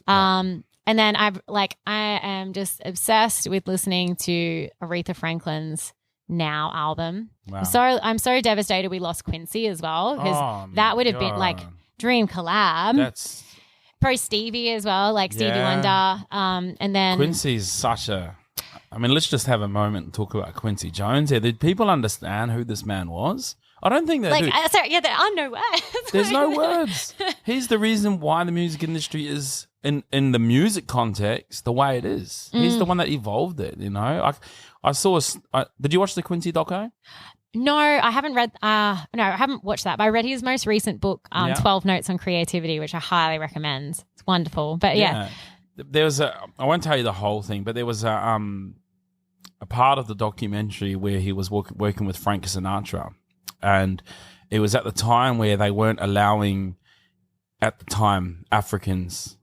And then I am just obsessed with listening to Aretha Franklin's Now album. Wow. I'm so devastated we lost Quincy as well, because that would have been like dream collab. That's Pro Stevie as well, like Stevie Wonder. And then Quincy's such a. I mean, let's just have a moment and talk about Quincy Jones here. Did people understand who this man was? I don't think they do. Sorry, there are no words. There's no words. He's the reason why the music industry is, in the music context, the way it is. He's the one that evolved it, I saw did you watch the Quincy doco? No, I haven't read, I haven't watched that, but I read his most recent book, 12 Notes on Creativity, which I highly recommend. It's wonderful. But there was I won't tell you the whole thing, but there was a part of the documentary where he was working with Frank Sinatra, and it was at the time where they weren't allowing, at the time, Africans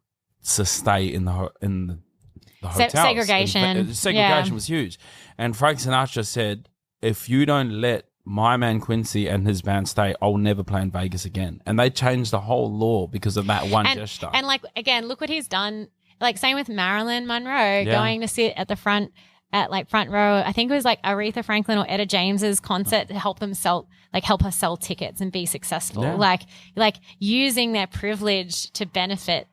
to stay in the hotels. Segregation. Segregation was huge, and Frank Sinatra said, "If you don't let my man Quincy and his band stay, I'll never play in Vegas again." And they changed the whole law because of that one gesture. And like again, look what he's done. Like same with Marilyn Monroe going to sit at the front. At like front row, I think it was like Aretha Franklin or Etta James's concert to help her sell tickets and be successful. Yeah. Like using their privilege to benefit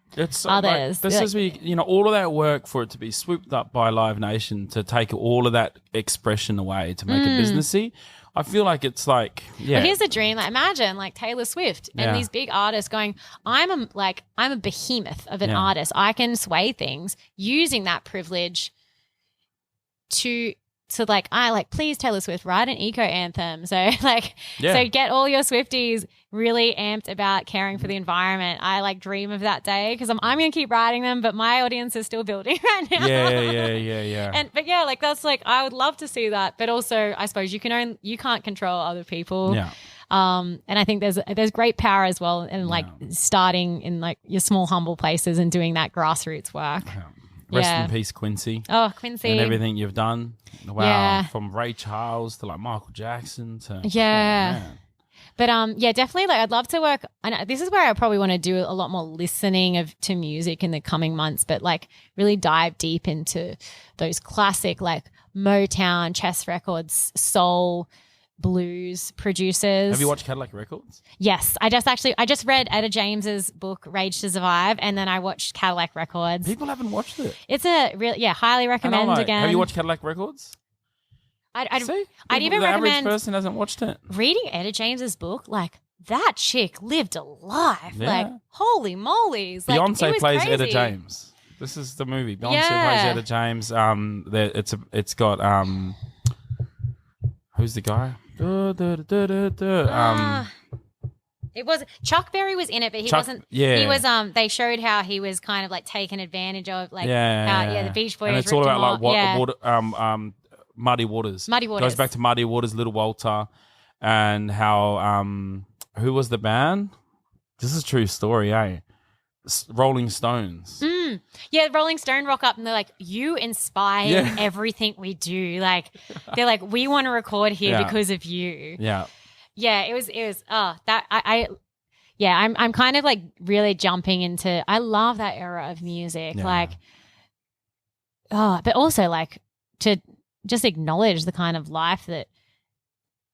others. Like, this is all of that work for it to be swooped up by Live Nation to take all of that expression away to make it businessy. I feel like it's like, But here's a dream. Like imagine like Taylor Swift and these big artists going, I'm a behemoth of an artist. I can sway things using that privilege to please Taylor Swift, write an eco anthem. So so get all your Swifties really amped about caring for the environment. I dream of that day because I'm going to keep writing them, but my audience is still building right now. Yeah. That's I would love to see that, but also I suppose you can't control other people. Yeah. And I think there's great power as well in starting in your small humble places and doing that grassroots work. Yeah. Rest in peace, Quincy. Oh, Quincy. And everything you've done. Wow. Yeah. From Ray Charles to Michael Jackson to... Yeah. But yeah, definitely. Like, I'd love to work. And this is where I probably want to do a lot more listening to music in the coming months. But like, really dive deep into those classic like Motown, Chess Records, soul, blues producers. Have you watched Cadillac Records? Yes, I just read Etta James's book Rage to Survive, and then I watched Cadillac Records. People haven't watched it. It's a real highly recommend again. Have you watched Cadillac Records? I'd See? even the recommend average person hasn't watched it. reading Etta James's book. Like, that chick lived a life. Yeah. Like, holy moly's. Like, Beyonce it was plays crazy. Etta James. This is the movie. Beyonce Yeah. plays Etta James. It's got who's the guy? It was Chuck Berry was in it, but he Chuck- wasn't. yeah. He was. They showed how he was kind of like taken advantage of, like the Beach Boys. and it's all ripped about him like off. water, Muddy Waters. Muddy Waters. Goes back to Muddy Waters, Little Walter, and how who was the band? This is a true story, eh? Rolling Stones. Yeah, Rolling Stone rock up and they're like, you inspire everything we do. Like, they're like, we want to record here because of you. Yeah. Yeah, it was I'm kind of like really jumping into, I love that era of music. Yeah. Like, but also like to just acknowledge the kind of life that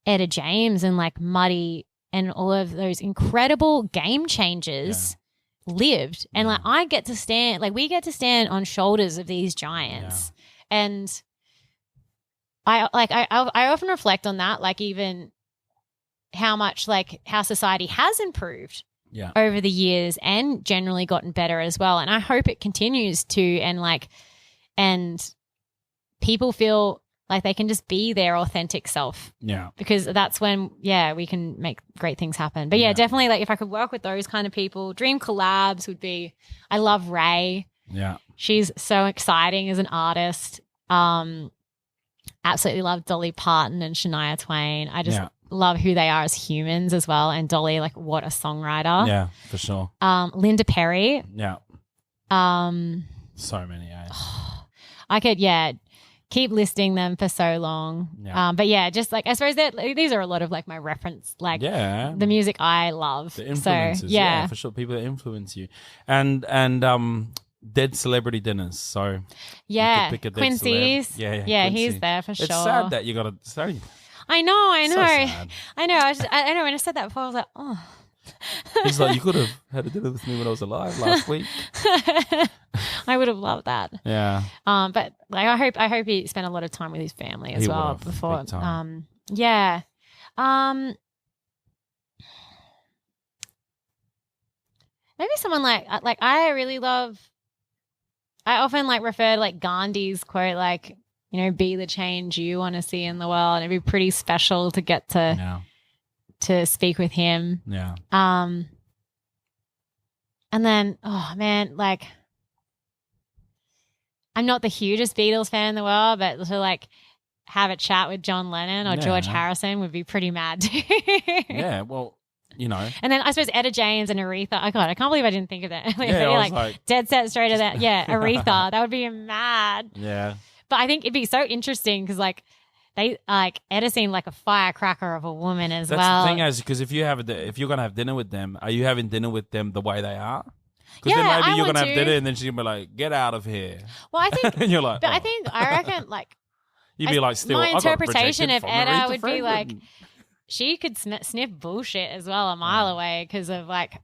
Etta James and like Muddy and all of those incredible game changers lived. And like, we get to stand on shoulders of these giants. And I often reflect on that, like even how much like how society has improved over the years and generally gotten better as well. And I hope it continues to, and people feel like they can just be their authentic self. Yeah. Because that's when, we can make great things happen. But definitely like if I could work with those kind of people, dream collabs would be, I love Ray. Yeah. She's so exciting as an artist. Absolutely love Dolly Parton and Shania Twain. I just love who they are as humans as well. And Dolly, like, what a songwriter. Yeah, for sure. Linda Perry. Yeah. So many, eh? I could, keep listing them for so long. Yeah. But just like, I suppose that these are a lot of like my reference, like the music I love. The influences, so, for sure. People that influence you. And dead celebrity dinners. So you could pick a dead Quincy's. celeb. Yeah, Quincy. he's there for sure. It's sad that you got to say. I know. So sad. I know. I know when I said that before, I was like, oh. He's like, you could have had a dinner with me when I was alive last week. I would have loved that. Yeah. But like, I hope he spent a lot of time with his family as well before. Yeah. Maybe someone like I really love. I often like refer to like Gandhi's quote, like, you know, be the change you want to see in the world. And it'd be pretty special to get to speak with him. Yeah. And then, oh man, like, I'm not the hugest Beatles fan in the world, but to like have a chat with John Lennon or George Harrison would be pretty mad too. Yeah, well, you know. And then I suppose Etta James and Aretha. Oh God, I can't believe I didn't think of that. like dead set straight to that. Yeah, Aretha. That would be mad. Yeah. But I think it'd be so interesting because like they like Etta seemed like a firecracker of a woman as well. That's the thing, is because if you're gonna have dinner with them, are you having dinner with them the way they are? Because then maybe you're gonna have dinner and then she's gonna be like, "Get out of here." Well, I think, and you're like, but I reckon like you'd be like, "Still, my I got interpretation of rejected from Etta Aretha would be Franklin." like she could sniff bullshit as well a mile away because of like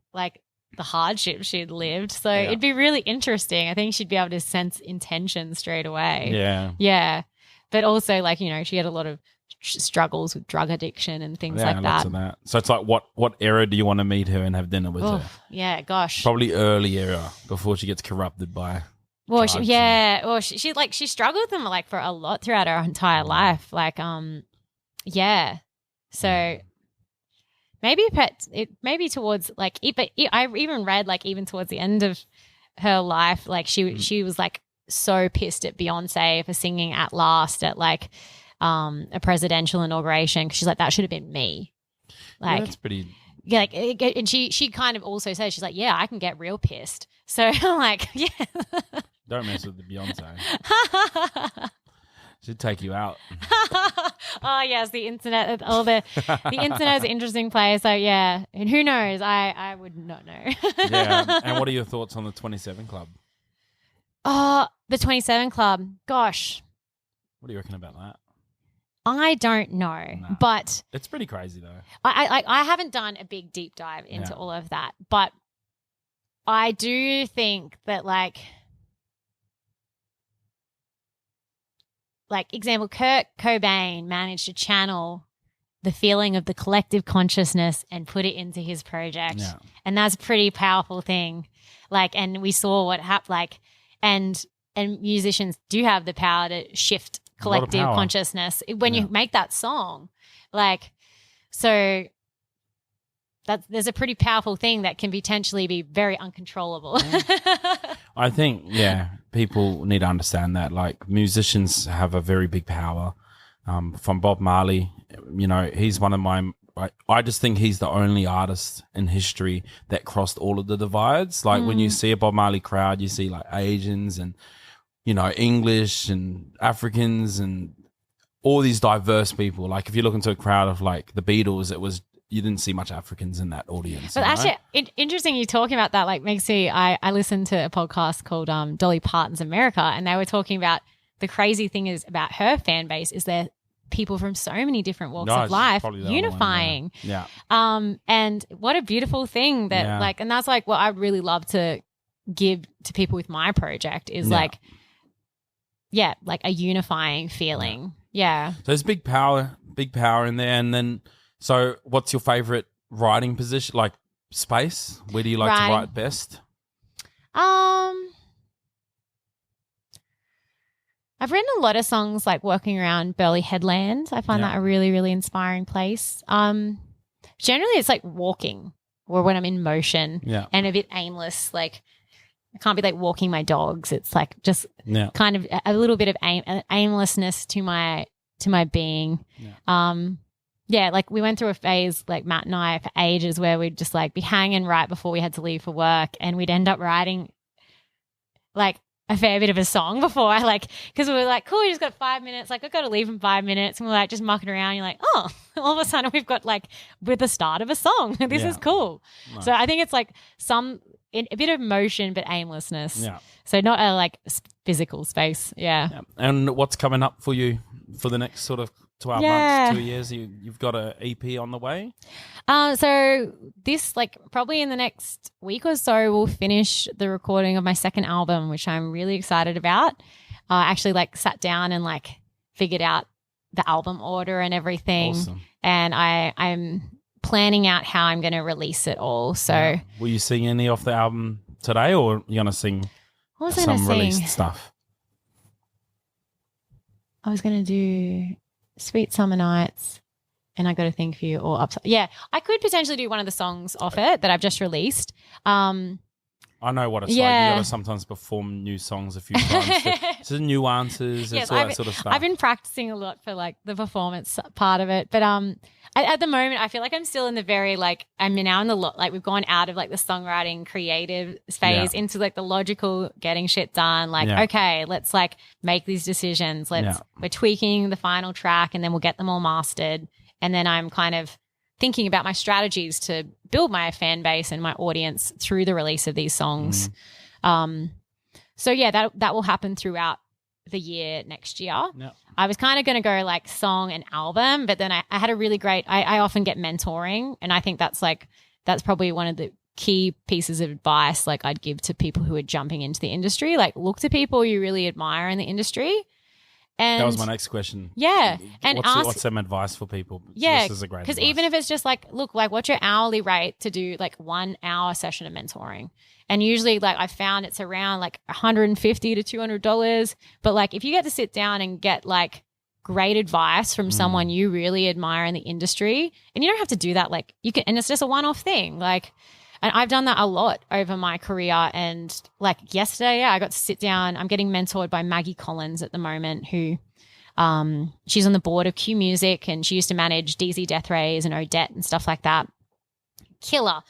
the hardship she'd lived. So it'd be really interesting. I think she'd be able to sense intention straight away. Yeah, yeah. But also, like, you know, she had a lot of struggles with drug addiction and things like lots that. of that. So it's like, what era do you want to meet her and have dinner with her? Yeah, gosh. Probably early era before she gets corrupted by. Well, she struggled with them like for a lot throughout her entire life. Like, So maybe towards like, I even read like even towards the end of her life, like she was like so pissed at Beyonce for singing At Last at like a presidential inauguration because she's like, that should have been me. Like, that's pretty. Yeah, like, and she kind of also says, she's like, yeah, I can get real pissed. So I'm like, yeah. Don't mess with the Beyonce. She'd take you out. Oh yes, the internet. The internet is an interesting place. So yeah, and who knows? I would not know. Yeah. And what are your thoughts on the 27 Club? Oh, the 27 Club. Gosh, What do you reckon about that? I don't know, No. but It's pretty crazy though. I haven't done a big deep dive into Yeah. all of that, but I do think that like example, Kurt Cobain managed to channel the feeling of the collective consciousness and put it into his project. Yeah. And that's a pretty powerful thing. Like, and we saw what happened, like, and musicians do have the power to shift A lot of collective power. consciousness when Yeah. you make that song. Like, so there's a pretty powerful thing that can potentially be very uncontrollable. I think, yeah, people need to understand that. Like, musicians have a very big power. From Bob Marley, you know, he's one of my. I just think he's the only artist in history that crossed all of the divides. Like when you see a Bob Marley crowd, you see like Asians and, you know, English and Africans and all these diverse people. Like if you look into a crowd of like the Beatles, you didn't see much Africans in that audience. But you know? actually, interesting you talking about that. Like makes me. I listened to a podcast called Dolly Parton's America, and they were talking about the crazy thing is about her fan base is they're people from so many different walks No, of life probably the other one, unifying. Yeah. And what a beautiful thing that Yeah. like, and that's like what I really love to give to people with my project is Yeah. like, yeah, like a unifying feeling. Yeah. So there's big power in there. And then, so what's your favorite writing position, like space? Where do you like to Writing. write best? I've written a lot of songs like working around Burleigh Headland. I find Yeah. that a really, really inspiring place. Generally it's like walking or when I'm in motion Yeah. and a bit aimless. Like I can't be like walking my dogs. It's like just Yeah. kind of a little bit of aimlessness to my being. Yeah, like we went through a phase, like Matt and I, for ages where we'd just like be hanging right before we had to leave for work, and we'd end up writing like a fair bit of a song before I like, because we were like, cool, we just got 5 minutes. Like, I've got to leave in 5 minutes. And we're like just mucking around. You're like, oh, all of a sudden we've got like with the start of a song. This Yeah. is cool. Nice. So I think it's like a bit of motion, but aimlessness. Yeah. So not a like physical space. Yeah. Yeah. And what's coming up for you for the next sort of 12 Yeah. months, 2 years? You've got an EP on the way? So this, like, probably in the next week or so, we'll finish the recording of my second album, which I'm really excited about. I actually, like, sat down and, like, figured out the album order and everything. Awesome. And I'm planning out how I'm going to release it all. So Yeah. Will you sing any off the album today, or are you going to sing what was I going some to released sing? stuff? I was going to do Sweet Summer Nights. And I Got a Thing for You or Upside. Yeah, I could potentially do one of the songs off it that I've just released. I know what it's like. Yeah. You got to sometimes perform new songs a few times. So nuances, Yes, it's all that sort of stuff. I've been practicing a lot for like the performance part of it, but at the moment I feel like I'm still in the very like I'm now in the like we've gone out of like the songwriting creative phase into like the logical getting shit done. Like Yeah. okay, let's like make these decisions. We're tweaking the final track and then we'll get them all mastered, and then I'm kind of thinking about my strategies to build my fan base and my audience through the release of these songs. So yeah, that will happen throughout the year next year. Yeah. I was kind of going to go like song and album, but then I had a really great, I often get mentoring, and I think that's probably one of the key pieces of advice like I'd give to people who are jumping into the industry. Like look to people you really admire in the industry. And That was my next question. Yeah. And what's some advice for people? Yeah, This is a great because advice. even if it's just like, look, like what's your hourly rate to do like 1 hour session of mentoring? And usually like I found it's around like $150 to $200. But like if you get to sit down and get like great advice from someone you really admire in the industry, and you don't have to do that, like you can, and it's just a one-off thing. Like, and I've done that a lot over my career. And like yesterday, I got to sit down. I'm getting mentored by Maggie Collins at the moment, who she's on the board of Q Music, and she used to manage DZ Death Rays and Odette and stuff like that. Killer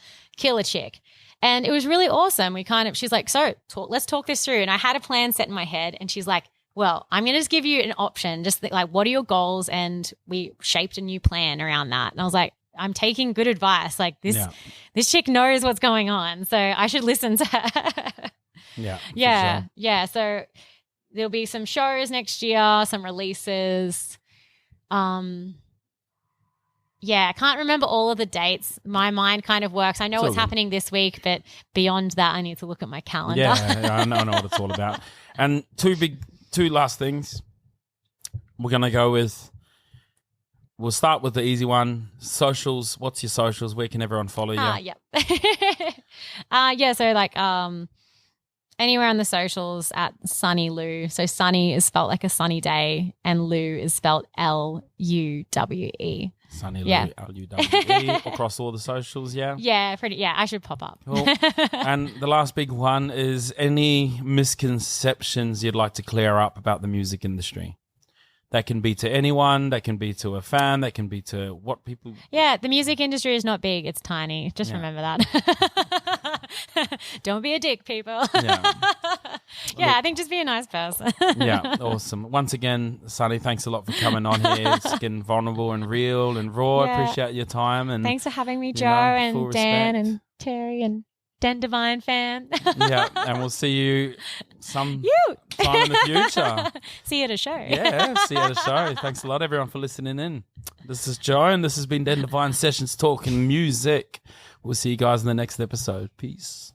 chick. And it was really awesome. She's like, so let's talk this through. And I had a plan set in my head, and she's like, well, I'm going to just give you an option. Just like, what are your goals? And we shaped a new plan around that. And I was like, I'm taking good advice. Like this chick knows what's going on. So I should listen to her. Yeah. Yeah. Sure. Yeah. So there'll be some shows next year, some releases. Yeah, I can't remember all of the dates. My mind kind of works. I know what's happening this week, but beyond that, I need to look at my calendar. Yeah, I know what it's all about. And two last things. We're going to go with, we'll start with the easy one. Socials. What's your socials? Where can everyone follow you? Yep. Yeah, so like anywhere on the socials at Sunny Luwe. So Sunny is spelled like a sunny day and Luwe is spelled Luwe. Sunny Luwe, Luwe, across all the socials, yeah? Yeah, I should pop up. Cool. And the last big one is any misconceptions you'd like to clear up about the music industry. That can be to anyone, that can be to a fan, that can be to what people... Yeah, the music industry is not big, it's tiny. Just remember that. Don't be a dick, people. Yeah. Yeah, I think just be a nice person. Yeah, awesome. Once again, Sunny, thanks a lot for coming on here. It's getting vulnerable and real and raw. Yeah. Appreciate your time. And thanks for having me, Joe, and Dan and Terry and Den Devine fan. Yeah, and we'll see you time in the future. See you at a show. Yeah, see you at a show. Thanks a lot, everyone, for listening in. This is Joe, and this has been Den Devine Sessions talking music. We'll see you guys in the next episode. Peace.